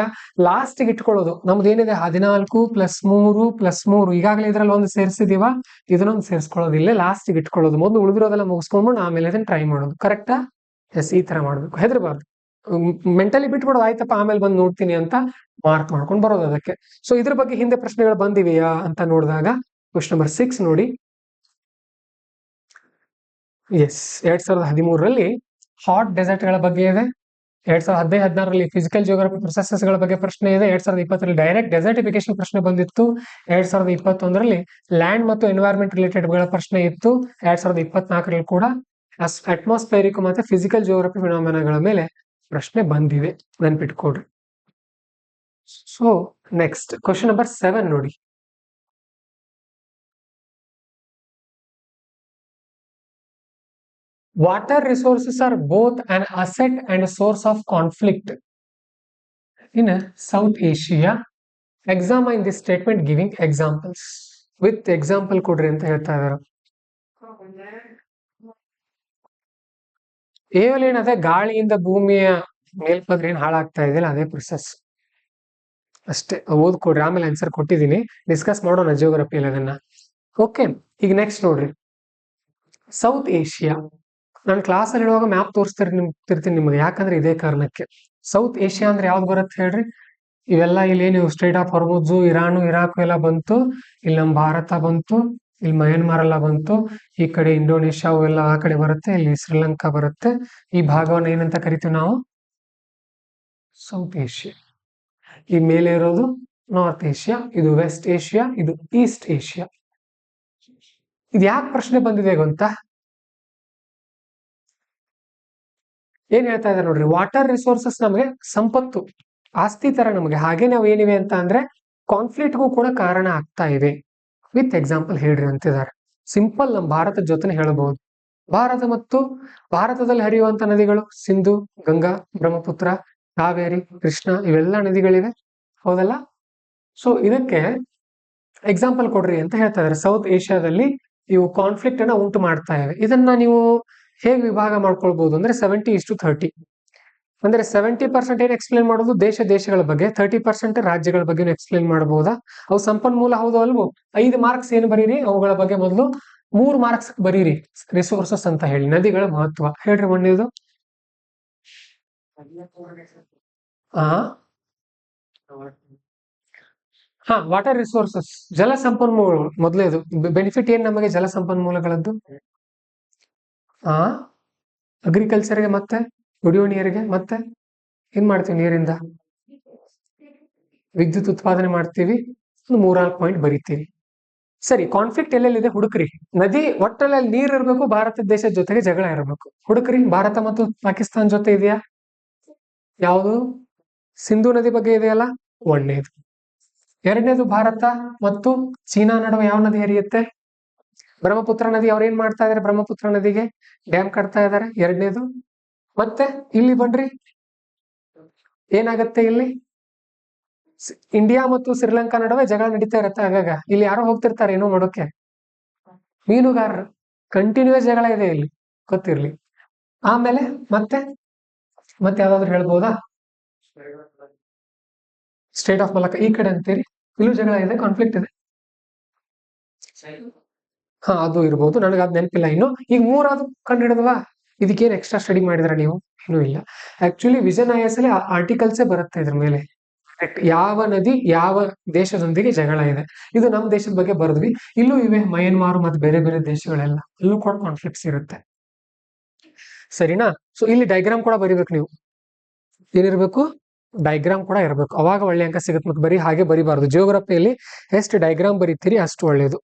ಲಾಸ್ಟ್ಗೆ ಇಟ್ಕೊಳ್ಳೋದು ನಮ್ದು ಏನಿದೆ 14 + 3 + 3, ಈಗಾಗಲೇ ಇದ್ರಲ್ಲಿ ಒಂದು ಸೇರಿಸಿದೀವ, ಇದನ್ನೊಂದು ಸೇರಿಸ್ಕೊಳ್ಳೋದಿಲ್ಲ, ಲಾಸ್ಟ್ಗೆ ಇಟ್ಕೊಳ್ಳೋದು. ಮೊದಲು ಉಳಿದಿರೋದೆಲ್ಲ ಮುಗಿಸ್ಕೊಂಡು ಆಮೇಲೆ ಅದನ್ನ ಟ್ರೈ ಮಾಡೋದು. ಕರೆಕ್ಟಾ? ಎಸ್, ಈ ತರ ಮಾಡ್ಬೇಕು. ಹೆದರ್ಬಾರ್ದು, ಮೆಂಟಲಿ ಬಿಟ್ಬಿಡೋದು, ಆಯ್ತಪ್ಪ ಆಮೇಲೆ ಬಂದು ನೋಡ್ತೀನಿ ಅಂತ ಮಾರ್ಕ್ ಮಾಡ್ಕೊಂಡು ಬರೋದು ಅದಕ್ಕೆ. ಸೊ ಇದ್ರ ಬಗ್ಗೆ ಹಿಂದೆ ಪ್ರಶ್ನೆಗಳು ಬಂದಿವೆಯಾ ಅಂತ ನೋಡಿದಾಗ ಕ್ವಶನ್ ನಂಬರ್ 6 ನೋಡಿ. ಎಸ್, 2013ರಲ್ಲಿ ಹಾಟ್ ಡೆಸರ್ಟ್ ಗಳ ಬಗ್ಗೆ ಇದೆ. 2015-16ರಲ್ಲಿ ಫಿಸಿಕಲ್ ಜಿಯೋಗ್ರಫಿ ಪ್ರೊಸೆಸಸ್ ಗಳ ಬಗ್ಗೆ ಪ್ರಶ್ನೆ ಇದೆ. 2020ರಲ್ಲಿ ಡೈರೆಕ್ಟ್ ಡೆಸರ್ಟಿಫಿಕೇಶನ್ ಪ್ರಶ್ನೆ ಬಂದಿತ್ತು. 2021ರಲ್ಲಿ ಲ್ಯಾಂಡ್ ಮತ್ತು ಎನ್ವೈರ್ಮೆಂಟ್ ರಿಲೇಟೆಡ್ ಗಳ ಪ್ರಶ್ನೆ ಇತ್ತು. 2024ರಲ್ಲಿ ಕೂಡ ಅಟ್ಮಾಸ್ಫೇರಿಕ್ ಮತ್ತೆ ಫಿಸಿಕಲ್ ಜಿಯೋಗ್ರಫಿ ಫಿನಾಮಿನಾಗಳ ಮೇಲೆ ಪ್ರಶ್ನೆ ಬಂದಿದೆ, ನೆನ್ಪಿಟ್ಕೊಡ್ರಿ. ಸೊ ನೆಕ್ಸ್ಟ್ ಕ್ವಶನ್ ನಂಬರ್ 7 ನೋಡಿ. Water resources are both an asset and a source of conflict in South Asia. Examine this statement giving examples. With example ಕೊಡ್ರಿ ಅಂತ ಹೇಳ್ತಾ ಇದ್ದಾರೆ. ಏನ್ ಅದೇ ಗಾಳಿಯಿಂದ ಭೂಮಿಯ ಮೇಲ್ಪದ್ರೆ ಏನ್ ಹಾಳಾಗ್ತಾ ಇದೆಯಲ್ಲ, ಅದೇ ಪ್ರೊಸೆಸ್ ಅಷ್ಟೇ. ಓದ್ಕೊಡ್ರಿ, ಆಮೇಲೆ ಆನ್ಸರ್ ಕೊಟ್ಟಿದ್ದೀನಿ, ಡಿಸ್ಕಸ್ ಮಾಡೋಣ ಜಿಯೋಗ್ರಫಿಯಲ್ಲಿ ಅದನ್ನ. ಓಕೆ, ಈಗ ನೆಕ್ಸ್ಟ್ ನೋಡ್ರಿ, ಸೌತ್ ಏಷ್ಯಾ. ನಾನು ಕ್ಲಾಸಲ್ಲಿ ಹೇಳುವಾಗ ಮ್ಯಾಪ್ ತೋರಿಸ್ತಿರ್ತೀನಿ ನಿಮಗೆ, ಯಾಕಂದ್ರೆ ಇದೇ ಕಾರಣಕ್ಕೆ. ಸೌತ್ ಏಷ್ಯಾ ಅಂದ್ರೆ ಯಾವ್ದು ಬರುತ್ತೆ ಹೇಳ್ರಿ? ಇವೆಲ್ಲ ಇಲ್ಲಿ ನೀವು ಸ್ಟ್ರೇಟ್ ಆಫ್ ಹೊರ್ಮುಜು, ಇರಾನು ಇರಾಕು ಎಲ್ಲ ಬಂತು, ಇಲ್ಲಿ ನಮ್ಮ ಭಾರತ ಬಂತು, ಇಲ್ಲಿ ಮಯನ್ಮಾರ್ ಎಲ್ಲ ಬಂತು, ಈ ಕಡೆ ಇಂಡೋನೇಷ್ಯಾ ಎಲ್ಲ ಆ ಕಡೆ ಬರುತ್ತೆ, ಇಲ್ಲಿ ಶ್ರೀಲಂಕಾ ಬರುತ್ತೆ. ಈ ಭಾಗವನ್ನು ಏನಂತ ಕರಿತೀವಿ ನಾವು? South Asia. ಈ ಮೇಲೆ ಇರೋದು ನಾರ್ತ್ ಏಷ್ಯಾ, ಇದು ವೆಸ್ಟ್ ಏಷ್ಯಾ, ಇದು ಈಸ್ಟ್ ಏಷ್ಯಾ. ಇದು ಯಾಕೆ ಪ್ರಶ್ನೆ ಬಂದಿದೆ ಗೊತ್ತಾ? ಏನ್ ಹೇಳ್ತಾ ಇದ್ದಾರೆ ನೋಡ್ರಿ, ವಾಟರ್ ರಿಸೋರ್ಸಸ್ ನಮಗೆ ಸಂಪತ್ತು, ಆಸ್ತಿ ತರ ನಮಗೆ. ಹಾಗೆ ನಾವು ಏನಿವೆ ಅಂತ ಅಂದ್ರೆ ಕಾನ್ಫ್ಲಿಕ್ಟ್ಗೂ ಕೂಡ ಕಾರಣ ಆಗ್ತಾ ಇವೆ. ವಿತ್ ಎಕ್ಸಾಂಪಲ್ ಹೇಳ್ರಿ ಅಂತಿದ್ದಾರೆ. ಸಿಂಪಲ್, ನಮ್ಮ ಭಾರತದ ಜೊತೆ ಹೇಳಬಹುದು. ಭಾರತದಲ್ಲಿ ಹರಿಯುವಂತ ನದಿಗಳು ಸಿಂಧು, ಗಂಗಾ, ಬ್ರಹ್ಮಪುತ್ರ, ಕಾವೇರಿ, ಕೃಷ್ಣ, ಇವೆಲ್ಲ ನದಿಗಳಿವೆ, ಹೌದಲ್ಲ? ಸೊ ಇದಕ್ಕೆ ಎಕ್ಸಾಂಪಲ್ ಕೊಡ್ರಿ ಅಂತ ಹೇಳ್ತಾ ಇದ್ದಾರೆ. ಸೌತ್ ಏಷ್ಯಾದಲ್ಲಿ ಇವು ಕಾನ್ಫ್ಲಿಕ್ಟ್ ಅನ್ನ ಉಂಟು ಮಾಡ್ತಾ ಇವೆ. ಇದನ್ನ ನೀವು ಹೇಗೆ ವಿಭಾಗ ಮಾಡ್ಕೊಳ್ಬಹುದು ಅಂದ್ರೆ 70:30. ಅಂದ್ರೆ 70% ಏನ್ ಎಕ್ಸ್ಪ್ಲೇನ್ ಮಾಡೋದು ದೇಶಗಳ ಬಗ್ಗೆ, 30% ರಾಜ್ಯಗಳ ಬಗ್ಗೆ ಎಕ್ಸ್ಪ್ಲೇನ್ ಮಾಡಬಹುದಾ? ಅವು ಸಂಪನ್ಮೂಲ ಹೌದು ಅಲ್ವೋ? 5 ಮಾರ್ಕ್ಸ್ ಏನು ಬರೀರಿ ಅವುಗಳ ಬಗ್ಗೆ, ಮೊದಲು 3 ಮಾರ್ಕ್ಸ್ ಬರೀರಿ ರಿಸೋರ್ಸಸ್ ಅಂತ ಹೇಳಿ. ನದಿಗಳ ಮಹತ್ವ ಹೇಳ್ರಿ ಮೊನ್ನೆದು. ವಾಟರ್ ರಿಸೋರ್ಸಸ್, ಜಲ ಸಂಪನ್ಮೂಲಗಳು ಮೊದಲೇದು. ಬೆನಿಫಿಟ್ ಏನ್ ನಮಗೆ ಜಲ ಸಂಪನ್ಮೂಲಗಳದ್ದು? ಅಗ್ರಿಕಲ್ಚರ್ಗೆ, ಮತ್ತೆ ಕುಡಿಯುವ ನೀರಿಗೆ, ಮತ್ತೆ ಏನ್ ಮಾಡ್ತೀವಿ ನೀರಿಂದ? ವಿದ್ಯುತ್ ಉತ್ಪಾದನೆ ಮಾಡ್ತೀವಿ. 3-4 ಪಾಯಿಂಟ್ ಬರೀತೀವಿ. ಸರಿ, ಕಾನ್ಫ್ಲಿಕ್ಟ್ ಎಲ್ಲೆಲ್ಲಿದೆ ಹುಡುಕ್ರಿ. ನದಿ ಒಟ್ಟಲ್ಲಿ ನೀರ್ ಇರಬೇಕು, ಭಾರತ ದೇಶದ ಜೊತೆಗೆ ಜಗಳ ಇರಬೇಕು. ಹುಡುಕ್ರಿ. ಭಾರತ ಮತ್ತು ಪಾಕಿಸ್ತಾನ ಜೊತೆ ಇದೆಯಾ? ಯಾವುದು? ಸಿಂಧು ನದಿ ಬಗ್ಗೆ ಇದೆಯಲ್ಲ, ಒಂದನೇದು. ಎರಡನೇದು ಭಾರತ ಮತ್ತು ಚೀನಾ ನಡುವೆ ಯಾವ ನದಿ ಹರಿಯುತ್ತೆ? ಬ್ರಹ್ಮಪುತ್ರ ನದಿ. ಅವ್ರು ಏನ್ ಮಾಡ್ತಾ ಇದಾರೆ? ಬ್ರಹ್ಮಪುತ್ರ ನದಿಗೆ ಡ್ಯಾಮ್ ಕಟ್ತಾ ಇದಾರೆ, ಎರಡನೇದು. ಮತ್ತೆ ಇಲ್ಲಿ ಬನ್ರಿ, ಏನಾಗತ್ತೆ ಇಲ್ಲಿ? ಇಂಡಿಯಾ ಮತ್ತು ಶ್ರೀಲಂಕಾ ನಡುವೆ ಜಗಳ ನಡೀತಾ ಇರತ್ತೆ ಆಗಾಗ. ಇಲ್ಲಿ ಯಾರೋ ಹೋಗ್ತಿರ್ತಾರೆ ಏನೋ ಮಾಡೋಕೆ, ಮೀನುಗಾರರು. ಕಂಟಿನ್ಯೂಸ್ ಜಗಳ ಇದೆ ಇಲ್ಲಿ, ಗೊತ್ತಿರ್ಲಿ. ಆಮೇಲೆ ಮತ್ತೆ ಯಾವ್ದಾದ್ರು ಹೇಳ್ಬೋದಾ? ಸ್ಟೇಟ್ ಆಫ್ ಮಲಕ್ಕ ಈ ಕಡೆ ಅಂತೀರಿ, ಇಲ್ಲೂ ಜಗಳ ಇದೆ, ಕಾನ್ಫ್ಲಿಕ್ಟ್ ಇದೆ. ಅದು ಇರ್ಬೋದು, ನನಗೆ ಅದ್ ನೆನಪಿಲ್ಲ ಇನ್ನು. ಈಗ 3 ಕಂಡು ಹಿಡಿದ್ವಾ? ಇದಕ್ಕೇನು ಎಕ್ಸ್ಟ್ರಾ ಸ್ಟಡಿ ಮಾಡಿದ್ರ ನೀವು? ಏನೂ ಇಲ್ಲ. ಆಕ್ಚುಲಿ ವಿಷನ್ IAS ಅಲ್ಲಿ ಆರ್ಟಿಕಲ್ಸೇ ಬರುತ್ತೆ ಇದ್ರ ಮೇಲೆ. ಯಾವ ನದಿ ಯಾವ ದೇಶದೊಂದಿಗೆ ಜಗಳ ಇದೆ, ಇದು ನಮ್ಮ ದೇಶದ ಬಗ್ಗೆ ಬರೆದ್ವಿ. ಇಲ್ಲೂ ಇವೆ ಮಯನ್ಮಾರ್ ಮತ್ತು ಬೇರೆ ಬೇರೆ ದೇಶಗಳೆಲ್ಲ, ಅಲ್ಲೂ ಕೂಡ ಕಾನ್ಫ್ಲಿಕ್ಟ್ಸ್ ಇರುತ್ತೆ. ಸರಿನಾ? ಸೊ ಇಲ್ಲಿ ಡೈಗ್ರಾಮ್ ಕೂಡ ಬರಿಬೇಕು ನೀವು. ಏನಿರ್ಬೇಕು? ಡೈಗ್ರಾಮ್ ಕೂಡ ಇರಬೇಕು, ಅವಾಗ ಒಳ್ಳೆ ಅಂಕ ಸಿಗುತ್ತೆ. ಮತ್ತೆ ಬರೀ ಹಾಗೆ ಬರಿಬಾರ್ದು. ಜಿಯೋಗ್ರಫಿಯಲ್ಲಿ ಎಷ್ಟು ಡೈಗ್ರಾಮ್ ಬರೀತೀರಿ ಅಷ್ಟು ಒಳ್ಳೇದು.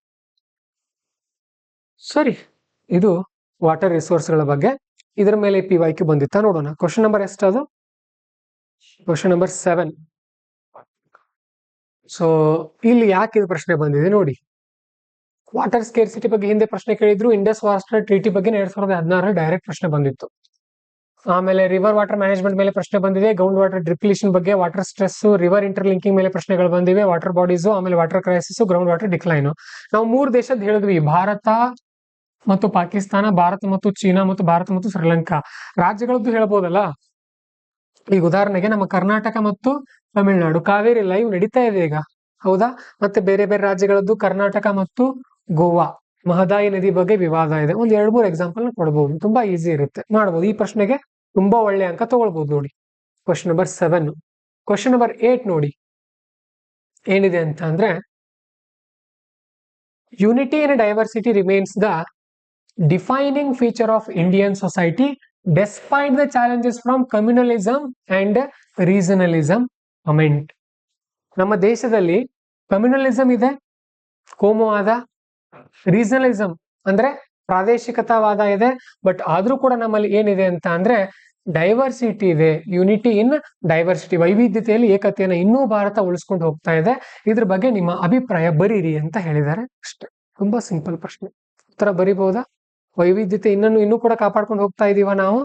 ಸರಿ, ಇದು ವಾಟರ್ ರಿಸೋರ್ಸ್ಗಳ ಬಗ್ಗೆ. ಇದರ ಮೇಲೆ PYQ ಬಂದಿತ್ತಾ ನೋಡೋಣ. ಕ್ವಶನ್ ನಂಬರ್ ಎಷ್ಟದು? Question number 7. ಸೊ ಇಲ್ಲಿ ಯಾಕೆ ಇದು ಪ್ರಶ್ನೆ ಬಂದಿದೆ ನೋಡಿ. ವಾಟರ್ ಸ್ಕೇರ್ಸಿಟಿ ಬಗ್ಗೆ ಹಿಂದೆ ಪ್ರಶ್ನೆ ಕೇಳಿದ್ರು. ಇಂಡಸ್ ವಾಟರ್ ಟ್ರೀಟಿ ಬಗ್ಗೆ 2016 ಡೈರೆಕ್ಟ್ ಪ್ರಶ್ನೆ ಬಂದಿತ್ತು. ಆಮೇಲೆ ರಿವರ್ ವಾಟರ್ ಮ್ಯಾನೇಜ್ಮೆಂಟ್ ಮೇಲೆ ಪ್ರಶ್ನೆ ಬಂದಿದೆ, ಗ್ರೌಂಡ್ ವಾಟರ್ ಡಿಪ್ಲೀಷನ್ ಬಗ್ಗೆ, ವಾಟರ್ ಸ್ಟ್ರೆಸ್, ರಿವರ್ ಇಂಟರ್ಲಿಂಕಿಂಗ್ ಮೇಲೆ ಪ್ರಶ್ನೆಗಳು ಬಂದಿವೆ, ವಾಟರ್ ಬಾಡೀಸ್, ಆಮೇಲೆ water crisis, ground water decline. ನಾವು 3 ದೇಶದ ಹೇಳಿದ್ವಿ, ಭಾರತ ಮತ್ತು ಪಾಕಿಸ್ತಾನ, ಭಾರತ ಮತ್ತು ಚೀನಾ, ಮತ್ತು ಭಾರತ ಮತ್ತು ಶ್ರೀಲಂಕಾ. ರಾಜ್ಯಗಳದ್ದು ಹೇಳ್ಬೋದಲ್ಲ. ಈಗ ಉದಾಹರಣೆಗೆ ನಮ್ಮ ಕರ್ನಾಟಕ ಮತ್ತು ತಮಿಳುನಾಡು, ಕಾವೇರಿ ಲೈವ್ ನಡೀತಾ ಇದೆ ಈಗ, ಹೌದಾ? ಮತ್ತೆ ಬೇರೆ ಬೇರೆ ರಾಜ್ಯಗಳದ್ದು ಕರ್ನಾಟಕ ಮತ್ತು ಗೋವಾ, ಮಹದಾಯಿ ನದಿ ಬಗ್ಗೆ ವಿವಾದ ಇದೆ. ಒಂದ್ 2-3 ಎಕ್ಸಾಂಪಲ್ ಕೊಡ್ಬೋದು, ತುಂಬಾ ಈಸಿ ಇರುತ್ತೆ, ಮಾಡ್ಬೋದು. ಈ ಪ್ರಶ್ನೆಗೆ ತುಂಬಾ ಒಳ್ಳೆ ಅಂಕ ತಗೊಳ್ಬಹುದು ನೋಡಿ. Question number 7. ಕ್ವಶನ್ ನಂಬರ್ 8 ನೋಡಿ ಏನಿದೆ ಅಂತ ಅಂದ್ರೆ, unity in diversity remains the defining feature of Indian society despite the challenges from communalism and regionalism comment. ನಮ್ಮ ದೇಶದಲ್ಲಿ ಕಮ್ಯುನಲಿಸಂ ಇದೆ, ಕೋಮುವಾದ, ರೀಜನಲಿಸಂ ಅಂದ್ರೆ ಪ್ರಾದೇಶಿಕತಾವಾದ ಇದೆ. ಬಟ್ ಆದ್ರೂ ಕೂಡ ನಮ್ಮಲ್ಲಿ ಏನಿದೆ ಅಂತ ಅಂದ್ರೆ ಡೈವರ್ಸಿಟಿ ಇದೆ. ಯುನಿಟಿ ಇನ್ ಡೈವರ್ಸಿಟಿ, ವೈವಿಧ್ಯತೆಯಲ್ಲಿ ಏಕತೆಯನ್ನು ಇನ್ನೂ ಭಾರತ ಉಳಿಸ್ಕೊಂಡು ಹೋಗ್ತಾ ಇದೆ. ಇದ್ರ ಬಗ್ಗೆ ನಿಮ್ಮ ಅಭಿಪ್ರಾಯ ಬರೀರಿ ಅಂತ ಹೇಳಿದ್ದಾರೆ ಅಷ್ಟೇ. ತುಂಬಾ ಸಿಂಪಲ್ ಪ್ರಶ್ನೆ, ಉತ್ತರ ಬರಿಬಹುದಾ? ವೈವಿಧ್ಯತೆ ಇನ್ನೂ ಕೂಡ ಕಾಪಾಡ್ಕೊಂಡು ಹೋಗ್ತಾ ಇದೀವ ನಾವು.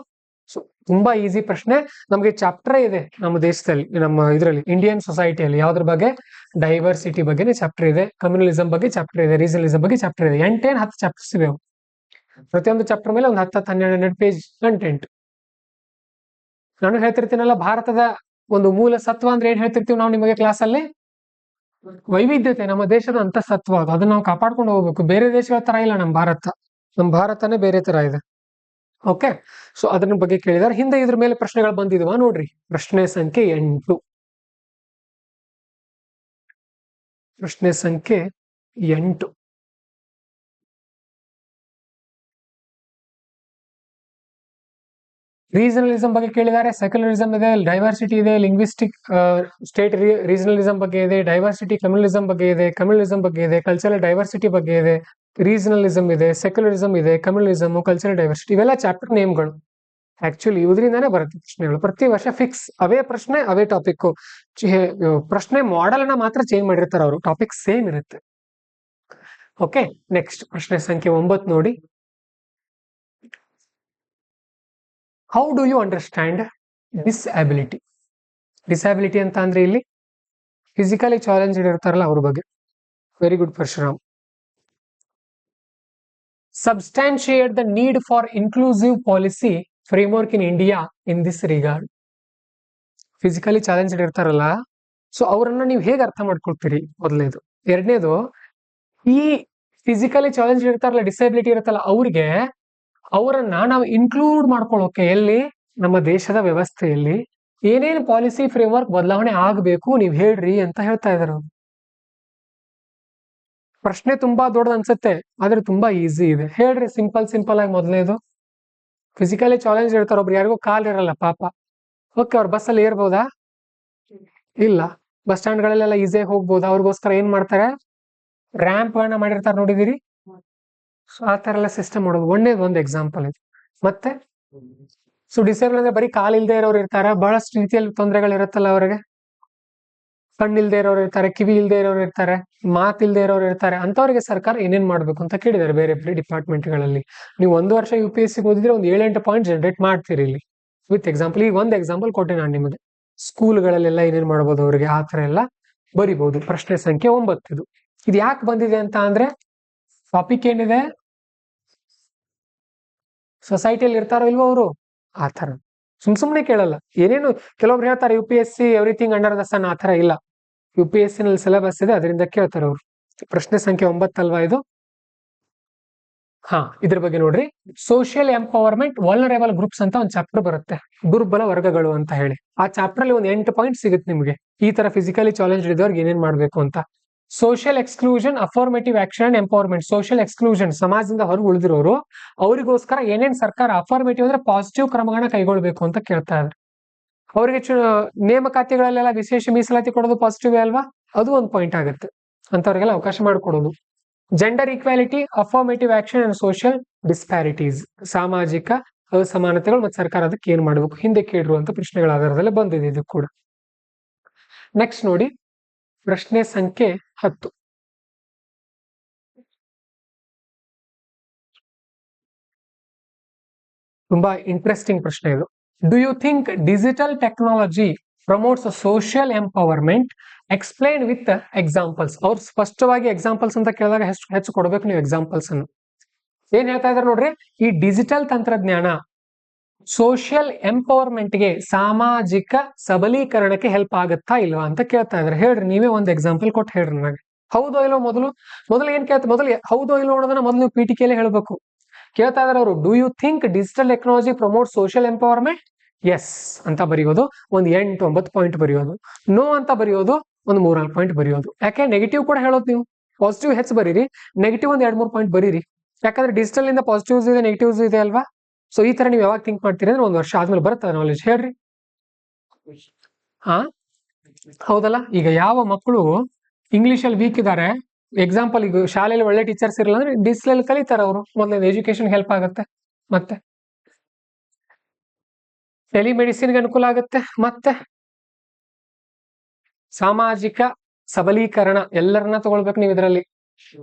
ಸೊ ತುಂಬಾ ಈಸಿ ಪ್ರಶ್ನೆ. ನಮಗೆ ಚಾಪ್ಟರ್ ಇದೆ ನಮ್ಮ ದೇಶದಲ್ಲಿ, ನಮ್ಮ ಇದರಲ್ಲಿ ಇಂಡಿಯನ್ ಸೊಸೈಟಿಯಲ್ಲಿ ಯಾವ್ದ್ರ ಬಗ್ಗೆ? ಡೈವರ್ಸಿಟಿ ಬಗ್ಗೆನೇ ಚಾಪ್ಟರ್ ಇದೆ, ಕಮ್ಯುನಲಿಸಂ ಬಗ್ಗೆ ಚಾಪ್ಟರ್ ಇದೆ, ರೀಜನಲಿಸಂ ಬಗ್ಗೆ ಚಾಪ್ಟರ್ ಇದೆ. 8-10 ಚಾಪ್ಟರ್ಸ್ ಇವೆ. ಪ್ರತಿಯೊಂದು ಚಾಪ್ಟರ್ ಮೇಲೆ ಒಂದು 10-12 ಪೇಜ್ ಕಂಟೆಂಟ್. ನಾನು ಹೇಳ್ತಿರ್ತೀನಲ್ಲ, ಭಾರತದ ಒಂದು ಮೂಲ ಸತ್ವ ಅಂದ್ರೆ ಏನ್ ಹೇಳ್ತಿರ್ತೀವಿ ನಾವು ನಿಮಗೆ ಕ್ಲಾಸಲ್ಲಿ? ವೈವಿಧ್ಯತೆ, ನಮ್ಮ ದೇಶದ ಅಂತ ಸತ್ವ ಅದು, ಅದನ್ನ ನಾವು ಕಾಪಾಡ್ಕೊಂಡು ಹೋಗ್ಬೇಕು. ಬೇರೆ ದೇಶಗಳ ತರ ಇಲ್ಲ ನಮ್ಮ ಭಾರತ, ನಮ್ಮ ಭಾರತನೇ ಬೇರೆ ತರ ಇದೆ. ಓಕೆ, ಸೊ ಅದನ್ನ ಬಗ್ಗೆ ಕೇಳಿದಾರೆ. ಹಿಂದೆ ಇದ್ರ ಮೇಲೆ ಪ್ರಶ್ನೆಗಳು ಬಂದಿದ್ವಾ ನೋಡ್ರಿ. ಪ್ರಶ್ನೆ ಸಂಖ್ಯೆ 8. ಪ್ರಶ್ನೆ ಸಂಖ್ಯೆ 8. ರೀಜನಲಿಸಂ ಬಗ್ಗೆ ಕೇಳಿದ್ದಾರೆ, ಸೆಕ್ಯುಲರಿಸಂ ಇದೆ, ಡೈವರ್ಸಿಟಿ ಇದೆ, ಲಿಂಗ್ವಿಸ್ಟಿಕ್ ಸ್ಟೇಟ್ ರೀಜನಲಿಸಂ ಬಗ್ಗೆ ಇದೆ, ಡೈವರ್ಸಿಟಿ ಕಮ್ಯುನಲಿಸಂ ಬಗ್ಗೆ ಇದೆ, ಕಮ್ಯುನಲಿಸಂ ಬಗ್ಗೆ ಇದೆ, ಕಲ್ಚರಲ್ ಡೈವರ್ಸಿಟಿ ಬಗ್ಗೆ ಇದೆ, ರೀಜನಲಿಸಂ ಇದೆ, ಸೆಕ್ಯುಲರಿಸಂ ಇದೆ, ಕಮ್ಯುನಲಿಸಂ, ಕಲ್ಚರಲ್ ಡೈವರ್ಸಿಟಿ, ಇವೆಲ್ಲ ಚಾಪ್ಟರ್ ನೇಮ್ಗಳು. ಆಕ್ಚುಲಿ ಇದರಿಂದಾನೇ ಬರುತ್ತೆ ಪ್ರಶ್ನೆಗಳು. ಪ್ರತಿ ವರ್ಷ ಫಿಕ್ಸ್ ಅವೇ ಪ್ರಶ್ನೆ, ಅವೇ ಟಾಪಿಕ್. ಪ್ರಶ್ನೆ ಮಾಡೆಲ್ ನ ಮಾತ್ರ ಚೇಂಜ್ ಮಾಡಿರ್ತಾರೆ ಅವರು, ಟಾಪಿಕ್ ಸೇಮ್ ಇರುತ್ತೆ. ಓಕೆ, ನೆಕ್ಸ್ಟ್ ಪ್ರಶ್ನೆ ಸಂಖ್ಯೆ 9 ನೋಡಿ. How do you understand disability? Disability ಅಂತ ಅಂದ್ರೆ ಇಲ್ಲಿ ಫಿಸಿಕಲಿ ಚಾಲೆಂಜ್ ಇರ್ತಾರಲ್ಲ ಅವ್ರ ಬಗ್ಗೆ. Very good Parashuram. Substantiate the need for inclusive policy framework in India in this regard. Physically challenge ಇರ್ತಾರಲ್ಲ, ಸೊ ಅವರನ್ನ ನೀವು ಹೇಗೆ ಅರ್ಥ ಮಾಡ್ಕೊಳ್ತೀರಿ? ಮೊದಲನೇದು. ಎರಡನೇದು, ಈ ಫಿಸಿಕಲಿ ಚಾಲೆಂಜ್ ಇರ್ತಾರಲ್ಲ, ಡಿಸಬಿಲಿಟಿ ಇರುತ್ತಲ್ಲ, ಅವರನ್ನ ನಾವು ಇನ್ಕ್ಲೂಡ್ ಮಾಡ್ಕೊಳ್ಳೋಕೆ ಎಲ್ಲಿ? ನಮ್ಮ ದೇಶದ ವ್ಯವಸ್ಥೆಯಲ್ಲಿ ಏನೇನು ಪಾಲಿಸಿ ಫ್ರೇಮ್ವರ್ಕ್ ಬದಲಾವಣೆ ಆಗಬೇಕು ನೀವು ಹೇಳ್ರಿ ಅಂತ ಹೇಳ್ತಾ ಇದಾರೆ ಅವರು. ಪ್ರಶ್ನೆ ತುಂಬಾ ದೊಡ್ಡದು ಅನ್ಸುತ್ತೆ, ಆದ್ರೆ ತುಂಬಾ ಈಸಿ ಇದೆ. ಹೇಳ್ರಿ ಸಿಂಪಲ್ ಆಗಿ. ಮೊದಲನೇದು, ಫಿಸಿಕಲಿ ಚಾಲೆಂಜ್ ಇರ್ತಾರೆ, ಒಬ್ರು ಯಾರಿಗೂ ಕಾಲ್ ಇರಲ್ಲ ಪಾಪ. ಓಕೆ, ಅವ್ರ ಬಸ್ಸಲ್ಲಿ ಏರ್ಬೋದಾ? ಇಲ್ಲ. ಬಸ್ ಸ್ಟ್ಯಾಂಡ್ ಗಳಲ್ಲೆಲ್ಲ ಈಸಿಯಾಗಿ ಹೋಗ್ಬೋದು. ಅವ್ರಿಗೋಸ್ಕರ ಏನ್ ಮಾಡ್ತಾರೆ? ರ್ಯಾಂಪ್ ಗಳನ್ನ ಮಾಡಿರ್ತಾರೆ, ನೋಡಿದಿರಿ? ಸೊ ಆ ತರ ಎಲ್ಲ ಸಿಸ್ಟಮ್ ಮಾಡೋದು. ಒಂದು ಎಕ್ಸಾಂಪಲ್ ಇದು. ಮತ್ತೆ ಸೊ ಡಿಸೇಬಲ್ ಅಂದ್ರೆ ಬರೀ ಕಾಲ್ ಇಲ್ದೇ ಇರೋರು ಇರ್ತಾರೆ, ಬಹಳಷ್ಟು ರೀತಿಯಲ್ಲಿ ತೊಂದರೆಗಳು ಇರುತ್ತಲ್ಲ ಅವ್ರಿಗೆ. ಕಣ್ಣಿಲ್ದೇ ಇರೋರು ಇರ್ತಾರೆ, ಕಿವಿ ಇಲ್ದೇ ಇರೋರು ಇರ್ತಾರೆ, ಮಾತಿಲ್ದೇ ಇರೋರು ಇರ್ತಾರೆ. ಅಂತವ್ರಿಗೆ ಸರ್ಕಾರ ಏನೇನ್ ಮಾಡ್ಬೇಕು ಅಂತ ಕೇಳಿದ್ದಾರೆ ಬೇರೆ ಬೇರೆ ಡಿಪಾರ್ಟ್ಮೆಂಟ್ ಗಳಲ್ಲಿ. ನೀವು 1 ವರ್ಷ UPSC ಓದಿದ್ರೆ ಒಂದು 7-8 ಪಾಯಿಂಟ್ ಜನರೇಟ್ ಮಾಡ್ತೀರಿ ಇಲ್ಲಿ ವಿತ್ ಎಕ್ಸಾಂಪಲ್. ಈಗ ಒಂದು ಎಕ್ಸಾಂಪಲ್ ಕೊಟ್ಟೆ ನಾನು ನಿಮಗೆ. ಸ್ಕೂಲ್ಗಳಲ್ಲೆಲ್ಲ ಏನೇನ್ ಮಾಡ್ಬೋದು ಅವ್ರಿಗೆ, ಆ ತರ ಎಲ್ಲ ಬರಿಬಹುದು. ಪ್ರಶ್ನೆ ಸಂಖ್ಯೆ 9 ಇದು. ಇದು ಯಾಕೆ ಬಂದಿದೆ ಅಂತ ಅಂದ್ರೆ, ಟಾಪಿಕ್ ಏನಿದೆ, ಸೊಸೈಟಿಯಲ್ಲಿ ಇರ್ತಾರೋ ಇಲ್ವೋ ಅವರು, ಆ ತರ ಸುಮ್ನೆ ಕೇಳಲ್ಲ. ಏನೇನು ಕೆಲವೊಬ್ರು ಹೇಳ್ತಾರೆ UPSC ಎವ್ರಿಥಿಂಗ್ ಅಂಡರ್ ದ ಸನ್, ಆ ತರ ಇಲ್ಲ. UPSC ನಲ್ಲಿ ಸಿಲೆಬಸ್ ಇದೆ, ಅದರಿಂದ ಕೇಳ್ತಾರೆ ಅವರು. ಪ್ರಶ್ನೆ ಸಂಖ್ಯೆ 9 ಅಲ್ವಾ ಇದು? ಇದ್ರ ಬಗ್ಗೆ ನೋಡ್ರಿ. ಸೋಷಿಯಲ್ ಎಂಪವರ್ಮೆಂಟ್ ವಲ್ನರೇಬಲ್ ಗ್ರೂಪ್ಸ್ ಅಂತ ಒಂದು ಚಾಪ್ಟರ್ ಬರುತ್ತೆ, ದುರ್ಬಲ ವರ್ಗಗಳು ಅಂತ ಹೇಳಿ. ಆ ಚಾಪ್ಟರ್ ಅಲ್ಲಿ ಒಂದು 8 ಪಾಯಿಂಟ್ ಸಿಗುತ್ತೆ ನಿಮಗೆ, ಈ ತರ ಫಿಸಿಕಲಿ ಚಾಲೆಂಜ್ ಇದ್ದವ್ರಿಗೆ ಏನೇನ್ ಮಾಡ್ಬೇಕು ಅಂತ. Social exclusion, affirmative action, empowerment. Social exclusion, ಸಮಾಜದಿಂದ ಹೊರಗೆ ಉಳಿದಿರೋರು, ಅವರಿಗೋಸ್ಕರ ಏನೇನ್ ಸರ್ಕಾರ, ಅಫಾರ್ಮೇಟಿವ್ ಅಂದ್ರೆ ಪಾಸಿಟಿವ್ ಕ್ರಮಗಳನ್ನ ಕೈಗೊಳ್ಬೇಕು ಅಂತ ಕೇಳ್ತಾ ಇದ್ದಾರೆ. ಅವರಿಗೆ ನೇಮಕಾತಿಗಳಲ್ಲೆಲ್ಲ ವಿಶೇಷ ಮೀಸಲಾತಿ ಕೊಡೋದು ಪಾಸಿಟಿವ್ ಅಲ್ವಾ? ಅದು ಒಂದು ಪಾಯಿಂಟ್ ಆಗುತ್ತೆ. ಅಂತವ್ರಿಗೆಲ್ಲ ಅವಕಾಶ ಮಾಡಿಕೊಡೋದು. Gender equality, affirmative action and social disparities. ಸಾಮಾಜಿಕ ಅಸಮಾನತೆಗಳು ಮತ್ತು ಸರ್ಕಾರ ಅದಕ್ಕೆ ಏನ್ ಮಾಡಬೇಕು, ಹಿಂದೆ ಕೇಳಿರುವಂತ ಪ್ರಶ್ನೆಗಳ ಆಧಾರದಲ್ಲಿ ಬಂದಿದೆ ಇದು ಕೂಡ. ನೆಕ್ಸ್ಟ್ ನೋಡಿ, ಪ್ರಶ್ನೆ ಸಂಖ್ಯೆ 10. ತುಂಬಾ ಇಂಟ್ರೆಸ್ಟಿಂಗ್ ಪ್ರಶ್ನೆ ಇದು. Do you think digital technology promotes social empowerment? Explain with examples. ಅವ್ರು ಸ್ಪಷ್ಟವಾಗಿ ಎಕ್ಸಾಂಪಲ್ಸ್ ಅಂತ ಕೇಳಿದಾಗ ಹೆಚ್ಚು ಕೊಡ್ಬೇಕು ನೀವು ಎಕ್ಸಾಂಪಲ್ಸ್ ಅನ್ನು. ಏನ್ ಹೇಳ್ತಾ ಇದಾರೆ ನೋಡ್ರಿ, ಈ ಡಿಜಿಟಲ್ ತಂತ್ರಜ್ಞಾನ ಸೋಷಿಯಲ್ ಎಂಪವರ್ಮೆಂಟ್ಗೆ, ಸಾಮಾಜಿಕ ಸಬಲೀಕರಣಕ್ಕೆ ಹೆಲ್ಪ್ ಆಗುತ್ತಾ ಇಲ್ವಾ ಅಂತ ಕೇಳ್ತಾ ಇದಾರೆ. ಹೇಳ್ರಿ, ನೀವೇ ಒಂದು ಎಕ್ಸಾಂಪಲ್ ಕೊಟ್ಟು ಹೇಳ್ರಿ ನನಗೆ. ಹೌದೋ ಇಲ್ಲೋ ಮೊದಲು ಏನ್ ಕೇಳ್ತಾ, ಮೊದಲು ಹೌದೋ ಇಲ್ಲೋ ಅನ್ನೋದನ್ನ ಮೊದಲು ನೀವು PTKಲಿ ಹೇಳ್ಬೇಕು. ಕೇಳ್ತಾ ಇದಾರೆ ಅವರು, do you think digital technology promote social empowerment? Yes ಅಂತ ಬರೆಯೋದು, ಒಂದು 8-9 ಪಾಯಿಂಟ್ ಬರೆಯೋದು. ನೋ ಅಂತ ಬರೆಯೋದು, ಒಂದು 3-4 ಪಾಯಿಂಟ್ ಬರೆಯೋದು. ಯಾಕೆ ನೆಗೆಟಿವ್ ಕೂಡ ಹೇಳೋದು ನೀವು. ಪಾಸಿಟಿವ್ ಹೆಚ್ಚು ಬರೀರಿ, ನೆಗೆಟಿವ್ ಒಂದು 2-3 ಪಾಯಿಂಟ್ ಬರೀರಿ. ಯಾಕಂದ್ರೆ ಡಿಜಿಟಲ್ ಇಂದ ಪಾಸಿಟಿವ್ಸ್ ಇದೆ, ನೆಗೆಟಿವ್ಸ್ ಇದೆ ಅಲ್ವಾ. ಸೊ ಈ ತರ ನೀವು ಯಾವಾಗ ಥಿಂಕ್ ಮಾಡ್ತೀರಿ ಅಂದ್ರೆ 1 ವರ್ಷ ಆದ್ಮೇಲೆ ಬರುತ್ತೆ ನಾಲೆಜ್. ಹೇಳ್ರಿ. ಹಾ ಹೌದಲ್ಲ. ಈಗ ಯಾವ ಮಕ್ಕಳು ಇಂಗ್ಲಿಷ್ ಅಲ್ಲಿ ವೀಕ್ ಇದಾರೆ, ಎಕ್ಸಾಂಪಲ್ ಈಗ ಶಾಲೆಯಲ್ಲಿ ಒಳ್ಳೆ ಟೀಚರ್ಸ್ ಇರಲ್ಲ ಅಂದ್ರೆ ಡಿಜಿಟಲ್ ಕಲಿತಾರೆ ಅವರು. ಮೊದಲನೇ ಎಜುಕೇಶನ್ ಹೆಲ್ಪ್ ಆಗುತ್ತೆ, ಮತ್ತೆ ಟೆಲಿಮೆಡಿಸಿನ್ಗೆ ಅನುಕೂಲ ಆಗುತ್ತೆ, ಮತ್ತೆ ಸಾಮಾಜಿಕ ಸಬಲೀಕರಣ ಎಲ್ಲರನ್ನ ತಗೊಳ್ಬೇಕು ನೀವು ಇದರಲ್ಲಿ.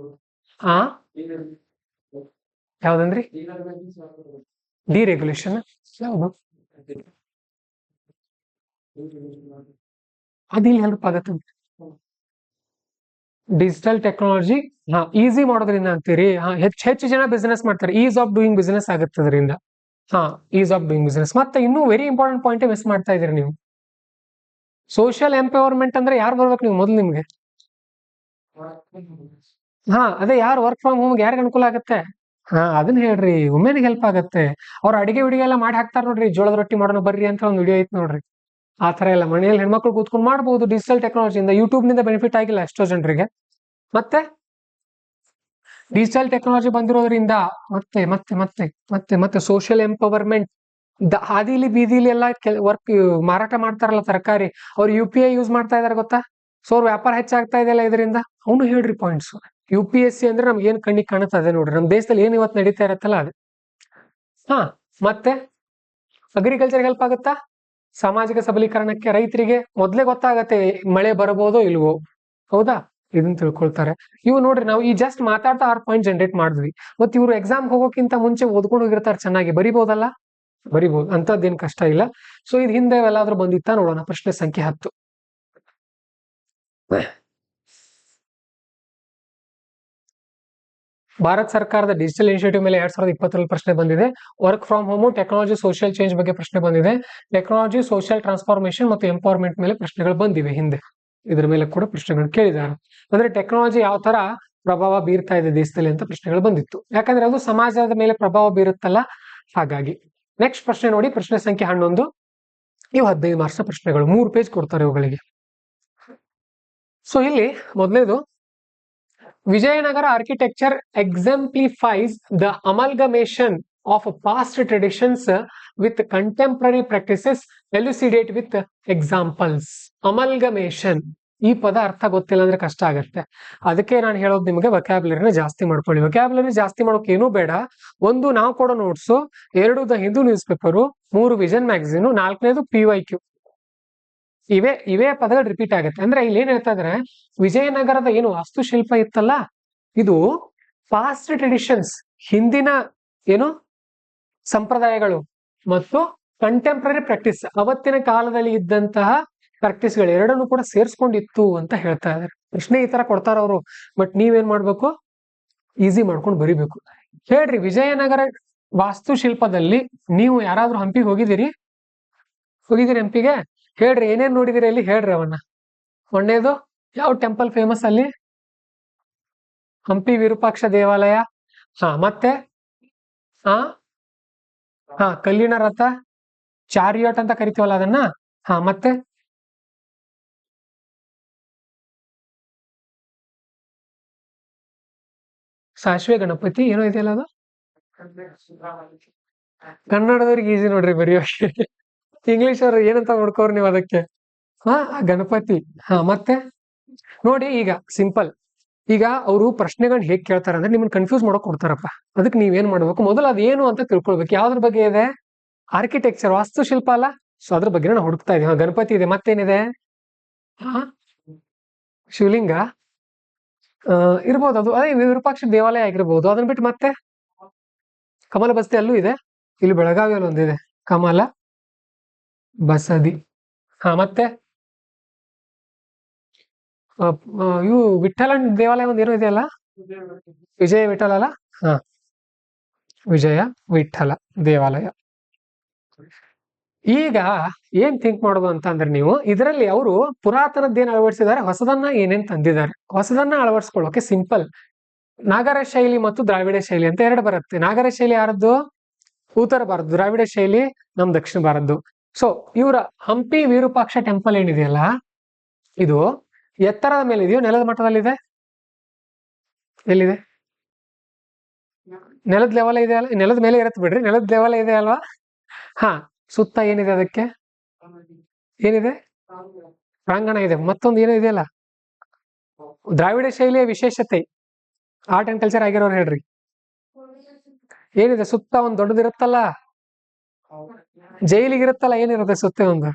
ಹಾ ಯಾವ್ದಂದ್ರಿ? ಡಿರೆಗ್ಯುಲೇಷನ್ ಯಾವುದು? ಅದಿಲ್ಲಿ ಹೆಲ್ಪ್ ಆಗುತ್ತೆ. ಡಿಜಿಟಲ್ ಟೆಕ್ನಾಲಜಿ ಈಸಿ ಮಾಡೋದ್ರಿಂದ ಅಂತೀರಿ. ಹೆಚ್ಚು ಜನ ಬಿಸ್ನೆಸ್ ಮಾಡ್ತಾರೆ, ಈಸ್ ಆಫ್ ಡೂಯಿಂಗ್ ಬಿಸ್ನೆಸ್ ಆಗುತ್ತೆ ಅದರಿಂದ. Is of doing business. ಮತ್ತೆ ಇನ್ನೂ ವೆರಿ ಇಂಪಾರ್ಟೆಂಟ್ ಪಾಯಿಂಟ್ ಮಿಸ್ ಮಾಡ್ತಾ ಇದೀರಿ ನೀವು. ಸೋಷಿಯಲ್ ಎಂಪವರ್ಮೆಂಟ್ ಅಂದ್ರೆ ಯಾರು ಬರ್ಬೇಕು ನೀವು ಮೊದಲು ನಿಮ್ಗೆ? ಅದೇ ಯಾರು ವರ್ಕ್ ಫ್ರಮ್ ಹೋಮ್ ಯಾರಿಗೆ ಅನುಕೂಲ ಆಗುತ್ತೆ? ಅದನ್ನ ಹೇಳ್ರಿ. ವುಮೆನ್ಗೆ ಹೆಲ್ಪ್ ಆಗುತ್ತೆ. ಅವ್ರು ಅಡಿಗೆ ಎಲ್ಲ ಮಾಡಿ ಹಾಕ್ತಾರ ನೋಡ್ರಿ, ಜೋಳದ ರೊಟ್ಟಿ ಮಾಡೋಣ ಬರ್ರಿ ಅಂತ ಒಂದು ವಿಡಿಯೋ ಐತಿ ನೋಡ್ರಿ. ಆ ತರ ಎಲ್ಲ ಮನೆಯಲ್ಲಿ ಹೆಣ್ಮಕ್ಳು ಕೂತ್ಕೊಂಡು ಮಾಡ್ಬೋದು ಡಿಜಿಟಲ್ ಟೆಕ್ನಾಲಜಿಯಿಂದ. ಯೂಟ್ಯೂಬ್ ನಿಂದ ಬೆನಿಫಿಟ್ ಆಗಿಲ್ಲ ಎಷ್ಟೋ ಜನರಿಗೆ. ಮತ್ತೆ ಡಿಜಿಟಲ್ ಟೆಕ್ನಾಲಜಿ ಬಂದಿರೋದ್ರಿಂದ ಮತ್ತೆ ಮತ್ತೆ ಮತ್ತೆ ಮತ್ತೆ ಮತ್ತೆ ಸೋಷಿಯಲ್ ಎಂಪವರ್ಮೆಂಟ್. ಹಾದಿಲಿ ಬೀದಿಲಿ ಎಲ್ಲ ವರ್ಕ್ ಮಾರಾಟ ಮಾಡ್ತಾರಲ್ಲ ತರಕಾರಿ, ಅವ್ರು UPI ಯೂಸ್ ಮಾಡ್ತಾ ಇದಾರೆ ಗೊತ್ತಾ. ಸೊ ಅವ್ರ ವ್ಯಾಪಾರ ಹೆಚ್ಚಾಗ್ತಾ ಇದೆಯಲ್ಲ ಇದರಿಂದ. ಅವನು ಹೇಳ್ರಿ ಪಾಯಿಂಟ್ಸ್. UPSC ಅಂದ್ರೆ ನಮ್ಗೆ ಏನ್ ಕಣ್ಣಿಗೆ ಕಾಣುತ್ತದೆ ನೋಡ್ರಿ, ನಮ್ ದೇಶದಲ್ಲಿ ಏನ್ ಇವತ್ತು ನಡೀತಾ ಇರತ್ತಲ್ಲ ಅದು. ಮತ್ತೆ ಅಗ್ರಿಕಲ್ಚರ್ ಹೆಲ್ಪ್ ಆಗುತ್ತಾ? ಸಾಮಾಜಿಕ ಸಬಲೀಕರಣಕ್ಕೆ, ರೈತರಿಗೆ ಮೊದ್ಲೇ ಗೊತ್ತಾಗತ್ತೆ ಮಳೆ ಬರಬಹುದೋ ಇಲ್ವೋ. ಹೌದಾ? ಇದನ್ನ ತಿಳ್ಕೊಳ್ತಾರೆ ಇವು. ನೋಡ್ರಿ, ನಾವು ಈ ಜಸ್ಟ್ ಮಾತಾಡ್ತಾ 6 ಪಾಯಿಂಟ್ ಜನರೇಟ್ ಮಾಡಿದ್ವಿ. ಮತ್ತೆ ಇವ್ರು ಎಕ್ಸಾಮ್ ಹೋಗೋಕ್ಕಿಂತ ಮುಂಚೆ ಓದ್ಕೊಂಡು ಹೋಗಿರ್ತಾರೆ, ಚೆನ್ನಾಗಿ ಬರಿಬಹುದಲ್ಲ. ಬರಿಬಹುದು, ಅಂತದ್ದೇನ್ ಕಷ್ಟ ಇಲ್ಲ. ಸೊ ಇದು ಹಿಂದೆ ಎಲ್ಲಾದ್ರೂ ಬಂದಿತ್ತಾ ನೋಡೋಣ. ಪ್ರಶ್ನೆ ಸಂಖ್ಯೆ 10. ಭಾರತ ಸರ್ಕಾರದ ಡಿಜಿಟಲ್ ಇನಿಷಿಯೇಟಿವ್ ಮೇಲೆ 2020ರಲ್ಲಿ ಪ್ರಶ್ನೆ ಬಂದಿದೆ. Work from home, technology, social change ಬಗ್ಗೆ ಪ್ರಶ್ನೆ ಬಂದಿದೆ. ಟೆಕ್ನಾಲಜಿ, ಸೋಷಿಯಲ್ ಟ್ರಾನ್ಸ್ಫಾರ್ಮೇಶನ್ ಮತ್ತು ಎಂಪವರ್ಮೆಂಟ್ ಮೇಲೆ ಪ್ರಶ್ನೆಗಳು ಬಂದಿವೆ ಹಿಂದೆ. ಇದ್ರ ಮೇಲೆ ಕೂಡ ಪ್ರಶ್ನೆಗಳು ಕೇಳಿದ್ದಾರೆ. ಅಂದ್ರೆ ಟೆಕ್ನಾಲಜಿ ಯಾವ ತರ ಪ್ರಭಾವ ಬೀರ್ತಾ ಇದೆ ದೇಶದಲ್ಲಿ ಅಂತ ಪ್ರಶ್ನೆಗಳು ಬಂದಿತ್ತು. ಯಾಕಂದ್ರೆ ಅದು ಸಮಾಜದ ಮೇಲೆ ಪ್ರಭಾವ ಬೀರುತ್ತಲ್ಲ, ಹಾಗಾಗಿ. ನೆಕ್ಸ್ಟ್ ಪ್ರಶ್ನೆ ನೋಡಿ, ಪ್ರಶ್ನೆ ಸಂಖ್ಯೆ 11. ಇವು 15 ಮಾರ್ಕ್ಸ್ ಪ್ರಶ್ನೆಗಳು, 3 ಪೇಜ್ ಕೊಡ್ತಾರೆ ಇವುಗಳಿಗೆ. ಸೊ ಇಲ್ಲಿ ಮೊದಲನೇದು, Vijayanagara architecture exemplifies the amalgamation of past traditions with contemporary practices, elucidate with examples. Amalgamation ಈ ಪದ ಅರ್ಥ ಗೊತ್ತಿಲ್ಲ ಅಂದ್ರೆ ಕಷ್ಟ ಆಗತ್ತೆ. ಅದಕ್ಕೆ ನಾನು ಹೇಳೋದು ನಿಮಗೆ ವೊಕ್ಯಾಬ್ಯುಲರಿನ ಜಾಸ್ತಿ ಮಾಡ್ಕೊಳ್ಳಿ. ವೊಕ್ಯಾಬ್ಯುಲರಿ ಜಾಸ್ತಿ ಮಾಡೋಕೆ ಏನೂ ಬೇಡ. 1 ನಾವು ಕೊಡೋ notes, 2 the Hindu news paper, 3 Vision magazine, 4ನೇದು PYQ. ಇವೇ ಪದಗಳು ರಿಪೀಟ್ ಆಗುತ್ತೆ. ಅಂದ್ರೆ ಇಲ್ಲಿ ಏನ್ ಹೇಳ್ತಾ ಇದ್ರೆ, ವಿಜಯನಗರದ ಏನು ವಾಸ್ತುಶಿಲ್ಪ ಇತ್ತಲ್ಲ, ಇದು ಪಾಸ್ಟ್ ಟ್ರೆಡಿಷನ್ಸ್, ಹಿಂದಿನ ಏನು ಸಂಪ್ರದಾಯಗಳು, ಮತ್ತು ಕಂಟೆಂಪ್ರರಿ ಪ್ರಾಕ್ಟೀಸ್, ಅವತ್ತಿನ ಕಾಲದಲ್ಲಿ ಇದ್ದಂತಹ ಪ್ರಾಕ್ಟೀಸ್ಗಳು ಎರಡನ್ನು ಕೂಡ ಸೇರಿಸ್ಕೊಂಡಿತ್ತು ಅಂತ ಹೇಳ್ತಾ ಇದ್ದಾರೆ. ಪ್ರಶ್ನೆ ಈ ತರ ಕೊಡ್ತಾರ ಅವರು. ಬಟ್ ನೀವೇನ್ ಮಾಡ್ಬೇಕು, ಈಸಿ ಮಾಡ್ಕೊಂಡು ಬರಿಬೇಕು. ಹೇಳ್ರಿ, ವಿಜಯನಗರ ವಾಸ್ತುಶಿಲ್ಪದಲ್ಲಿ ನೀವು ಯಾರಾದ್ರೂ ಹಂಪಿಗೆ ಹೋಗಿದ್ದೀರಿ ಹಂಪಿಗೆ? ಹೇಳ್ರಿ, ಏನೇನ್ ನೋಡಿದಿರಿ ಅಲ್ಲಿ, ಹೇಳ್ರಿ ಅವನ್ನ. ಒಂದೇದು ಯಾವ ಟೆಂಪಲ್ ಫೇಮಸ್ ಅಲ್ಲಿ? ಹಂಪಿ ವಿರೂಪಾಕ್ಷ ದೇವಾಲಯ. ಮತ್ತೆ ಕಲ್ಲಿನ ರಥ, ಚಾರಿಯಟ್ ಅಂತ ಕರಿತೀವಲ್ಲ ಅದನ್ನ. ಮತ್ತೆ ಸಾಶ್ವೆ ಗಣಪತಿ ಏನೋ ಇದೆಯಲ್ಲ ಅದು. ಕನ್ನಡದವ್ರಿಗೆ ಈಸಿ ನೋಡ್ರಿ ಬರೆಯೋಕೆ. ಇಂಗ್ಲಿಷ್ ಅವ್ರು ಏನಂತ ನೋಡ್ಕೋರಿ ನೀವು ಅದಕ್ಕೆ. ಗಣಪತಿ. ಮತ್ತೆ ನೋಡಿ, ಈಗ ಸಿಂಪಲ್. ಈಗ ಅವರು ಪ್ರಶ್ನೆಗಳನ್ನ ಹೇಗ್ ಕೇಳ್ತಾರ ಅಂದ್ರೆ ನಿಮ್ಮನ್ನ ಕನ್ಫ್ಯೂಸ್ ಮಾಡೋಕ್ ಕೊಡ್ತಾರಪ್ಪ. ಅದಕ್ಕೆ ನೀವೇನ್ ಮಾಡ್ಬೇಕು, ಮೊದಲು ಅದೇನು ಅಂತ ತಿಳ್ಕೊಳ್ಬೇಕು. ಯಾವ್ದ್ರ ಬಗ್ಗೆ ಇದೆ? ಆರ್ಕಿಟೆಕ್ಚರ್, ವಾಸ್ತುಶಿಲ್ಪ ಅಲ್ಲ. ಸೊ ಅದ್ರ ಬಗ್ಗೆ ನಾವು ಹುಡುಕ್ತಾ ಇದೀವಿ. ಗಣಪತಿ ಇದೆ, ಮತ್ತೇನಿದೆ? ಶಿವಲಿಂಗ ಇರ್ಬೋದು, ಅದು ಅದೇ ವಿರೂಪಾಕ್ಷ ದೇವಾಲಯ ಆಗಿರ್ಬೋದು. ಅದನ್ನ ಬಿಟ್ಟು ಮತ್ತೆ ಕಮಲ ಬಸ್ತಿ ಅಲ್ಲೂ ಇದೆ. ಇಲ್ಲಿ ಬೆಳಗಾವಿಯಲ್ಲಿ ಒಂದಿದೆ ಕಮಲ ಬಸದಿ. ಹಾ, ಮತ್ತೆ ಇವು ವಿಠಲನ್ ದೇವಾಲಯ ಒಂದ್ ಏನೋ ಇದೆಯಲ್ಲ, ವಿಜಯ ವಿಠಲ ಅಲ್ಲ. ಹಾ, ವಿಜಯ ವಿಠಲ ದೇವಾಲಯ. ಈಗ ಏನ್ ಥಿಂಕ್ ಮಾಡೋದು ಅಂತ ಅಂದ್ರೆ, ನೀವು ಇದರಲ್ಲಿ ಅವರು ಪುರಾತನದ್ದೇನ್ ಅಳವಡಿಸಿದ್ದಾರೆ, ಹೊಸದನ್ನ ಏನೇನ್ ತಂದಿದ್ದಾರೆ. ಹೊಸದನ್ನ ಅಳವಡಿಸ್ಕೊಳ್ಳೋಕೆ ಸಿಂಪಲ್, ನಾಗರ ಶೈಲಿ ಮತ್ತು ದ್ರಾವಿಡ ಶೈಲಿ ಅಂತ ಎರಡು ಬರುತ್ತೆ. ನಾಗರ ಶೈಲಿ ಯಾರದ್ದು? ಉತ್ತರ ಭಾರತ. ದ್ರಾವಿಡ ಶೈಲಿ ನಮ್ ದಕ್ಷಿಣ ಭಾರತದ್ದು. ಸೊ ಇವರ ಹಂಪಿ ವಿರೂಪಾಕ್ಷ ಟೆಂಪಲ್ ಏನಿದೆಯಲ್ಲ, ಇದು ಎತ್ತರದ ಮೇಲೆ ಇದೆಯೋ ನೆಲದ ಮಟ್ಟದಲ್ಲಿದೆ? ಎಲ್ಲಿದೆ? ನೆಲದ ಲೆವೆಲ್ ಇದೆ ಅಲ್ಲ, ನೆಲದ ಮೇಲೆ ಇರತ್ತೆ ಬಿಡ್ರಿ, ನೆಲದ ಲೆವೆಲ್ ಇದೆ ಅಲ್ವಾ? ಹಾ, ಸುತ್ತ ಏನಿದೆ ಅದಕ್ಕೆ? ಏನಿದೆ? ಪ್ರಾಂಗಣ ಇದೆ. ಮತ್ತೊಂದು ಏನೋ ಇದೆಯಲ್ಲ, ದ್ರಾವಿಡ ಶೈಲಿಯ ವಿಶೇಷತೆ, ಆರ್ಟ್ ಅಂಡ್ ಕಲ್ಚರ್ ಆಗಿರೋರು ಹೇಳ್ರಿ, ಏನಿದೆ? ಸುತ್ತ ಒಂದ್ ದೊಡ್ಡದಿರುತ್ತಲ್ಲ, ಜೈಲಿಗಿರುತ್ತಲ್ಲ, ಏನಿರುತ್ತೆ ಸುತ್ತ? ಒಂದು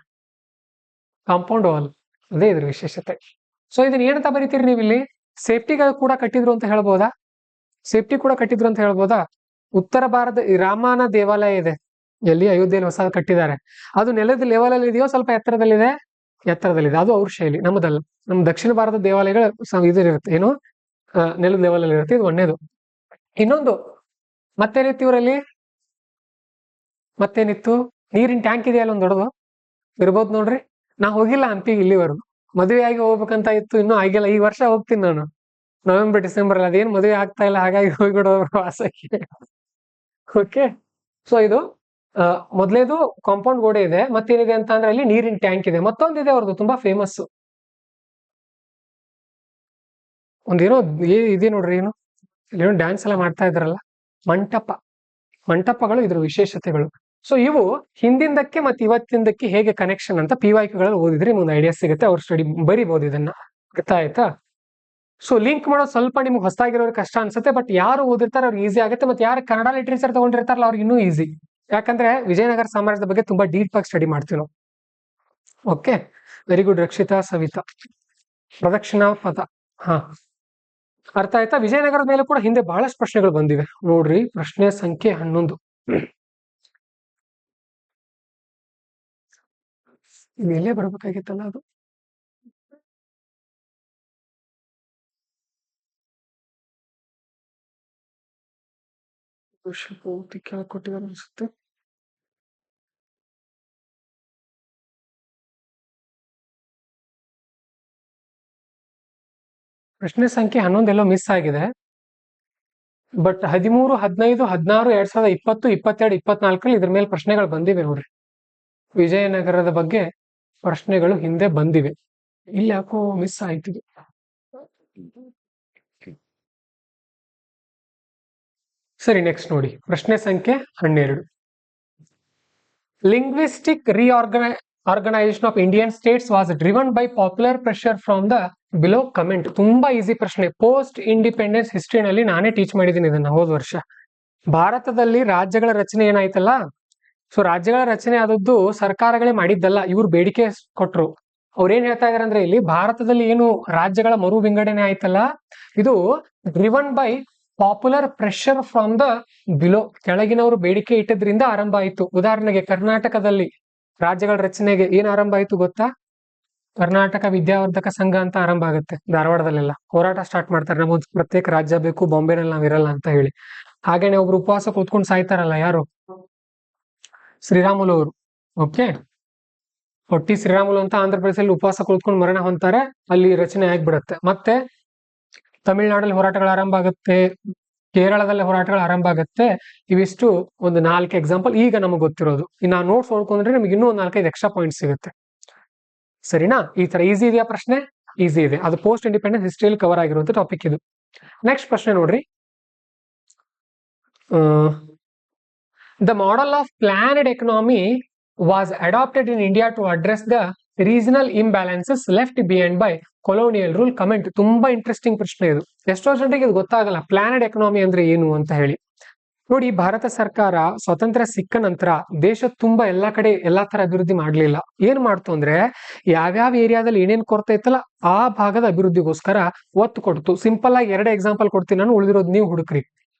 ಕಾಂಪೌಂಡ್ ವಾಲ್. ಅದೇ ಇದ್ರ ವಿಶೇಷತೆ. ಸೊ ಇದನ್ನ ಏನಂತ ಬರೀತೀರಿ ನೀವು ಇಲ್ಲಿ? ಸೇಫ್ಟಿಗಳು ಕೂಡ ಕಟ್ಟಿದ್ರು ಅಂತ ಹೇಳ್ಬೋದಾ? ಸೇಫ್ಟಿ ಕೂಡ ಕಟ್ಟಿದ್ರು ಅಂತ ಹೇಳ್ಬೋದಾ? ಉತ್ತರ ಭಾರತ ರಾಮನ ದೇವಾಲಯ ಇದೆ, ಎಲ್ಲಿ? ಅಯೋಧ್ಯೆಯಲ್ಲಿ ಹೊಸ ಕಟ್ಟಿದ್ದಾರೆ. ಅದು ನೆಲದ ಲೆವೆಲ್ ಅಲ್ಲಿ ಇದೆಯೋ ಸ್ವಲ್ಪ ಎತ್ತರದಲ್ಲಿದೆ? ಎತ್ತರದಲ್ಲಿದೆ. ಅದು ಅವ್ರ ಶೈಲಿ, ನಮ್ಮದಲ್ಲ. ನಮ್ಮ ದಕ್ಷಿಣ ಭಾರತದ ದೇವಾಲಯಗಳು ಇದಿರುತ್ತೆ, ಏನು ನೆಲದ ಲೆವೆಲ್ ಅಲ್ಲಿ ಇರುತ್ತೆ. ಇದು ಒಂದೇದು. ಇನ್ನೊಂದು ಮತ್ತೇನಿತ್ತು ಇವರಲ್ಲಿ? ಮತ್ತೇನಿತ್ತು? ನೀರಿನ ಟ್ಯಾಂಕ್ ಇದೆಯಲ್ಲ ಒಂದು ದೊಡ್ಡದು, ಇರ್ಬೋದು ನೋಡ್ರಿ. ನಾ ಹೋಗಿಲ್ಲ ಹಂಪಿಗೆ ಇಲ್ಲಿವರೆಗೂ, ಮದುವೆ ಆಗಿ ಹೋಗ್ಬೇಕಂತ ಇತ್ತು, ಇನ್ನೂ ಆಗಿಲ್ಲ. ಈ ವರ್ಷ ಹೋಗ್ತೀನಿ ನಾನು, ನವೆಂಬರ್ ಡಿಸೆಂಬರ್ ಅಲ್ಲಿ. ಅದೇನು ಮದುವೆ ಆಗ್ತಾ ಇಲ್ಲ, ಹಾಗಾಗಿ ಹೋಗ್ಬಿಡೋದು ಪ್ರವಾಸಕ್ಕೆ. ಓಕೆ. ಸೊ ಇದು ಮೊದಲೇದು ಕಾಂಪೌಂಡ್ ಗೋಡೆ ಇದೆ. ಮತ್ತೇನಿದೆ ಅಂತ ಅಂದ್ರೆ ಅಲ್ಲಿ ನೀರಿನ ಟ್ಯಾಂಕ್ ಇದೆ. ಮತ್ತೊಂದಿದೆ ಅವ್ರದ್ದು ತುಂಬಾ ಫೇಮಸ್, ಒಂದೇನೋ ಇದೆ ನೋಡ್ರಿ, ಏನು ಏನೋ ಡ್ಯಾನ್ಸ್ ಎಲ್ಲ ಮಾಡ್ತಾ ಇದ್ರಲ್ಲ, ಮಂಟಪ. ಮಂಟಪಗಳು ಇದ್ರ ವಿಶೇಷತೆಗಳು. ಸೊ ಇವು ಹಿಂದಿಂದಕ್ಕೆ ಮತ್ತೆ ಇವತ್ತಿಂದಕ್ಕೆ ಹೇಗೆ ಕನೆಕ್ಷನ್ ಅಂತ PYQಗಳಲ್ಲಿ ಓದಿದ್ರೆ ನಿಮ್ಗೆ ಐಡಿಯಾ ಸಿಗುತ್ತೆ. ಅವ್ರ ಸ್ಟಡಿ ಬರಿಬಹುದು ಇದನ್ನ. ಗೊತ್ತಾಯ್ತಾ? ಸೊ ಲಿಂಕ್ ಮಾಡೋದು ಸ್ವಲ್ಪ ನಿಮ್ಗೆ ಹೊಸದಾಗಿರೋರಿಗೆ ಕಷ್ಟ ಅನ್ಸುತ್ತೆ, ಬಟ್ ಯಾರು ಓದಿರ್ತಾರೆ ಅವ್ರಿಗೆ ಈಸಿ ಆಗುತ್ತೆ. ಮತ್ತೆ ಯಾರು ಕನ್ನಡ ಲಿಟ್ರೇಚರ್ ತಗೊಂಡಿರ್ತಾರಲ್ಲ ಅವ್ರಿಗೆ ಇನ್ನೂ ಈಸಿ. ಯಾಕಂದ್ರೆ ವಿಜಯನಗರ ಸಾಮ್ರಾಜ್ಯದ ಬಗ್ಗೆ ತುಂಬಾ ಡೀಪ್ ಆಗಿ ಸ್ಟಡಿ ಮಾಡ್ತೀವಿ ನಾವು. Okay, very good Rakshita, Savita. ಪ್ರದಕ್ಷಿಣಾ ಪಥ, ಹಾ, ಅರ್ಥ ಆಯ್ತಾ? ವಿಜಯನಗರದ ಮೇಲೆ ಕೂಡ ಹಿಂದೆ ಬಹಳಷ್ಟು ಪ್ರಶ್ನೆಗಳು ಬಂದಿವೆ ನೋಡ್ರಿ. ಪ್ರಶ್ನೆ ಸಂಖ್ಯೆ 11 ಇಲ್ಲೇ ಬರ್ಬೇಕಾಗಿತ್ತಲ್ಲ ಅದು. ಪೂರ್ತಿ ಕೆಳಗೆ ಕೊಟ್ಟಿದ್ದಾರೆ ಅನ್ಸುತ್ತೆ. ಪ್ರಶ್ನೆ ಸಂಖ್ಯೆ 11 ಎಲ್ಲೋ ಮಿಸ್ ಆಗಿದೆ. ಬಟ್ 13, 15, 16, 2020, 22, 24 ಇದ್ರ ಮೇಲೆ ಪ್ರಶ್ನೆಗಳು ಬಂದಿವೆ ನೋಡ್ರಿ. ವಿಜಯನಗರದ ಬಗ್ಗೆ ಪ್ರಶ್ನೆಗಳು ಹಿಂದೆ ಬಂದಿವೆ. ಇಲ್ಲಿ ಯಾಕೋ ಮಿಸ್ ಆಯ್ತು. ಸರಿ, ನೆಕ್ಸ್ಟ್ ನೋಡಿ, ಪ್ರಶ್ನೆ ಸಂಖ್ಯೆ 12. Linguistic organisation of Indian states was driven by popular pressure from the below comment. ತುಂಬಾ ಈಸಿ ಪ್ರಶ್ನೆ. ಪೋಸ್ಟ್ ಇಂಡಿಪೆಂಡೆನ್ಸ್ ಹಿಸ್ಟ್ರಿನಲ್ಲಿ ನಾನೇ ಟೀಚ್ ಮಾಡಿದ್ದೀನಿ ಇದನ್ನ ಹೋದ ವರ್ಷ. ಭಾರತದಲ್ಲಿ ರಾಜ್ಯಗಳ ರಚನೆ ಏನಾಯ್ತಲ್ಲ, ಸೊ ರಾಜ್ಯಗಳ ರಚನೆ ಆದದ್ದು ಸರ್ಕಾರಗಳೇ ಮಾಡಿದ್ದಲ್ಲ, ಇವ್ರು ಬೇಡಿಕೆ ಕೊಟ್ರು. ಅವ್ರು ಏನ್ ಹೇಳ್ತಾ ಇದಾರೆ ಅಂದ್ರೆ, ಇಲ್ಲಿ ಭಾರತದಲ್ಲಿ ಏನು ರಾಜ್ಯಗಳ ಮರು ವಿಂಗಡಣೆ ಆಯ್ತಲ್ಲ, ಇದು driven by popular pressure from the below. ಕೆಳಗಿನವರು ಬೇಡಿಕೆ ಇಟ್ಟದ್ರಿಂದ ಆರಂಭ ಆಯ್ತು. ಉದಾಹರಣೆಗೆ ಕರ್ನಾಟಕದಲ್ಲಿ ರಾಜ್ಯಗಳ ರಚನೆಗೆ ಏನ್ ಆರಂಭ ಆಯ್ತು ಗೊತ್ತಾ? ಕರ್ನಾಟಕ ವಿದ್ಯಾವರ್ಧಕ ಸಂಘ ಅಂತ ಆರಂಭ ಆಗುತ್ತೆ. ಧಾರವಾಡದಲ್ಲೆಲ್ಲ ಹೋರಾಟ ಸ್ಟಾರ್ಟ್ ಮಾಡ್ತಾರೆ, ನಮಗೊಂದು ಪ್ರತ್ಯೇಕ ರಾಜ್ಯ ಬೇಕು, ಬಾಂಬೆನಲ್ಲಿ ನಾವ್ ಇರಲ್ಲ ಅಂತ ಹೇಳಿ. ಹಾಗೇನೆ ಒಬ್ರು ಉಪವಾಸ ಕೂತ್ಕೊಂಡು ಸಾಯ್ತಾರಲ್ಲ, ಯಾರು? ಶ್ರೀರಾಮುಲು ಅವರು. ಓಕೆ, ಹೊಟ್ಟಿ ಶ್ರೀರಾಮುಲು ಅಂತ ಆಂಧ್ರ ಪ್ರದೇಶದಲ್ಲಿ ಉಪವಾಸ ಕೂತ್ಕೊಂಡು ಮರಣ ಹೊಂತಾರೆ, ಅಲ್ಲಿ ರಚನೆ ಆಗ್ಬಿಡುತ್ತೆ. ಮತ್ತೆ ತಮಿಳ್ನಾಡಲ್ಲಿ ಹೋರಾಟಗಳು ಆರಂಭ ಆಗುತ್ತೆ, ಕೇರಳದಲ್ಲಿ ಹೋರಾಟಗಳು ಆರಂಭ ಆಗುತ್ತೆ. ಇವಿಷ್ಟು ಒಂದು 4 ಎಕ್ಸಾಂಪಲ್ ಈಗ ನಮಗೆ ಗೊತ್ತಿರೋದು. ಇನ್ನು ನೋಟ್ಸ್ ಓದ್ಕೊಂಡ್ರೆ ನಿಮ್ಗೆ ಇನ್ನೂ 4-5 ಎಕ್ಸ್ಟ್ರಾ ಪಾಯಿಂಟ್ ಸಿಗುತ್ತೆ. ಸರಿನಾ? ಈ ತರ ಈಸಿ ಇದೆಯಾ ಪ್ರಶ್ನೆ? ಈಸಿ ಇದೆ. ಅದು ಪೋಸ್ಟ್ ಇಂಡಿಪೆಂಡೆನ್ಸ್ ಹಿಸ್ಟ್ರಿಯಲ್ಲಿ ಕವರ್ ಆಗಿರುವಂತ ಟಾಪಿಕ್ ಇದು. ನೆಕ್ಸ್ಟ್ ಪ್ರಶ್ನೆ ನೋಡ್ರಿ. The model of planned economy was adopted in India to address the regional imbalances left behind by colonial rule. Comment. ತುಂಬಾ ಇಂಟ್ರೆಸ್ಟಿಂಗ್ ಪ್ರಶ್ನೆ ಇದು. ಎಷ್ಟೋ ಜನರಿಗೆ ಇದು ಗೊತ್ತಾಗಲ್ಲ, ಪ್ಲಾನೆಡ್ ಎಕನಾಮಿ ಅಂದ್ರೆ ಏನು ಅಂತ ಹೇಳಿ. ನೋಡಿ, ಭಾರತ ಸರ್ಕಾರ ಸ್ವಾತಂತ್ರ್ಯ ಸಿಕ್ಕ ನಂತರ ದೇಶ ತುಂಬಾ ಎಲ್ಲಾ ಕಡೆ ಎಲ್ಲಾ ತರ ಅಭಿವೃದ್ಧಿ ಮಾಡ್ಲಿಲ್ಲ. ಏನ್ ಮಾಡ್ತು ಅಂದ್ರೆ, ಯಾವ್ಯಾವ ಏರಿಯಾದಲ್ಲಿ ಏನೇನ್ ಕೊರತೆ ಇತ್ತಲ್ಲ ಆ ಭಾಗದ ಅಭಿವೃದ್ಧಿಗೋಸ್ಕರ ಒತ್ತು ಕೊಡ್ತು. ಸಿಂಪಲ್ ಆಗಿ 2 ಎಕ್ಸಾಂಪಲ್ ಕೊಡ್ತೀನಿ ನಾನು, ಉಳಿದಿರೋದು ನೀವು ಹುಡುಕ್ರಿ.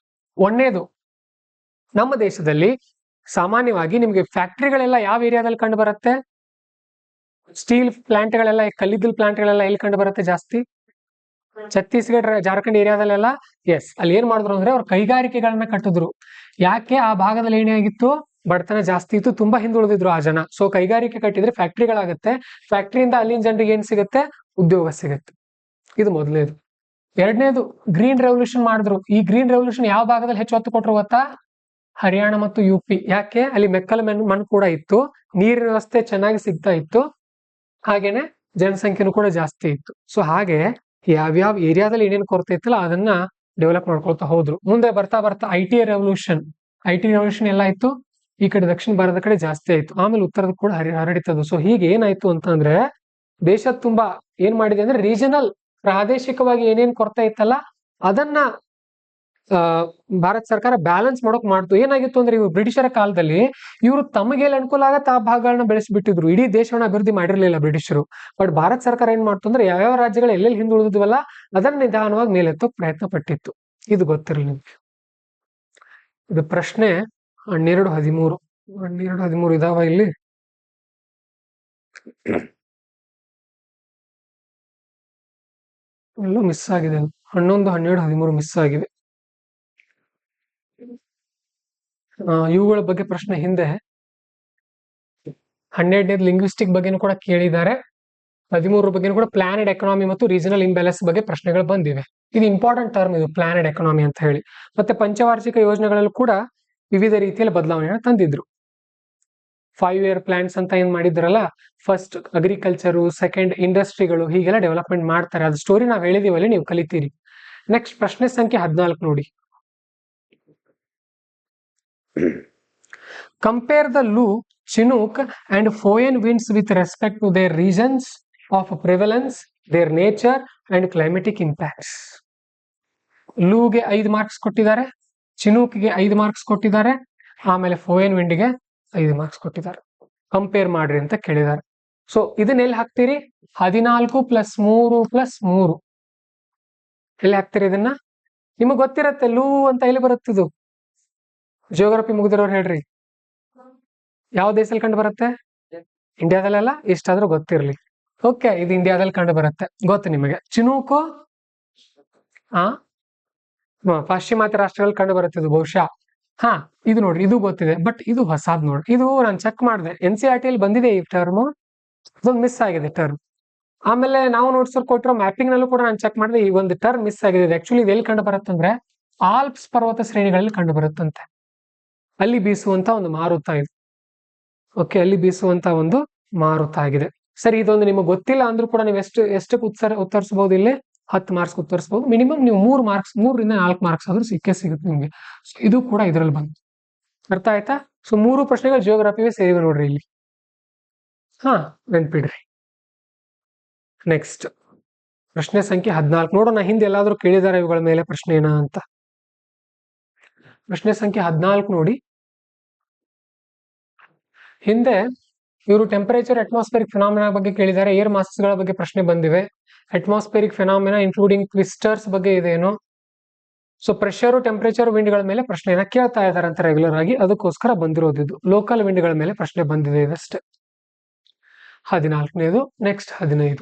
ಒಂದೇದು, ನಮ್ಮ ದೇಶದಲ್ಲಿ ಸಾಮಾನ್ಯವಾಗಿ ನಿಮ್ಗೆ ಫ್ಯಾಕ್ಟ್ರಿಗಳೆಲ್ಲ ಯಾವ ಏರಿಯಾದಲ್ಲಿ ಕಂಡು ಬರುತ್ತೆ? ಸ್ಟೀಲ್ ಪ್ಲಾಂಟ್ಗಳೆಲ್ಲ, ಕಲ್ಲಿದ್ದಲು ಪ್ಲಾಂಟ್ಗಳೆಲ್ಲ ಎಲ್ಲಿ ಕಂಡು ಬರುತ್ತೆ ಜಾಸ್ತಿ? ಛತ್ತೀಸ್ಗಢ, ಜಾರ್ಖಂಡ್ ಏರಿಯಾದಲ್ಲೆಲ್ಲ. ಎಸ್, ಅಲ್ಲಿ ಏನ್ ಮಾಡಿದ್ರು ಅಂದ್ರೆ ಅವ್ರು ಕೈಗಾರಿಕೆಗಳನ್ನ ಕಟ್ಟಿದ್ರು. ಯಾಕೆ? ಆ ಭಾಗದಲ್ಲಿ ಏನಾಗಿತ್ತು? ಬಡತನ ಜಾಸ್ತಿ ಇತ್ತು, ತುಂಬಾ ಹಿಂದುಳಿದಿದ್ರು ಆ ಜನ. ಸೊ ಕೈಗಾರಿಕೆ ಕಟ್ಟಿದ್ರೆ ಫ್ಯಾಕ್ಟ್ರಿಗಳಾಗತ್ತೆ, ಫ್ಯಾಕ್ಟ್ರಿಯಿಂದ ಅಲ್ಲಿನ ಜನರಿಗೆ ಏನ್ ಸಿಗುತ್ತೆ? ಉದ್ಯೋಗ ಸಿಗುತ್ತೆ. ಇದು ಮೊದಲನೇದು. ಎರಡನೇದು, ಗ್ರೀನ್ ರೆವಲ್ಯೂಷನ್ ಮಾಡಿದ್ರು. ಈ ಗ್ರೀನ್ ರೆವಲ್ಯೂಷನ್ ಯಾವ ಭಾಗದಲ್ಲಿ ಹೆಚ್ಚು ಒತ್ತು ಕೊಟ್ಟರು ಗೊತ್ತಾ? ಹರಿಯಾಣ ಮತ್ತು UP. ಯಾಕೆ? ಅಲ್ಲಿ ಮೆಕ್ಕಲು ಮಣ್ಣು ಕೂಡ ಇತ್ತು, ನೀರಿನ ವ್ಯವಸ್ಥೆ ಚೆನ್ನಾಗಿ ಸಿಗ್ತಾ ಇತ್ತು, ಹಾಗೇನೆ ಜನಸಂಖ್ಯೆನೂ ಕೂಡ ಜಾಸ್ತಿ ಇತ್ತು. ಸೊ ಹಾಗೆ ಯಾವ್ಯಾವ ಏರಿಯಾದಲ್ಲಿ ಏನೇನು ಕೊರತೆ ಇತ್ತಲ್ಲ ಅದನ್ನ ಡೆವಲಪ್ ಮಾಡ್ಕೊಳ್ತಾ ಹೋದ್ರು. ಮುಂದೆ ಬರ್ತಾ ಬರ್ತಾ IT ರೆವಲ್ಯೂಷನ್ ಎಲ್ಲ ಆಯ್ತು, ಈ ಕಡೆ ದಕ್ಷಿಣ ಭಾರತದ ಕಡೆ ಜಾಸ್ತಿ ಆಯ್ತು, ಆಮೇಲೆ ಉತ್ತರದ ಕೂಡ ಹರಡಿತದು. ಸೊ ಹೀಗೆ ಏನಾಯ್ತು ಅಂತಂದ್ರೆ ದೇಶದ ತುಂಬಾ ಏನ್ ಮಾಡಿದೆ ಅಂದ್ರೆ ರೀಜನಲ್, ಪ್ರಾದೇಶಿಕವಾಗಿ ಏನೇನ್ ಕೊರತೆ ಇತ್ತಲ್ಲ ಅದನ್ನ ಭಾರತ ಸರ್ಕಾರ ಬ್ಯಾಲೆನ್ಸ್ ಮಾಡೋಕ್ ಮಾಡ್ತು. ಏನಾಗಿತ್ತು ಅಂದ್ರೆ ಇವರು ಬ್ರಿಟಿಷರ ಕಾಲದಲ್ಲಿ ಇವರು ತಮಗೆಲ್ಲ ಅನುಕೂಲ ಆಗತ್ತೆ ಆ ಭಾಗಗಳನ್ನ ಬೆಳೆಸಿಬಿಟ್ಟಿದ್ರು. ಇಡೀ ದೇಶವನ್ನ ಅಭಿವೃದ್ಧಿ ಮಾಡಿರ್ಲಿಲ್ಲ ಬ್ರಿಟಿಷರು. ಬಟ್ ಭಾರತ ಸರ್ಕಾರ ಏನ್ ಮಾಡ್ತು ಅಂದ್ರೆ ಯಾವ್ಯಾವ ರಾಜ್ಯಗಳು ಎಲ್ಲೆಲ್ಲಿ ಹಿಂದುಳಿದ್ವಲ್ಲ ಅದನ್ನ ನಿಧಾನವಾಗಿ ಮೇಲೆತ್ತೋಕ್ ಪ್ರಯತ್ನ ಪಟ್ಟಿತ್ತು. ಇದು ಗೊತ್ತಿರಲಿ ನಿಮ್ಗೆ. ಇದು ಪ್ರಶ್ನೆ 12-13 ಇದಾವ ಇಲ್ಲಿ. ಎಲ್ಲೋ ಮಿಸ್ ಆಗಿದೆ, 11, 12, 13 ಮಿಸ್ ಆಗಿದೆ. ಇವುಗಳ ಬಗ್ಗೆ ಪ್ರಶ್ನೆ ಹಿಂದೆ 12ನೇದು ಲಿಂಗ್ವಿಸ್ಟಿಕ್ ಬಗ್ಗೆನೂ ಕೂಡ ಕೇಳಿದ್ದಾರೆ. 13 ಬಗ್ಗೆನೂ ಕೂಡ ಪ್ಲಾನೆಡ್ ಎಕನಾಮಿ ಮತ್ತು ರೀಜನಲ್ ಇಂಬ್ಯಾಲೆನ್ಸ್ ಬಗ್ಗೆ ಪ್ರಶ್ನೆಗಳು ಬಂದಿವೆ. ಇದು ಇಂಪಾರ್ಟೆಂಟ್ ಟರ್ಮ್, ಇದು ಪ್ಲಾನೆಡ್ ಎಕನಾಮಿ ಅಂತ ಹೇಳಿ. ಮತ್ತೆ ಪಂಚವಾರ್ಷಿಕ ಯೋಜನೆಗಳಲ್ಲೂ ಕೂಡ ವಿವಿಧ ರೀತಿಯಲ್ಲಿ ಬದಲಾವಣೆಯನ್ನು ತಂದಿದ್ರು. 5 year ಪ್ಲಾನ್ಸ್ ಅಂತ ಏನ್ ಮಾಡಿದ್ರಲ್ಲ, ಫಸ್ಟ್ ಅಗ್ರಿಕಲ್ಚರು, ಸೆಕೆಂಡ್ ಇಂಡಸ್ಟ್ರಿಗಳು, ಹೀಗೆಲ್ಲ ಡೆವಲಪ್ಮೆಂಟ್ ಮಾಡ್ತಾರೆ. ಅದು ಸ್ಟೋರಿ ನಾವು ಹೇಳಿದೀವಲ್ಲಿ, ನೀವು ಕಲಿತೀರಿ. ನೆಕ್ಸ್ಟ್ ಪ್ರಶ್ನೆ ಸಂಖ್ಯೆ 14 ನೋಡಿ. Compare the Loo, Chinook and foehn winds with respect to their regions of prevalence, their nature and climatic impacts. ಲೂಗೆ 5 ಮಾರ್ಕ್ಸ್ ಕೊಟ್ಟಿದ್ದಾರೆ, ಚಿನೂಕ್ಗೆ 5 ಮಾರ್ಕ್ಸ್ ಕೊಟ್ಟಿದ್ದಾರೆ, ಆಮೇಲೆ ಫೋಯನ್ ವಿಂಡ್ಗೆ 5 ಮಾರ್ಕ್ಸ್ ಕೊಟ್ಟಿದ್ದಾರೆ. ಕಂಪೇರ್ ಮಾಡ್ರಿ ಅಂತ ಕೇಳಿದ್ದಾರೆ. ಸೊ ಇದನ್ನ ಎಲ್ಲಿ ಹಾಕ್ತೀರಿ? 14 + 3 + 3 ಎಲ್ಲಿ ಹಾಕ್ತೀರಿ ಇದನ್ನ? ನಿಮಗ್ ಗೊತ್ತಿರತ್ತೆ, ಲೂ ಅಂತ ಎಲ್ಲಿ ಬರುತ್ತಿದು? ಜಿಯೋಗ್ರಫಿ ಮುಗಿದಿರೋರು ಹೇಳ್ರಿ, ಯಾವ ದೇಶದಲ್ಲಿ ಕಂಡು ಬರುತ್ತೆ? ಇಂಡಿಯಾದಲ್ಲೆಲ್ಲ. ಇಷ್ಟಾದ್ರೂ ಗೊತ್ತಿರ್ಲಿ. ಓಕೆ, ಇದು ಇಂಡಿಯಾದಲ್ಲಿ ಕಂಡು ಬರುತ್ತೆ, ಗೊತ್ತು ನಿಮಗೆ. ಚಿನೂಕು ಪಾಶ್ಚಿಮಾತ್ಯ ರಾಷ್ಟ್ರಗಳಲ್ಲಿ ಕಂಡು ಬರುತ್ತೆ ಇದು ಬಹುಶಃ. ಇದು ನೋಡ್ರಿ, ಇದು ಗೊತ್ತಿದೆ, ಬಟ್ ಇದು ಹೊಸಾದ್ ನೋಡ್ರಿ. ಇದು ನಾನು ಚೆಕ್ ಮಾಡಿದೆ, NCERT ಅಲ್ಲಿ ಬಂದಿದೆ ಈ ಟರ್ಮ್, ಅದೊಂದು ಮಿಸ್ ಆಗಿದೆ ಟರ್ಮ್. ಆಮೇಲೆ ನಾವು ನೋಟ್ಸ್ ಕೊಟ್ಟಿರೋ ಮ್ಯಾಪಿಂಗ್ ನಲ್ಲೂ ಕೂಡ ನಾನು ಚೆಕ್ ಮಾಡಿದೆ, ಈ ಒಂದು ಟರ್ಮ್ ಮಿಸ್ ಆಗಿದೆ. ಆಕ್ಚುಲಿ ಇದು ಎಲ್ಲಿ ಕಂಡು ಬರುತ್ತಂದ್ರೆ ಆಲ್ಪ್ಸ್ ಪರ್ವತ ಶ್ರೇಣಿಗಳಲ್ಲಿ ಕಂಡು ಬರುತ್ತಂತೆ. ಅಲ್ಲಿ ಬೀಸುವಂತ ಒಂದು ಮಾರುತ ಇದು. ಓಕೆ, ಅಲ್ಲಿ ಬೀಸುವಂತ ಒಂದು ಮಾರುತ ಆಗಿದೆ. ಸರಿ, ಇದೊಂದು ನಿಮಗೆ ಗೊತ್ತಿಲ್ಲ ಅಂದ್ರೂ ಕೂಡ ನೀವು ಎಷ್ಟಕ್ಕೆ ಉತ್ತರಿಸಬಹುದು? ಇಲ್ಲಿ 10 ಮಾರ್ಕ್ಸ್ ಉತ್ತರಿಸಬಹುದು. ಮಿನಿಮಮ್ ನೀವು 3 ಮಾರ್ಕ್ಸ್, 3ರಿಂದ 4 ಮಾರ್ಕ್ಸ್ ಆದ್ರೂ ಸಿಗುತ್ತೆ ನಿಮ್ಗೆ. ಇದು ಕೂಡ ಇದರಲ್ಲಿ ಬಂತು. ಅರ್ಥ ಆಯ್ತಾ? ಸೊ 3 ಪ್ರಶ್ನೆಗಳು ಜಿಯೋಗ್ರಫಿಗೆ ಸೇರಿವೆ ನೋಡ್ರಿ ಇಲ್ಲಿ. ನೆನ್ಪಿಡ್ರಿ. ನೆಕ್ಸ್ಟ್ ಪ್ರಶ್ನೆ ಸಂಖ್ಯೆ 14 ನೋಡೋಣ, ಹಿಂದೆ ಎಲ್ಲಾದ್ರೂ ಕೇಳಿದಾರೆ ಇವುಗಳ ಮೇಲೆ ಪ್ರಶ್ನೆನ ಅಂತ. ಪ್ರಶ್ನೆ ಸಂಖ್ಯೆ 14 ನೋಡಿ. ಹಿಂದೆ ಇವರು ಟೆಂಪರೇಚರ್, ಅಟ್ಮಾಸ್ಫಿಯರಿಕ್ ಫಿನಾಮಿನಾ ಬಗ್ಗೆ ಕೇಳಿದ್ದಾರೆ, ಏರ್ ಮಾಸಸ್ಗಳ ಬಗ್ಗೆ ಪ್ರಶ್ನೆ ಬಂದಿವೆ. ಅಟ್ಮಾಸ್ಫಿಯರಿಕ್ ಫಿನಾಮಿನಾ ಇನ್ಕ್ಲೂಡಿಂಗ್ ಟ್ವಿಸ್ಟರ್ಸ್ ಬಗ್ಗೆ ಇದೇನು. ಸೊ ಪ್ರೆಷರ್, ಟೆಂಪರೇಚರ್, ವಿಂಡ್ಗಳ ಮೇಲೆ ಪ್ರಶ್ನೆಯನ್ನ ಕೇಳ್ತಾ ಇದ್ದಾರೆ ಅಂತ ರೆಗ್ಯುಲರ್ ಆಗಿ, ಅದಕ್ಕೋಸ್ಕರ ಬಂದಿರೋದು ಇದು. ಲೋಕಲ್ ವಿಂಡ್ಗಳ ಮೇಲೆ ಪ್ರಶ್ನೆ ಬಂದಿದೆ ಇದಷ್ಟೇ. 14ನೇದು. Next 15.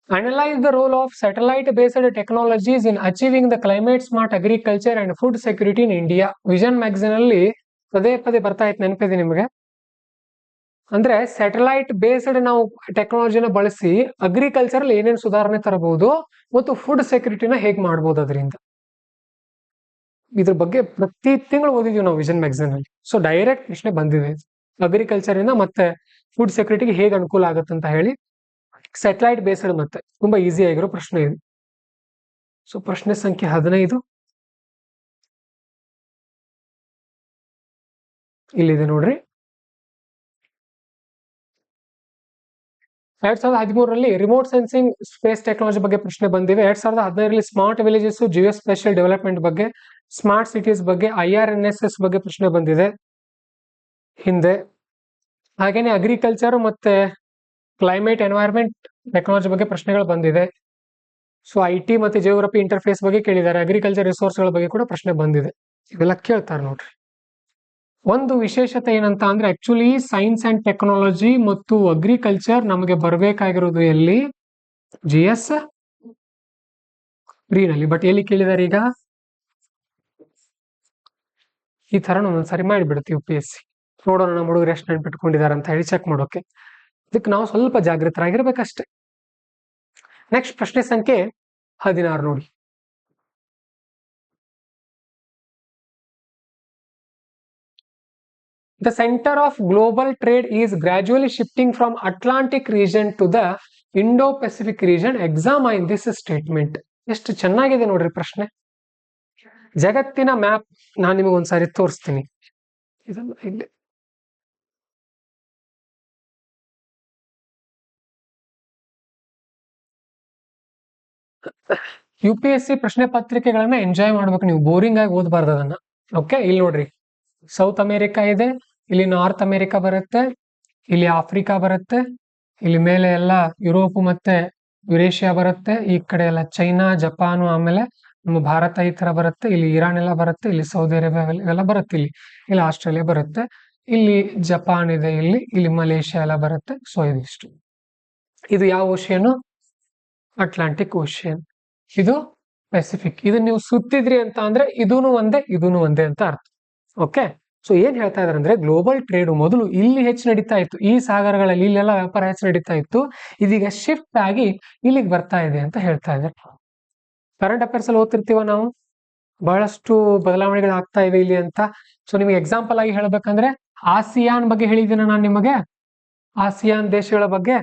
Analyze the role of satellite-based technologies in achieving the climate-smart agriculture and food security in India. Vision magazine ಅಲ್ಲಿ ಪದೇ ಪದೇ ಬರ್ತಾ ಇತ್ತು, ನೆನಪಿದೆ ನಿಮಗೆ? ಅಂದ್ರೆ ಸ್ಯಾಟಲೈಟ್ ಬೇಸ್ಡ್ ನಾವು ಟೆಕ್ನಾಲಜಿನ ಬಳಸಿ ಅಗ್ರಿಕಲ್ಚರ್ ಅಲ್ಲಿ ಏನೇನು ಸುಧಾರಣೆ ತರಬಹುದು ಮತ್ತು ಫುಡ್ ಸೆಕ್ಯೂರಿಟಿನ ಹೇಗೆ ಮಾಡಬಹುದು ಅದರಿಂದ. ಇದ್ರ ಬಗ್ಗೆ ಪ್ರತಿ ತಿಂಗಳು ಓದಿದೀವಿ ನಾವು ವಿಷನ್ ಮ್ಯಾಗಝಿನ್ ಅಲ್ಲಿ. ಸೊ ಡೈರೆಕ್ಟ್ ಪ್ರಶ್ನೆ ಬಂದಿದೆ, ಅಗ್ರಿಕಲ್ಚರ್ ಇಂದ ಮತ್ತೆ ಫುಡ್ ಸೆಕ್ಯೂರಿಟಿಗೆ ಹೇಗೆ ಅನುಕೂಲ ಆಗುತ್ತೆ ಅಂತ ಹೇಳಿ. ಸ್ಯಾಟಲೈಟ್ ಬೇಸ್ಡ್, ಮತ್ತೆ ತುಂಬಾ ಈಸಿ ಆಗಿರೋ ಪ್ರಶ್ನೆ ಇದು. ಸೊ ಪ್ರಶ್ನೆ ಸಂಖ್ಯೆ 15 ಇಲ್ಲಿದೆ ನೋಡ್ರಿ. 2013ರಲ್ಲಿ ರಿಮೋಟ್ ಸೆನ್ಸಿಂಗ್ ಸ್ಪೇಸ್ ಟೆಕ್ನಾಲಜಿ ಬಗ್ಗೆ ಪ್ರಶ್ನೆ ಬಂದಿವೆ. 2015ರಲ್ಲಿ smart villages, geospatial development ಬಗ್ಗೆ, ಸ್ಮಾರ್ಟ್ ಸಿಟೀಸ್ ಬಗ್ಗೆ, IRNSS ಬಗ್ಗೆ ಪ್ರಶ್ನೆ ಬಂದಿದೆ ಹಿಂದೆ. ಹಾಗೇನೆ ಅಗ್ರಿಕಲ್ಚರ್ ಮತ್ತೆ ಕ್ಲೈಮೇಟ್ ಎನ್ವೈರ್ಮೆಂಟ್ ಟೆಕ್ನಾಲಜಿ ಬಗ್ಗೆ ಪ್ರಶ್ನೆಗಳು ಬಂದಿದೆ. ಸೊ IT ಮತ್ತೆ ಜಿಯೋಗ್ರಫಿ ಇಂಟರ್ಫೇಸ್ ಬಗ್ಗೆ ಕೇಳಿದ್ದಾರೆ. ಅಗ್ರಿಕಲ್ಚರ್ ರಿಸೋರ್ಸ್ಗಳ ಬಗ್ಗೆ ಕೂಡ ಪ್ರಶ್ನೆ ಬಂದಿದೆ. ಇವೆಲ್ಲ ಕೇಳ್ತಾರೆ ನೋಡ್ರಿ. ಒಂದು ವಿಶೇಷತೆ ಏನಂತ ಅಂದ್ರೆ ಆಕ್ಚುಲಿ ಸೈನ್ಸ್ ಅಂಡ್ ಟೆಕ್ನಾಲಜಿ ಮತ್ತು ಅಗ್ರಿಕಲ್ಚರ್ ನಮಗೆ ಬರಬೇಕಾಗಿರೋದು ಎಲ್ಲಿ GS ಪ್ರೀನಲ್ಲಿ, ಬಟ್ ಎಲ್ಲಿ ಕೇಳಿದಾರೆ ಈಗ ಈ ತರ ಒಂದೊಂದ್ಸರಿ ಮಾಡಿಬಿಡ್ತೀವಿ UPSC. ನೋಡೋಣ ನಮ್ಮ ಹುಡುಗರು ಎಷ್ಟು ನೆನ್ಪಿಟ್ಕೊಂಡಿದ್ದಾರೆ ಅಂತ ಹೇಳಿ ಚೆಕ್ ಮಾಡೋಕೆ. ಇದಕ್ಕೆ ನಾವು ಸ್ವಲ್ಪ ಜಾಗೃತರಾಗಿರ್ಬೇಕಷ್ಟೇ. ನೆಕ್ಸ್ಟ್ ಪ್ರಶ್ನೆ ಸಂಖ್ಯೆ 16 ನೋಡಿ. The center of global trade is gradually shifting from Atlantic region to the Indo-Pacific region. Examine this statement. ಎಷ್ಟು ಚೆನ್ನಾಗಿದೆ ನೋಡ್ರಿ ಪ್ರಶ್ನೆ. ಜಗತ್ತಿನ ಮ್ಯಾಪ್ ನಾನು ನಿಮಗೆ ಒಂದ್ಸಾರಿ ತೋರಿಸ್ತೀನಿ. ಇದನ್ನ ಇಲ್ಲಿ UPSC ಪ್ರಶ್ನೆ ಪತ್ರಿಕೆಗಳನ್ನ ಎಂಜಾಯ್ ಮಾಡ್ಬೇಕು ನೀವು, ಬೋರಿಂಗ್ ಆಗಿ ಓದಬಾರ್ದು ಅದನ್ನ. ಓಕೆ, ಇಲ್ಲಿ ನೋಡ್ರಿ ಸೌತ್ ಅಮೆರಿಕಾ ಇದೆ, ಇಲ್ಲಿ ನಾರ್ತ್ ಅಮೆರಿಕಾ ಬರುತ್ತೆ, ಇಲ್ಲಿ ಆಫ್ರಿಕಾ ಬರುತ್ತೆ, ಇಲ್ಲಿ ಮೇಲೆ ಎಲ್ಲ ಯುರೋಪ್ ಮತ್ತೆ ಯುರೇಷಿಯಾ ಬರುತ್ತೆ, ಈ ಕಡೆ ಎಲ್ಲ ಚೈನಾ ಜಪಾನು, ಆಮೇಲೆ ನಮ್ಮ ಭಾರತ ಈ ತರ ಬರುತ್ತೆ, ಇಲ್ಲಿ ಇರಾನ್ ಎಲ್ಲ ಬರುತ್ತೆ, ಇಲ್ಲಿ ಸೌದಿ ಅರೇಬಿಯಾ ಎಲ್ಲ ಬರುತ್ತೆ, ಇಲ್ಲಿ ಆಸ್ಟ್ರೇಲಿಯಾ ಬರುತ್ತೆ, ಇಲ್ಲಿ ಜಪಾನ್ ಇದೆ, ಇಲ್ಲಿ ಮಲೇಷಿಯಾ ಎಲ್ಲ ಬರುತ್ತೆ. ಸೊ ಇದಿಷ್ಟು. ಇದು ಯಾವ ಓಷಿಯನ್? Atlantic ocean. ಇದು ಪೆಸಿಫಿಕ್. ಇದನ್ನ ನೀವು ಸುತ್ತಿದ್ರಿ ಅಂತ ಅಂದ್ರೆ ಇದೂನು ಒಂದೇ ಅಂತ ಅರ್ಥ. ಓಕೆ, ಸೊ ಏನ್ ಹೇಳ್ತಾ ಇದಾರೆ ಅಂದ್ರೆ ಗ್ಲೋಬಲ್ ಟ್ರೇಡ್ ಮೊದಲು ಇಲ್ಲಿ ಹೆಚ್ಚು ನಡೀತಾ ಇತ್ತು, ಈ ಸಾಗರಗಳಲ್ಲಿ ಇಲ್ಲೆಲ್ಲ ವ್ಯಾಪಾರ ಹೆಚ್ಚು ನಡೀತಾ ಇತ್ತು, ಇದೀಗ ಶಿಫ್ಟ್ ಆಗಿ ಇಲ್ಲಿಗೆ ಬರ್ತಾ ಇದೆ ಅಂತ ಹೇಳ್ತಾ ಇದ್ದಾರೆ. ಕರೆಂಟ್ ಅಫೇರ್ಸ್ ಅಲ್ಲಿ ಓದ್ತಿರ್ತೀವ ನಾವು, ಬಹಳಷ್ಟು ಬದಲಾವಣೆಗಳು ಆಗ್ತಾ ಇವೆ ಇಲ್ಲಿ ಅಂತ. ಸೊ ನಿಮಗೆ ಎಕ್ಸಾಂಪಲ್ ಆಗಿ ಹೇಳ್ಬೇಕಂದ್ರೆ ಆಸಿಯಾನ್ ಬಗ್ಗೆ ಹೇಳಿದ್ದೀನಿ ನಾನು ನಿಮಗೆ, ಆಸಿಯಾನ್ ದೇಶಗಳ ಬಗ್ಗೆ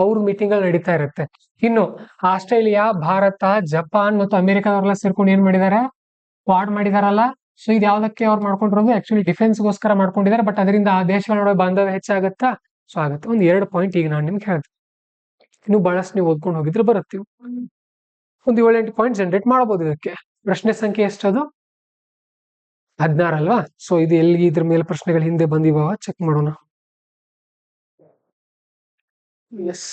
ಅವ್ರ ಮೀಟಿಂಗ್ ಅಲ್ಲಿ ನಡೀತಾ ಇರುತ್ತೆ. ಇನ್ನು ಆಸ್ಟ್ರೇಲಿಯಾ, ಭಾರತ, ಜಪಾನ್ ಮತ್ತು ಅಮೆರಿಕಾದವರೆಲ್ಲ ಸೇರ್ಕೊಂಡು ಏನ್ ಮಾಡಿದ್ದಾರೆ, ಕ್ವಾಡ್ ಮಾಡಿದಾರಲ್ಲ. ಸೊ ಇದು ಯಾವ್ದಕ್ಕೆ ಅವ್ರು ಮಾಡ್ಕೊಂಡಿರೋದು, ಆಕ್ಚುಲಿ ಡಿಫೆನ್ಸ್ಗೋಸ್ಕರ ಮಾಡ್ಕೊಂಡಿದ್ದಾರೆ. ಬಟ್ ಅದರಿಂದ ಆ ದೇಶಗಳ ನಡುವೆ ಬಾಂಧವ್ಯ ಹೆಚ್ಚಾಗತ್ತಾ? ಸೊ ಆಗುತ್ತೆ. ಒಂದು 2 ಪಾಯಿಂಟ್ ಈಗ ನಾನು ನಿಮ್ಗೆ ಹೇಳ್ತೀನಿ, ಇನ್ನು ಬಹಳಷ್ಟು ನೀವು ಓದ್ಕೊಂಡು ಹೋಗಿದ್ರೆ ಬರುತ್ತೆ. ಒಂದು 7-8 ಪಾಯಿಂಟ್ ಜನರೇಟ್ ಮಾಡಬಹುದು ಇದಕ್ಕೆ. ಪ್ರಶ್ನೆ ಸಂಖ್ಯೆ ಎಷ್ಟದು? 16 ಅಲ್ವಾ? ಸೊ ಇದು ಎಲ್ಲಿ ಇದ್ರ ಮೇಲೆ ಪ್ರಶ್ನೆಗಳು ಹಿಂದೆ ಬಂದಿವ ಚೆಕ್ ಮಾಡೋಣ. ಎಸ್.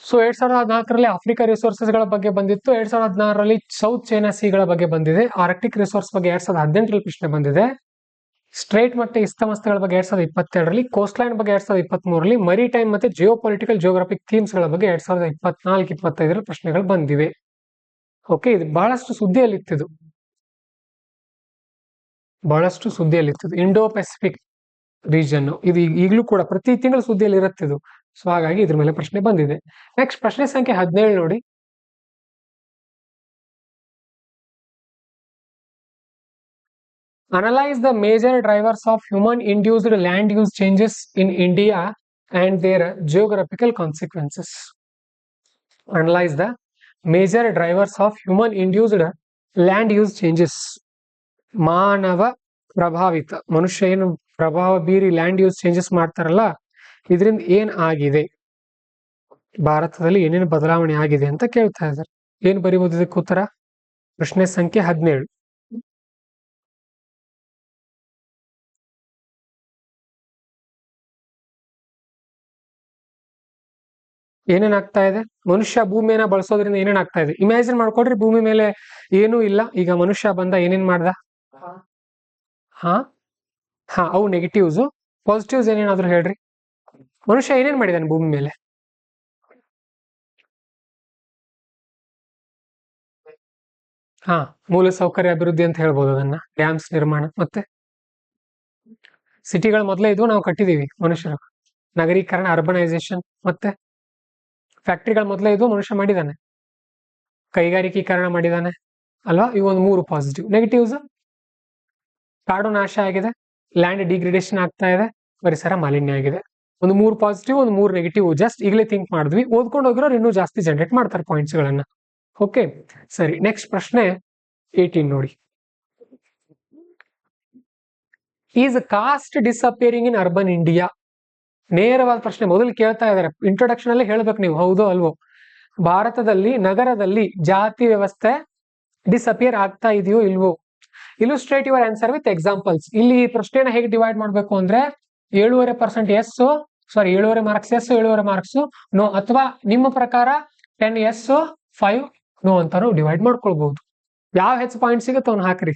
ಸೊ 2014ರಲ್ಲಿ ಆಫ್ರಿಕಾ ರಿಸೋರ್ಸಸ್ ಗಳ ಬಗ್ಗೆ ಬಂದಿತ್ತು. 2016ರಲ್ಲಿ ಸೌತ್ ಚೈನಾ ಸೀಗಳ ಬಗ್ಗೆ ಬಂದಿದೆ. ಆರ್ಕ್ಟಿಕ್ ರಿಸೋರ್ಸ್ ಬಗ್ಗೆ 2018ರಲ್ಲಿ ಪ್ರಶ್ನೆ ಬಂದಿದೆ. ಸ್ಟ್ರೈಟ್ ಮತ್ತೆ ಇಸ್ತಮಸ್ತಗಳ ಬಗ್ಗೆ 2022ರಲ್ಲಿ, ಕೋಸ್ಟ್ ಲೈನ್ ಬಗ್ಗೆ 2023ರಲ್ಲಿ, ಮರಿ ಟೈಮ್ ಮತ್ತೆ ಜಿಯೋ ಪೊಲಿಟಿಕಲ್ ಜಿಯೋಗ್ರಾಫಿಕ್ ಥೀಮ್ಸ್ ಗಳ ಬಗ್ಗೆ 2024-25ರಲ್ಲಿ ಪ್ರಶ್ನೆಗಳು ಬಂದಿವೆ. ಓಕೆ, ಇದು ಬಹಳಷ್ಟು ಸುದ್ದಿಯಲ್ಲಿತ್ತಿದ್ದು, ಇಂಡೋ ಪೆಸಿಫಿಕ್ ರೀಜನ್. ಇದು ಈಗಲೂ ಕೂಡ ಪ್ರತಿ ತಿಂಗಳು ಸುದ್ದಿಯಲ್ಲಿ ಇರುತ್ತಿದ್ದು. ಸೊ ಹಾಗಾಗಿ ಇದ್ರ ಮೇಲೆ ಪ್ರಶ್ನೆ ಬಂದಿದೆ. ನೆಕ್ಸ್ಟ್ ಪ್ರಶ್ನೆ ಸಂಖ್ಯೆ 17 ನೋಡಿ. Analyze the major drivers of human-induced land use changes in India and their geographical consequences. Analyze the major drivers of human-induced land use changes. ಮಾನವ ಪ್ರಭಾವಿತ, ಮನುಷ್ಯ ಏನು ಪ್ರಭಾವ ಬೀರಿ ಲ್ಯಾಂಡ್ ಯೂಸ್ ಚೇಂಜಸ್ ಮಾಡ್ತಾರಲ್ಲ, ಇದರಿಂದ ಏನ್ ಆಗಿದೆ, ಭಾರತದಲ್ಲಿ ಏನೇನು ಬದಲಾವಣೆ ಆಗಿದೆ ಅಂತ ಕೇಳ್ತಾ ಇದ್ದಾರೆ. ಏನ್ ಬರೀಬಹುದು ಇದಕ್ಕೆ ಉತ್ತರ? ಪ್ರಶ್ನೆ ಸಂಖ್ಯೆ 17. ಏನೇನಾಗ್ತಾ ಇದೆ? ಮನುಷ್ಯ ಭೂಮಿಯನ್ನ ಬಳಸೋದ್ರಿಂದ ಏನೇನಾಗ್ತಾ ಇದೆ ಇಮ್ಯಾಜಿನ್ ಮಾಡ್ಕೊಡ್ರಿ. ಭೂಮಿ ಮೇಲೆ ಏನೂ ಇಲ್ಲ, ಈಗ ಮನುಷ್ಯ ಬಂದ ಏನೇನ್ ಮಾಡ್ದ? ಅವು ನೆಗೆಟಿವ್ಸ್. ಪಾಸಿಟಿವ್ಸ್ ಏನೇನಾದ್ರು ಹೇಳ್ರಿ. ಮನುಷ್ಯ ಏನೇನ್ ಮಾಡಿದಾನೆ ಭೂಮಿ ಮೇಲೆ? ಮೂಲ ಸೌಕರ್ಯ ಅಭಿವೃದ್ಧಿ ಅಂತ ಹೇಳ್ಬೋದು ಅದನ್ನ. ಡ್ಯಾಮ್ಸ್ ನಿರ್ಮಾಣ, ಮತ್ತೆ ಸಿಟಿಗಳು ಮೊದಲೇ ಇದ್ವು, ನಾವು ಕಟ್ಟಿದೀವಿ ಮನುಷ್ಯರು. ನಗರೀಕರಣ, ಅರ್ಬನೈಸೇಷನ್, ಮತ್ತೆ ಫ್ಯಾಕ್ಟ್ರಿಗಳು ಮೊದಲೇ ಇದ್ವು, ಮನುಷ್ಯ ಮಾಡಿದಾನೆ. ಕೈಗಾರಿಕೀಕರಣ ಮಾಡಿದಾನೆ ಅಲ್ವಾ? ಇವು ಒಂದು 3 ಪಾಸಿಟಿವ್. ನೆಗೆಟಿವ್ಸ್, ಕಾಡು ನಾಶ ಆಗಿದೆ, ಲ್ಯಾಂಡ್ ಡಿಗ್ರೇಡೇಷನ್ ಆಗ್ತಾ ಇದೆ, ಪರಿಸರ ಮಾಲಿನ್ಯ ಆಗಿದೆ. ಒಂದು 3 ಪಾಸಿಟಿವ್, ಒಂದು 3 ನೆಗೆಟಿವ್. ಜಸ್ಟ್ ಈಗಲೇ ಥಿಂಕ್ ಮಾಡಿದ್ವಿ. ಓದ್ಕೊಂಡು ಹೋಗಿರೋರು ಇನ್ನೂ ಜಾಸ್ತಿ ಜನರೇಟ್ ಮಾಡ್ತಾರೆ ಪಾಯಿಂಟ್ಸ್ ಗಳನ್ನ. ಓಕೆ, ಸರಿ. ನೆಕ್ಸ್ಟ್ ಪ್ರಶ್ನೆ 18 ನೋಡಿ. Is caste disappearing in urban India? ನೇರವಾದ ಪ್ರಶ್ನೆ, ಮೊದಲು ಕೇಳ್ತಾ ಇದಾರೆ. ಇಂಟ್ರೊಡಕ್ಷನ್ ಅಲ್ಲಿ ಹೇಳ್ಬೇಕು ನೀವು ಹೌದೋ ಅಲ್ವೋ. ಭಾರತದಲ್ಲಿ ನಗರದಲ್ಲಿ ಜಾತಿ ವ್ಯವಸ್ಥೆ ಡಿಸ್ಅಪಿಯರ್ ಆಗ್ತಾ ಇದೆಯೋ ಇಲ್ವೋ? ಇಲುಸ್ಟ್ರೇಟ್ ಯುವರ್ ಆನ್ಸರ್ ವಿತ್ ಎಕ್ಸಾಂಪಲ್ಸ್. ಇಲ್ಲಿ ಈ ಪ್ರಶ್ನೆನ ಹೇಗೆ ಡಿವೈಡ್ ಮಾಡ್ಬೇಕು ಅಂದ್ರೆ 7.5% ಎಸ್, ಸಾರಿ 7.5 ಮಾರ್ಕ್ಸ್ ಎಸ್, 7.5 ಮಾರ್ಕ್ಸ್ ನೋ, ಅಥವಾ ನಿಮ್ಮ ಪ್ರಕಾರ 10 ಎಸ್ 5 ನೋ ಅಂತಾನು ಡಿವೈಡ್ ಮಾಡ್ಕೊಳ್ಬಹುದು. ಯಾವ ಹೆಚ್ಚು ಪಾಯಿಂಟ್ ಸಿಗುತ್ತೆ ಅವ್ನು ಹಾಕ್ರಿ.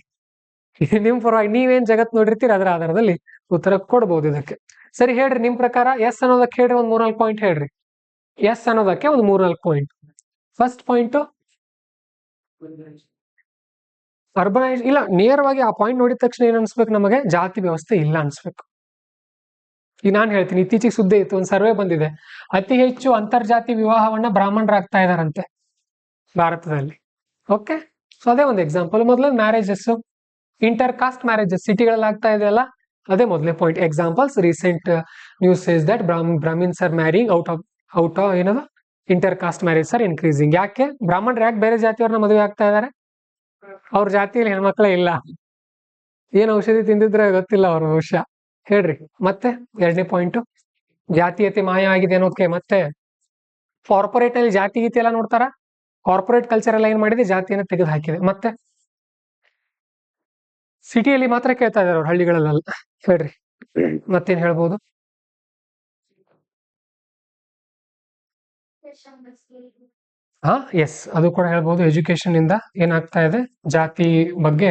ನಿಮ್ ಪರವಾಗಿ ನೀವೇನ್ ಜಗತ್ ನೋಡಿರ್ತೀರಿ ಅದರ ಆಧಾರದಲ್ಲಿ ಉತ್ತರ ಕೊಡ್ಬೋದು ಇದಕ್ಕೆ. ಸರಿ ಹೇಳ್ರಿ, ನಿಮ್ ಪ್ರಕಾರ ಎಸ್ ಅನ್ನೋದಕ್ಕೆ ಹೇಳ್ರಿ ಒಂದ್ 3-4 ಪಾಯಿಂಟ್ ಹೇಳ್ರಿ. ಎಸ್ ಅನ್ನೋದಕ್ಕೆ ಒಂದು 3-4 ಪಾಯಿಂಟ್. ಫಸ್ಟ್ ಪಾಯಿಂಟ್ ಅರ್ಬನೈಸ್ ಇಲ್ಲ, ನೇರವಾಗಿ ಆ ಪಾಯಿಂಟ್ ನೋಡಿದ ತಕ್ಷಣ ಏನ್ ಅನ್ಸ್ಬೇಕು ನಮಗೆ? ಜಾತಿ ವ್ಯವಸ್ಥೆ ಇಲ್ಲ ಅನ್ಸ್ಬೇಕು. ಈಗ ನಾನ್ ಹೇಳ್ತೀನಿ, ಇತ್ತೀಚೆಗೆ ಸುದ್ದಿ ಇತ್ತು, ಒಂದು ಸರ್ವೆ ಬಂದಿದೆ, ಅತಿ ಹೆಚ್ಚು ಅಂತರ್ಜಾತಿ ವಿವಾಹವನ್ನ ಬ್ರಾಹ್ಮಣರಾಗ್ತಾ ಇದಾರಂತೆ ಭಾರತದಲ್ಲಿ. ಓಕೆ, ಸೊ ಅದೇ ಒಂದು ಎಕ್ಸಾಂಪಲ್. ಮೊದಲು ಮ್ಯಾರೇಜಸ್, ಇಂಟರ್ ಕಾಸ್ಟ್ ಮ್ಯಾರೇಜಸ್ ಸಿಟಿಗಳಲ್ಲಿ ಆಗ್ತಾ ಇದೆಯಲ್ಲ, ಅದೇ ಮೊದಲನೇ point. Examples, recent news says that Brahmins are marrying out of ಏನದು inter caste marriage are increasing. ಯಾಕೆ ಬ್ರಾಹ್ಮಣರು ಯಾಕೆ ಬೇರೆ ಜಾತಿಯವ್ರನ್ನ ಮದುವೆ ಆಗ್ತಾ ಇದಾರೆ? ಅವ್ರ ಜಾತಿಯಲ್ಲಿ ಹೆಣ್ಮಕ್ಳೇ ಇಲ್ಲ. ಏನ್ ಔಷಧಿ ತಿಂದಿದ್ರೆ ಗೊತ್ತಿಲ್ಲ ಅವ್ರ ಭವಿಷ್ಯ. ಹೇಳ್ರಿ ಮತ್ತೆ. ಎರಡನೇ ಪಾಯಿಂಟ್, ಜಾತೀಯತೆ ಮಾಯ ಆಗಿದೆ ಅನ್ನೋದಕ್ಕೆ ಮತ್ತೆ ಕಾರ್ಪೊರೇಟ್ ಅಲ್ಲಿ ಜಾತಿ ಗೀತಿ ಎಲ್ಲ ನೋಡ್ತಾರ. ಕಾರ್ಪೊರೇಟ್ ಕಲ್ಚರ್ ಎಲ್ಲ ಏನ್ ಮಾಡಿದೆ? ಜಾತಿಯನ್ನ ತೆಗೆದು ಹಾಕಿದೆ. ಮತ್ತೆ ಸಿಟಿಯಲ್ಲಿ ಮಾತ್ರ ಕೇಳ್ತಾ ಇದಾರೆ ಅವ್ರು, ಹಳ್ಳಿಗಳಲ್ಲ. ಹೇಳ್ರಿ ಮತ್ತೇನ್ ಹೇಳ್ಬೋದು? ಹಾ, ಎಸ್, ಅದು ಕೂಡ ಹೇಳ್ಬೋದು. ಎಜುಕೇಶನ್ ಇಂದ ಏನಾಗ್ತಾ ಇದೆ? ಜಾತಿ ಬಗ್ಗೆ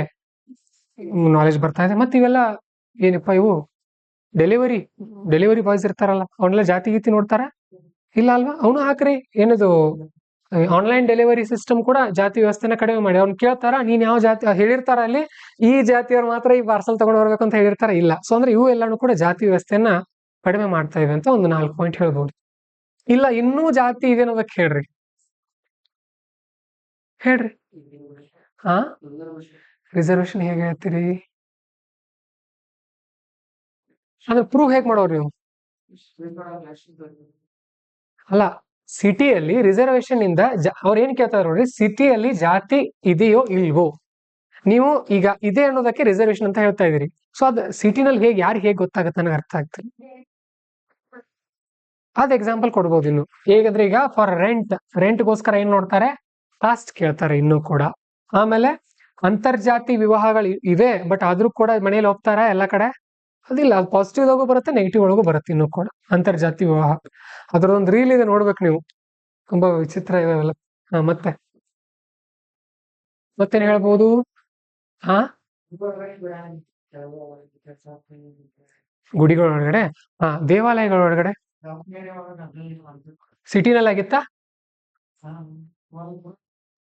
ನಾಲೆಜ್ ಬರ್ತಾ ಇದೆ. ಮತ್ತೆ ಇವೆಲ್ಲ ಏನಪ್ಪ ಇವು ಡೆಲಿವರಿ ಬಾಯ್ಸ್ ಇರ್ತಾರಲ್ಲ, ಅವನ್ನೆಲ್ಲ ಜಾತಿ ಗೀತಿ ನೋಡ್ತಾರ? ಇಲ್ಲ ಅಲ್ವಾ? ಅವನು ಹಾಕ್ರಿ. ಏನದು ಆನ್ಲೈನ್ ಡೆಲಿವರಿ ಸಿಸ್ಟಮ್ ಕೂಡ ಜಾತಿ ವ್ಯವಸ್ಥೆನ ಕಡಿಮೆ ಮಾಡಿ. ಅವ್ನು ಕೇಳ್ತಾರ, ನೀನ್ ಯಾವ ಜಾತಿ ಹೇಳಿರ್ತಾರ ಅಲ್ಲಿ, ಈ ಜಾತಿಯವ್ರು ಮಾತ್ರ ಈ ಪಾರ್ಸಲ್ ತಗೊಂಡು ಬರ್ಬೇಕು ಅಂತ ಹೇಳಿರ್ತಾರ? ಇಲ್ಲ. ಸೊ ಅಂದ್ರೆ ಇವು ಎಲ್ಲಾನು ಕೂಡ ಜಾತಿ ವ್ಯವಸ್ಥೆಯನ್ನ ಕಡಿಮೆ ಮಾಡ್ತಾ ಇವೆ ಅಂತ ಒಂದು 4 ಪಾಯಿಂಟ್ ಹೇಳ್ಬೋದು. ಇಲ್ಲ ಇನ್ನೂ ಜಾತಿ ಇದೆ ಅನ್ನೋದಕ್ಕೆ ಹೇಳ್ರಿ. ಹೇಳ್ರಿ. ಹಾ, ರಿಸರ್ವೇಶನ್ ಹೇಗೆ ಹೇಳ್ತೀರಿ? ಅಂದ್ರೆ ಪ್ರೂವ್ ಹೇಗ್ ಮಾಡೋರು ನೀವು? ಅಲ್ಲ, ಸಿಟಿಯಲ್ಲಿ ರಿಸರ್ವೇಶನ್ ಇಂದ ಅವ್ರು ಏನ್ ಕೇಳ್ತಾರೆ ನೋಡ್ರಿ, ಸಿಟಿಯಲ್ಲಿ ಜಾತಿ ಇದೆಯೋ ಇಲ್ವೋ? ನೀವು ಈಗ ಇದೆ ಅನ್ನೋದಕ್ಕೆ ರಿಸರ್ವೇಶನ್ ಅಂತ ಹೇಳ್ತಾ ಇದೀರಿ. ಸೊ ಅದ್ ಸಿಟಿನಲ್ಲಿ ಯಾರಿಗೆ ಹೇಗೆ ಗೊತ್ತಾಗತ್ತೆ ನನಗೆ ಅರ್ಥ ಆಗ್ತದೆ. ಅದ್ ಎಕ್ಸಾಂಪಲ್ ಕೊಡ್ಬೋದು ಇನ್ನು. ಹೇಗಂದ್ರೆ ಈಗ ಫಾರ್ ರೆಂಟ್ಗೋಸ್ಕರ ಏನ್ ನೋಡ್ತಾರೆ? ಕಾಸ್ಟ್ ಕೇಳ್ತಾರೆ ಇನ್ನೂ ಕೂಡ. ಆಮೇಲೆ ಅಂತರ್ಜಾತಿ ವಿವಾಹಗಳು ಇವೆ, ಬಟ್ ಆದ್ರೂ ಕೂಡ ಮನೇಲಿ ಹೋಗ್ತಾರ ಎಲ್ಲ ಕಡೆ? ಅದಿಲ್ಲ. ಅದು ಪಾಸಿಟಿವ್ ಒಳಗೂ ಬರುತ್ತೆ, ನೆಗೆಟಿವ್ ಒಳಗೂ ಬರುತ್ತೆ ಇನ್ನೂ ಕೂಡ ಅಂತರ್ಜಾತಿ ವಿವಾಹ. ಅದ್ರದೊಂದು ರೀಲ್ ಇದೆ, ನೋಡ್ಬೇಕು ನೀವು. ತುಂಬಾ ವಿಚಿತ್ರ ಇವೆಲ್ಲ. ಮತ್ತೇನ್ ಹೇಳ್ಬೋದು? ಹಾ, ಗುಡಿಗಳ ಒಳಗಡೆ, ಹಾ, ದೇವಾಲಯಗಳ ಒಳಗಡೆ ಸಿಟಿನಲ್ಲಿ ಆಗಿತ್ತಾ?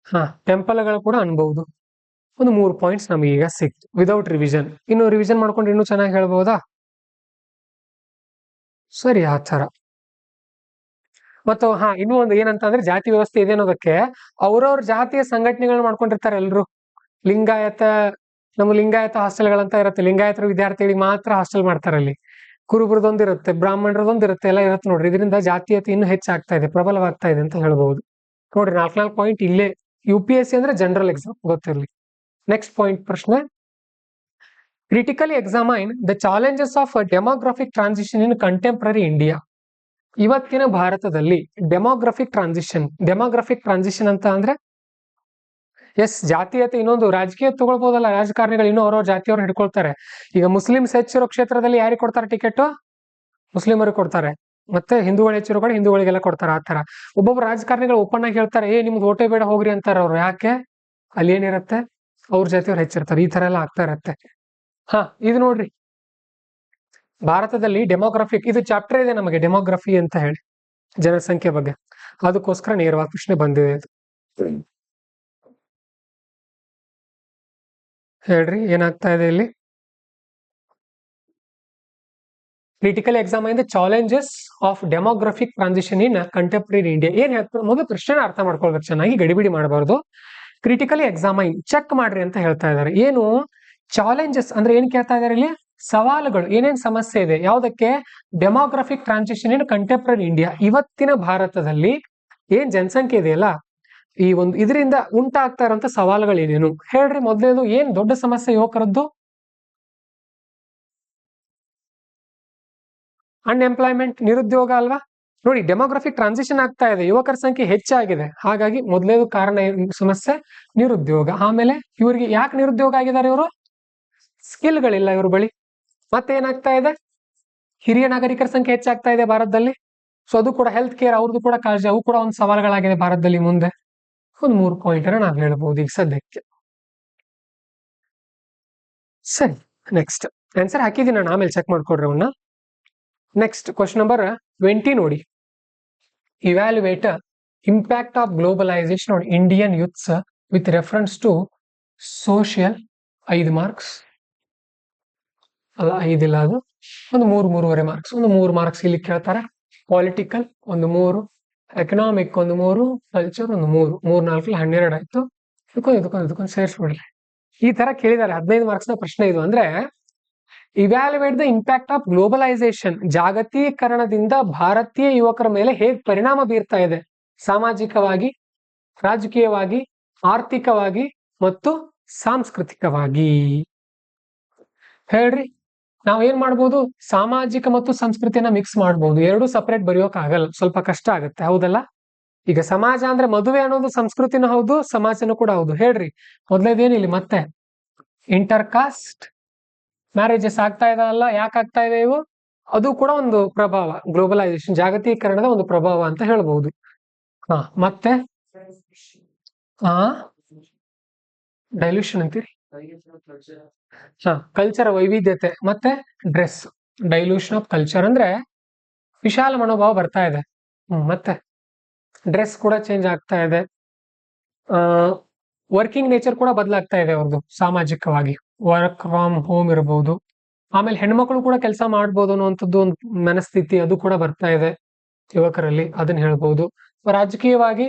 ಹಾ, ಟೆಂಪಲ್ಗಳು ಕೂಡ ಅನ್ಬಹುದು. ಒಂದು 3 ಪಾಯಿಂಟ್ಸ್ ನಮಗೆ ಈಗ ಸಿಕ್ತು ವಿದೌಟ್ ರಿವಿಷನ್. ಇನ್ನು ರಿವಿಷನ್ ಮಾಡ್ಕೊಂಡು ಇನ್ನೂ ಚೆನ್ನಾಗಿ ಹೇಳ್ಬೋದಾ? ಸರಿ, ಆ ತರ. ಮತ್ತು ಹಾ, ಇನ್ನೂ ಒಂದು ಏನಂತ ಅಂದ್ರೆ, ಜಾತಿ ವ್ಯವಸ್ಥೆ ಇದೆ ಅನ್ನೋದಕ್ಕೆ ಅವ್ರವ್ರ ಜಾತಿಯ ಸಂಘಟನೆಗಳನ್ನ ಮಾಡ್ಕೊಂಡಿರ್ತಾರೆ ಎಲ್ರು. ಲಿಂಗಾಯತ, ನಮ್ಮ ಲಿಂಗಾಯತ ಹಾಸ್ಟೆಲ್ಗಳಂತ ಇರುತ್ತೆ, ಲಿಂಗಾಯತರ ವಿದ್ಯಾರ್ಥಿಗಳಿಗೆ ಮಾತ್ರ ಹಾಸ್ಟೆಲ್ ಮಾಡ್ತಾರೆ ಅಲ್ಲಿ. ಕುರುಬರದೊಂದಿರುತ್ತೆ, ಬ್ರಾಹ್ಮಣರದೊಂದಿರುತ್ತೆ, ಎಲ್ಲ ಇರುತ್ತೆ ನೋಡ್ರಿ. ಇದರಿಂದ ಜಾತೀಯತೆ ಇನ್ನೂ ಹೆಚ್ಚಾಗ್ತಾ ಇದೆ, ಪ್ರಬಲವಾಗ್ತಾ ಇದೆ ಅಂತ ಹೇಳ್ಬಹುದು. ನೋಡ್ರಿ, 4 ಪಾಯಿಂಟ್ ಇಲ್ಲೇ. UPSC ಅಂದ್ರೆ ಜನರಲ್ ಎಕ್ಸಾಮ್, ಗೊತ್ತಿರ್ಲಿ. ನೆಕ್ಸ್ಟ್ ಪಾಯಿಂಟ್ ಪ್ರಶ್ನೆ, critically examine the challenges of demographic transition in contemporary India. ಇವತ್ತಿನ ಭಾರತದಲ್ಲಿ ಡೆಮೋಗ್ರಾಫಿಕ್ ಟ್ರಾನ್ಸಿಷನ್ ಅಂತ ಅಂದ್ರೆ, ಎಸ್, ಜಾತೀಯತೆ ಇನ್ನೊಂದು. ರಾಜಕೀಯ ತಗೊಳ್ಬೋದಲ್ಲ, ರಾಜಕಾರಣಿಗಳು ಇನ್ನೂ ಅವ್ರವ್ರ ಜಾತಿಯವ್ರು ಹಿಡ್ಕೊಳ್ತಾರೆ. ಈಗ ಮುಸ್ಲಿಮ್ಸ್ ಹೆಚ್ಚಿರೋ ಕ್ಷೇತ್ರದಲ್ಲಿ ಯಾರಿಗೆ ಕೊಡ್ತಾರೆ ಟಿಕೆಟ್? ಮುಸ್ಲಿಮರಿಗೆ ಕೊಡ್ತಾರೆ. ಮತ್ತೆ ಹಿಂದೂಗಳು ಹೆಚ್ಚಿರೋ ಕಡೆ ಹಿಂದೂಗಳಿಗೆಲ್ಲ ಕೊಡ್ತಾರೆ. ಆ ತರ ಒಬ್ಬೊಬ್ಬರು ರಾಜಕಾರಣಿಗಳು ಓಪನ್ ಆಗಿ ಹೇಳ್ತಾರೆ, ನಿಮ್ಗೆ ಓಟೇ ಬೇಡ ಹೋಗ್ರಿ ಅಂತಾರೆ ಅವ್ರು. ಯಾಕೆ? ಅಲ್ಲಿ ಏನಿರುತ್ತೆ, ಅವ್ರ ಜಾತಿಯವ್ರು ಹೆಚ್ಚಿರ್ತಾರೆ. ಈ ತರ ಎಲ್ಲ ಆಗ್ತಾ ಇರತ್ತೆ. ಹಾ, ಇದು ನೋಡ್ರಿ, ಭಾರತದಲ್ಲಿ ಡೆಮೋಗ್ರಾಫಿಕ್, ಇದು ಚಾಪ್ಟರ್ ಇದೆ ನಮಗೆ, ಡೆಮೋಗ್ರಫಿ ಅಂತ ಹೇಳಿ, ಜನಸಂಖ್ಯೆ ಬಗ್ಗೆ. ಅದಕ್ಕೋಸ್ಕರ ನೇರವಾಗಿ ಪ್ರಶ್ನೆ ಬಂದಿದೆ ಇದು. ಹೇಳ್ರಿ ಏನಾಗ್ತಾ ಇದೆ ಇಲ್ಲಿ? Critical examine the challenges of demographic transition in contemporary India. ಏನ್ ಹೇಳ್ತಾರೆ ಮೊದಲು ಪ್ರಶ್ನೆ ಅರ್ಥ ಮಾಡ್ಕೊಳ್ಬೇಕು ಚೆನ್ನಾಗಿ, ಗಡಿಬಿಡಿ ಮಾಡಬಾರ್ದು. ಕ್ರಿಟಿಕಲಿ ಎಕ್ಸಾಮೈನ್, ಚೆಕ್ ಮಾಡ್ರಿ ಅಂತ ಹೇಳ್ತಾ ಇದ್ದಾರೆ. ಏನು ಚಾಲೆಂಜಸ್ ಅಂದ್ರೆ ಏನ್ ಕೇಳ್ತಾ ಇದಾರೆ ಇಲ್ಲಿ? ಸವಾಲುಗಳು, ಏನೇನ್ ಸಮಸ್ಯೆ ಇದೆ ಯಾವುದಕ್ಕೆ? ಡೆಮೋಗ್ರಾಫಿಕ್ ಟ್ರಾನ್ಸಿಷನ್ ಇನ್ ಕಂಟೆಂಪ್ರರಿ ಇಂಡಿಯಾ. ಇವತ್ತಿನ ಭಾರತದಲ್ಲಿ ಏನ್ ಜನಸಂಖ್ಯೆ ಇದೆಯಲ್ಲ, ಈ ಒಂದು ಇದರಿಂದ ಉಂಟಾಗ್ತಾ ಇರುವಂತ ಸವಾಲುಗಳು ಏನೇನು ಹೇಳ್ರಿ. ಮೊದಲೇದು ಏನ್ ದೊಡ್ಡ ಸಮಸ್ಯೆ ಯುವಕರದ್ದು? ಅನ್ಎಂಪ್ಲಾಯ್ಮೆಂಟ್, ನಿರುದ್ಯೋಗ ಅಲ್ವಾ? ನೋಡಿ, ಡೆಮೋಗ್ರಾಫಿಕ್ ಟ್ರಾನ್ಸಿಷನ್ ಆಗ್ತಾ ಇದೆ, ಯುವಕರ ಸಂಖ್ಯೆ ಹೆಚ್ಚಾಗಿದೆ. ಹಾಗಾಗಿ ಮೊದಲೇದು ಕಾರಣ ಸಮಸ್ಯೆ ನಿರುದ್ಯೋಗ. ಆಮೇಲೆ ಇವರಿಗೆ ಯಾಕೆ ನಿರುದ್ಯೋಗ ಆಗಿದ್ದಾರೆ? ಇವರು ಸ್ಕಿಲ್ಗಳಿಲ್ಲ ಇವ್ರ ಬಳಿ. ಮತ್ತೆ ಏನಾಗ್ತಾ ಇದೆ? ಹಿರಿಯ ನಾಗರಿಕರ ಸಂಖ್ಯೆ ಹೆಚ್ಚಾಗ್ತಾ ಇದೆ ಭಾರತದಲ್ಲಿ. ಸೊ ಅದು ಕೂಡ ಹೆಲ್ತ್ ಕೇರ್, ಅವ್ರದ್ದು ಕೂಡ ಕಾಳಜಿ, ಅವು ಕೂಡ ಒಂದು ಸವಾಲುಗಳಾಗಿದೆ ಭಾರತದಲ್ಲಿ. ಮುಂದೆ ಒಂದು 3 ಪಾಯಿಂಟ್ ಅನ್ನ ನಾವು ಹೇಳ್ಬಹುದು ಈಗ ಸದ್ಯಕ್ಕೆ. ಸರಿ, ನೆಕ್ಸ್ಟ್ ಆನ್ಸರ್ ಹಾಕಿದ್ದೀನಿ ನಾನು, ಆಮೇಲೆ ಚೆಕ್ ಮಾಡ್ಕೊಡ್ರಿ ಅವನ್ನ. ನೆಕ್ಸ್ಟ್ ಕ್ವಶನ್ ನಂಬರ್ 20 ನೋಡಿ. Evaluate impact of globalisation on Indian youths with reference to social. 5 marks ಅಲ್ಲ, 5 ಇಲ್ಲ, ಅದು ಒಂದು 3.5 ಮಾರ್ಕ್ಸ್, ಒಂದು 3 ಮಾರ್ಕ್ಸ್ ಇಲ್ಲಿ ಕೇಳ್ತಾರೆ. ಪೊಲಿಟಿಕಲ್ ಒಂದು 3, ಎಕನಾಮಿಕ್ ಒಂದು 3, ಕಲ್ಚರ್ ಒಂದು 3, 3 4 12 ಆಯ್ತು. ಇದಕ್ಕೊಂದು ಸೇರಿಸ್ಬಿಡ್ರಿ. ಈ ತರ ಕೇಳಿದ್ದಾರೆ. 15 ಮಾರ್ಕ್ಸ್ ನ ಪ್ರಶ್ನೆ ಇದು. ಅಂದ್ರೆ evaluate the impact of globalisation, ಜಾಗತೀಕರಣದಿಂದ ಭಾರತೀಯ ಯುವಕರ ಮೇಲೆ ಹೇಗೆ ಪರಿಣಾಮ ಬೀರ್ತಾ ಇದೆ, ಸಾಮಾಜಿಕವಾಗಿ, ರಾಜಕೀಯವಾಗಿ, ಆರ್ಥಿಕವಾಗಿ ಮತ್ತು ಸಾಂಸ್ಕೃತಿಕವಾಗಿ. ಹೇಳ್ರಿ, ನಾವ್ ಏನ್ ಮಾಡ್ಬೋದು, ಸಾಮಾಜಿಕ ಮತ್ತು ಸಂಸ್ಕೃತಿಯನ್ನ ಮಿಕ್ಸ್ ಮಾಡ್ಬೋದು. ಎರಡು ಸಪರೇಟ್ ಬರೆಯೋಕ್ ಆಗಲ್ಲ, ಸ್ವಲ್ಪ ಕಷ್ಟ ಆಗುತ್ತೆ, ಹೌದಲ್ಲ? ಈಗ ಸಮಾಜ ಅಂದ್ರೆ ಮದುವೆ ಅನ್ನೋದು ಸಂಸ್ಕೃತಿನೂ ಹೌದು, ಸಮಾಜನೂ ಕೂಡ ಹೌದು. ಹೇಳ್ರಿ, ಮೊದಲೇದೇನಿಲ್ಲ, ಮತ್ತೆ ಇಂಟರ್ ಕಾಸ್ಟ್ ಮ್ಯಾರೇಜಸ್ ಆಗ್ತಾ ಇದಲ್ಲ, ಯಾಕೆ ಆಗ್ತಾ ಇದೆ ಇವು? ಅದು ಕೂಡ ಒಂದು ಪ್ರಭಾವ, ಗ್ಲೋಬಲೈಸೇಷನ್, ಜಾಗತೀಕರಣದ ಒಂದು ಪ್ರಭಾವ ಅಂತ ಹೇಳ್ಬಹುದು. ಮತ್ತೆ ಡೈಲ್ಯೂಷನ್ ಅಂತೀರಿ, ಕಲ್ಚರ್ ವೈವಿಧ್ಯತೆ, ಮತ್ತೆ ಡ್ರೆಸ್. ಡೈಲ್ಯೂಷನ್ ಆಫ್ ಕಲ್ಚರ್ ಅಂದ್ರೆ ವಿಶಾಲ ಮನೋಭಾವ ಬರ್ತಾ ಇದೆ. ಮತ್ತೆ ಡ್ರೆಸ್ ಕೂಡ ಚೇಂಜ್ ಆಗ್ತಾ ಇದೆ. ವರ್ಕಿಂಗ್ ನೇಚರ್ ಕೂಡ ಬದಲಾಗ್ತಾ ಇದೆ ಅವ್ರದ್ದು, ಸಾಮಾಜಿಕವಾಗಿ ವರ್ಕ್ ಫ್ರಮ್ ಹೋಮ್ ಇರಬಹುದು. ಆಮೇಲೆ ಹೆಣ್ಮಕ್ಳು ಕೂಡ ಕೆಲಸ ಮಾಡ್ಬೋದು ಅನ್ನುವಂಥದ್ದು ಒಂದು ಮನಸ್ಥಿತಿ, ಅದು ಕೂಡ ಬರ್ತಾ ಇದೆ ಯುವಕರಲ್ಲಿ, ಅದನ್ನ ಹೇಳ್ಬಹುದು. ರಾಜಕೀಯವಾಗಿ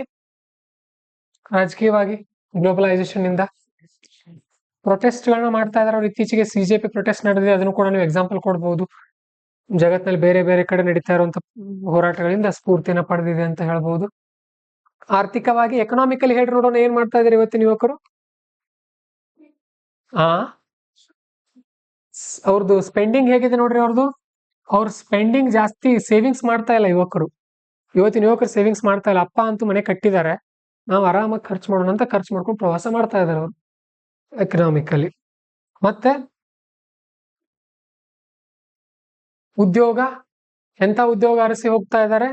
ಗ್ಲೋಬಲೈಸೇಷನ್ ಇಂದ ಪ್ರೊಟೆಸ್ಟ್ ಗಳನ್ನ ಮಾಡ್ತಾ ಇದಾರೆ ಅವ್ರು. ಇತ್ತೀಚೆಗೆ CJP ಪ್ರೊಟೆಸ್ಟ್ ನಡೆದಿದೆ, ಅದನ್ನು ಕೂಡ ನೀವು ಎಕ್ಸಾಂಪಲ್ ಕೊಡ್ಬೋದು. ಜಗತ್ನಲ್ಲಿ ಬೇರೆ ಬೇರೆ ಕಡೆ ನಡೀತಾ ಇರುವಂತ ಹೋರಾಟಗಳಿಂದ ಸ್ಫೂರ್ತಿಯನ್ನ ಪಡೆದಿದೆ ಅಂತ ಹೇಳ್ಬಹುದು. ಆರ್ಥಿಕವಾಗಿ, ಎಕನಾಮಿಕಲಿ ಹೇಳ್ರಿ ನೋಡೋಣ, ಏನ್ ಮಾಡ್ತಾ ಇದಾರೆ ಇವತ್ತಿನ ಯುವಕರು? ಅವ್ರದ್ದು ಸ್ಪೆಂಡಿಂಗ್ ಹೇಗಿದೆ ನೋಡ್ರಿ. ಅವ್ರ ಸ್ಪೆಂಡಿಂಗ್ ಜಾಸ್ತಿ, ಸೇವಿಂಗ್ಸ್ ಮಾಡ್ತಾ ಇಲ್ಲ ಯುವಕರು. ಇವತ್ತಿನ ಯುವಕರು ಸೇವಿಂಗ್ಸ್ ಮಾಡ್ತಾ ಇಲ್ಲ. ಅಪ್ಪ ಅಂತೂ ಮನೆ ಕಟ್ಟಿದ್ದಾರೆ, ನಾವು ಆರಾಮಾಗಿ ಖರ್ಚು ಮಾಡೋಣ ಅಂತ ಖರ್ಚು ಮಾಡ್ಕೊಂಡು ಪ್ರವಾಸ ಮಾಡ್ತಾ ಇದಾರೆ ಅವರು, ಎಕನಾಮಿಕಲಿ. ಮತ್ತೆ ಉದ್ಯೋಗ, ಎಂತ ಉದ್ಯೋಗ ಅರಸಿ ಹೋಗ್ತಾ ಇದ್ದಾರೆ,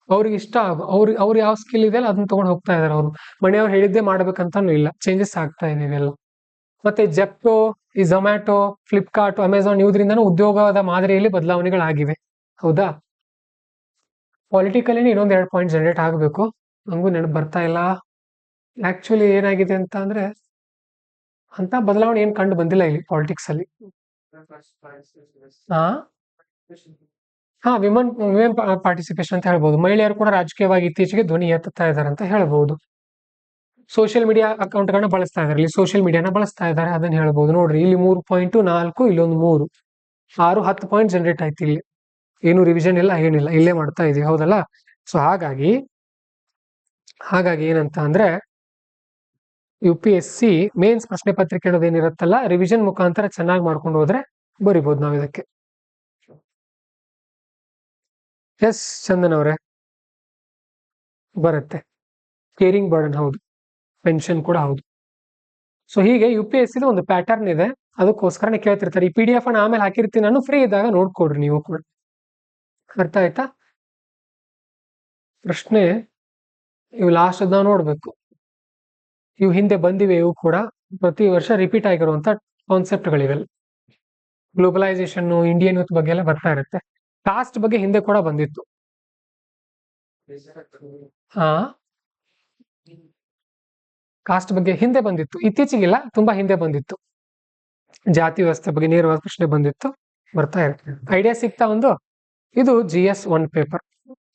ಅವ್ರಿಗೆ ಇಷ್ಟ ಅವ್ರು ಯಾವ ಸ್ಕಿಲ್ ಇದೆ ಅದನ್ನ ತಗೊಂಡು ಹೋಗ್ತಾ ಇದಾರೆ ಅವರು. ಮನೆಯವ್ರು ಹೇಳಿದ್ದೇ ಮಾಡ್ಬೇಕಂತಾನು ಇಲ್ಲ, ಚೇಂಜಸ್ ಆಗ್ತಾ ಇದೆ ಇವೆಲ್ಲ. ಮತ್ತೆ ಜೆಪ್ಟೋ, ಈ ಝೊಮ್ಯಾಟೊ, ಫ್ಲಿಪ್ಕಾರ್ಟ್, ಅಮೆಝಾನ್ ಇವುದ್ರಿಂದನೂ ಉದ್ಯೋಗದ ಮಾದರಿಯಲ್ಲಿ ಬದಲಾವಣೆಗಳಾಗಿವೆ, ಹೌದಾ? ಪಾಲಿಟಿಕಲಿ ಇನ್ನೊಂದ್ 2 ಪಾಯಿಂಟ್ ಜನರೇಟ್ ಆಗಬೇಕು, ನಂಗೂ ನೆನಪು ಬರ್ತಾ ಇಲ್ಲ. ಆಕ್ಚುಲಿ ಏನಾಗಿದೆ ಅಂತ ಅಂದ್ರೆ, ಅಂತ ಬದಲಾವಣೆ ಏನ್ ಕಂಡು ಬಂದಿಲ್ಲ ಇಲ್ಲಿ ಪಾಲಿಟಿಕ್ಸ್ ಅಲ್ಲಿ. ವಿಮೆನ್ ಪಾರ್ಟಿಸಿಪೇಷನ್ ಅಂತ ಹೇಳ್ಬಹುದು. ಮಹಿಳೆಯರು ಕೂಡ ರಾಜಕೀಯವಾಗಿ ಇತ್ತೀಚೆಗೆ ಧ್ವನಿ ಎತ್ತುತ್ತಾ ಇದ್ದಾರೆ ಅಂತ ಹೇಳ್ಬಹುದು. ಸೋಷಿಯಲ್ ಮೀಡಿಯಾ ಅಕೌಂಟ್ಗಳನ್ನ ಬಳಸ್ತಾ ಇದಾರೆ, ಇಲ್ಲಿ ಸೋಷಿಯಲ್ ಮೀಡಿಯಾನ ಬಳಸ್ತಾ ಇದ್ದಾರೆ, ಅದನ್ನ ಹೇಳ್ಬಹುದು. ನೋಡ್ರಿ, ಇಲ್ಲಿ 3.4, ಇಲ್ಲೊಂದು 3, 6, 10 ಪಾಯಿಂಟ್ ಜನರೇಟ್ ಆಯ್ತು. ಇಲ್ಲಿ ಏನು ರಿವಿಷನ್ ಇಲ್ಲ, ಏನಿಲ್ಲ, ಇಲ್ಲೇ ಮಾಡ್ತಾ ಇದೀವಿ, ಹೌದಲ್ಲ? ಸೊ ಹಾಗಾಗಿ ಏನಂತ ಅಂದ್ರೆ, UPSC ಮೇನ್ಸ್ ಪ್ರಶ್ನೆ ಪತ್ರಿಕೆ ಅನ್ನೋದೇನಿರುತ್ತಲ್ಲ, ರಿವಿಷನ್ ಮುಖಾಂತರ ಚೆನ್ನಾಗಿ ಮಾಡ್ಕೊಂಡು ಹೋದ್ರೆ ಬರಿಬಹುದು ನಾವ್ ಇದಕ್ಕೆ. ಎಸ್ ಚಂದನ್ ಅವರೇ, ಬರುತ್ತೆ. ಕೇರಿಂಗ್ ಬರ್ಡನ್ ಹೌದು, ಪೆನ್ಷನ್ ಕೂಡ ಹೌದು. ಸೊ ಹೀಗೆ UPSC ಒಂದು ಪ್ಯಾಟರ್ನ್ ಇದೆ, ಅದಕ್ಕೋಸ್ಕರನೇ ಕೇಳ್ತಿರ್ತಾರೆ. ಈ PDF ಅನ್ನ ಆಮೇಲೆ ಹಾಕಿರ್ತೀನಿ ನಾನು, ಫ್ರೀ ಇದ್ದಾಗ ನೋಡ್ಕೊಡ್ರಿ ನೀವು ಕೂಡ. ಅರ್ಥ ಆಯ್ತಾ? ಪ್ರಶ್ನೆ ಇವು ಲಾಸ್ಟ್ ನಾವು ನೋಡ್ಬೇಕು. ಇವು ಹಿಂದೆ ಬಂದಿವೆ, ಇವು ಕೂಡ ಪ್ರತಿ ವರ್ಷ ರಿಪೀಟ್ ಆಗಿರುವಂತ ಕಾನ್ಸೆಪ್ಟ್ಗಳಿವೆಲ್ಲ. ಗ್ಲೋಬಲೈಸೇಷನ್, ಇಂಡಿಯನ್ ಯೂತ್ ಬಗ್ಗೆ ಎಲ್ಲ ಬರ್ತಾ ಇರುತ್ತೆ. ಕಾಸ್ಟ್ ಬಗ್ಗೆ ಹಿಂದೆ ಕೂಡ ಬಂದಿತ್ತು. ಕಾಸ್ಟ್ ಬಗ್ಗೆ ಹಿಂದೆ ಬಂದಿತ್ತು, ಇತ್ತೀಚೆಗಿಲ್ಲ, ತುಂಬಾ ಹಿಂದೆ ಬಂದಿತ್ತು. ಜಾತಿ ವ್ಯವಸ್ಥೆ ಬಗ್ಗೆ ನೇರವಾದ ಪ್ರಶ್ನೆ ಬಂದಿತ್ತು, ಬರ್ತಾ ಇರುತ್ತೆ. ಐಡಿಯಾ ಸಿಗ್ತಾ ಒಂದು. ಇದು GS 1 ಪೇಪರ್.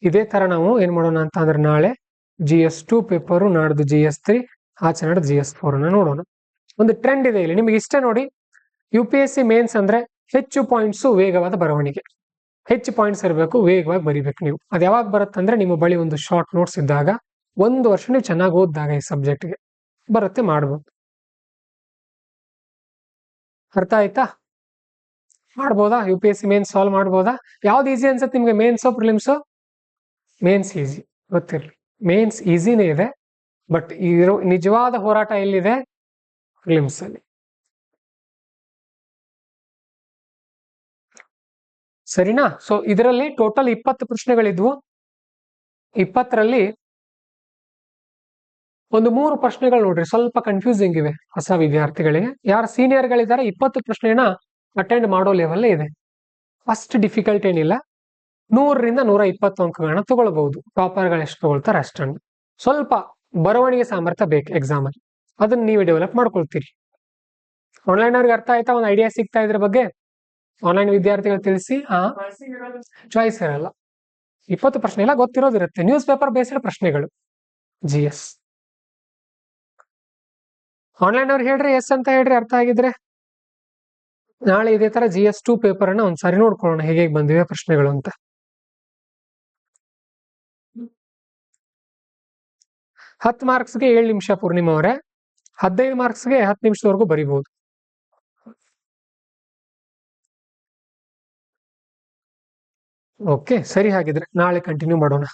ಇದೇ ತರ ನಾವು ಏನ್ ಮಾಡೋಣ ಅಂತ ಅಂದ್ರೆ, ನಾಳೆ GS 2 ಪೇಪರು, ನಾಡ್ದು GS 3, ಆಚೆ ನಾಡ್ದು GS 4 ಅನ್ನ ನೋಡೋಣ. ಒಂದು ಟ್ರೆಂಡ್ ಇದೆ ಇಲ್ಲಿ, ನಿಮಗೆ ಇಷ್ಟ ನೋಡಿ. UPSC ಮೇನ್ಸ್ ಅಂದ್ರೆ ಹೆಚ್ಚು ಪಾಯಿಂಟ್ಸ್, ವೇಗವಾದ ಬರವಣಿಗೆ. ಹೆಚ್ಚು ಪಾಯಿಂಟ್ಸ್ ಇರಬೇಕು, ವೇಗವಾಗಿ ಬರಿಬೇಕು ನೀವು. ಅದು ಯಾವಾಗ ಬರುತ್ತಂದ್ರೆ, ನಿಮ್ಮ ಬಳಿ ಒಂದು ಶಾರ್ಟ್ ನೋಟ್ಸ್ ಇದ್ದಾಗ, 1 ವರ್ಷ ನೀವು ಚೆನ್ನಾಗಿ ಓದಿದಾಗ ಈ ಸಬ್ಜೆಕ್ಟ್ಗೆ ಬರುತ್ತೆ, ಮಾಡ್ಬೋದು. ಅರ್ಥ ಆಯ್ತಾ? ಮಾಡ್ಬೋದಾ? UPSC ಮೇನ್ಸ್ ಸಾಲ್ವ್ ಮಾಡ್ಬೋದಾ? ಯಾವ್ದು ಈಸಿ ಅನ್ಸುತ್ತೆ ನಿಮ್ಗೆ, ಮೇನ್ಸೋ ಪ್ರಿಲಿಮ್ಸೋ? ಮೇನ್ಸ್ ಈಸಿ, ಗೊತ್ತಿರಲಿ. ಮೇನ್ಸ್ ಈಸಿನೇ ಇದೆ, ಬಟ್ ಇರೋ ನಿಜವಾದ ಹೋರಾಟ ಎಲ್ಲಿದೆ? ಪ್ರಿಲಿಮ್ಸ್ ಅಲ್ಲಿ. ಸರಿನಾ? ಸೊ ಇದರಲ್ಲಿ ಟೋಟಲ್ 20 ಪ್ರಶ್ನೆಗಳಿದ್ವು. 20ರಲ್ಲಿ ಒಂದು 3 ಪ್ರಶ್ನೆಗಳು ನೋಡ್ರಿ, ಸ್ವಲ್ಪ ಕನ್ಫ್ಯೂಸಿಂಗ್ ಇವೆ ಹೊಸ ವಿದ್ಯಾರ್ಥಿಗಳಿಗೆ. ಯಾರು ಸೀನಿಯರ್ಗಳಿದ್ದಾರೆ 20 ಪ್ರಶ್ನೆನ ಅಟೆಂಡ್ ಮಾಡೋ ಲೆವೆಲ್ ಇದೆ. ಫಸ್ಟ್ ಡಿಫಿಕಲ್ಟ್ ಏನಿಲ್ಲ, 100ರಿಂದ 120 ಅಂಕಗಳನ್ನ ತಗೊಳ್ಬಹುದು. ಟಾಪರ್ಗಳು ಎಷ್ಟು ತಗೊಳ್ತಾರೆ ಅಷ್ಟನ್ನು. ಸ್ವಲ್ಪ ಬರವಣಿಗೆ ಸಾಮರ್ಥ್ಯ ಬೇಕು ಎಕ್ಸಾಮ್ ಅಲ್ಲಿ, ಅದನ್ನ ನೀವೇ ಡೆವಲಪ್ ಮಾಡ್ಕೊಳ್ತೀರಿ. ಆನ್ಲೈನ್ ಅವ್ರಿಗೆ ಅರ್ಥ ಆಯ್ತಾ? ಒಂದು ಐಡಿಯಾ ಸಿಗ್ತಾ ಇದ್ರ ಬಗ್ಗೆ ಆನ್ಲೈನ್ ವಿದ್ಯಾರ್ಥಿಗಳು ತಿಳಿಸಿ. ಚಾಯ್ಸ್ ಇರಲ್ಲ, 20 ಪ್ರಶ್ನೆ ಎಲ್ಲ ಗೊತ್ತಿರೋದಿರುತ್ತೆ. ನ್ಯೂಸ್ ಪೇಪರ್ ಬೇಸ್ಡ್ ಪ್ರಶ್ನೆಗಳು GS. ಆನ್ಲೈನ್ ಅವ್ರು ಹೇಳ್ರಿ ಎಸ್ ಅಂತ ಹೇಳ್ರಿ ಅರ್ಥ ಆಗಿದ್ರೆ. ನಾಳೆ ಇದೇ ತರ GS2 ಪೇಪರ್ ಅನ್ನ ಒಂದ್ಸಾರಿ ನೋಡ್ಕೊಳ್ಳೋಣ, ಹೇಗೆ ಬಂದಿವೆ ಪ್ರಶ್ನೆಗಳು ಅಂತ. 10 ಮಾರ್ಕ್ಸ್ಗೆ 7 ನಿಮಿಷ ಪೂರ್ಣಿಮಾ ಅವರೇ, 15 ಮಾರ್ಕ್ಸ್ಗೆ 10 ನಿಮಿಷದವರೆಗೂ ಬರಿಬಹುದು. ಓಕೆ, ಸರಿ. ಹಾಗಿದ್ರೆ ನಾಳೆ ಕಂಟಿನ್ಯೂ ಮಾಡೋಣ.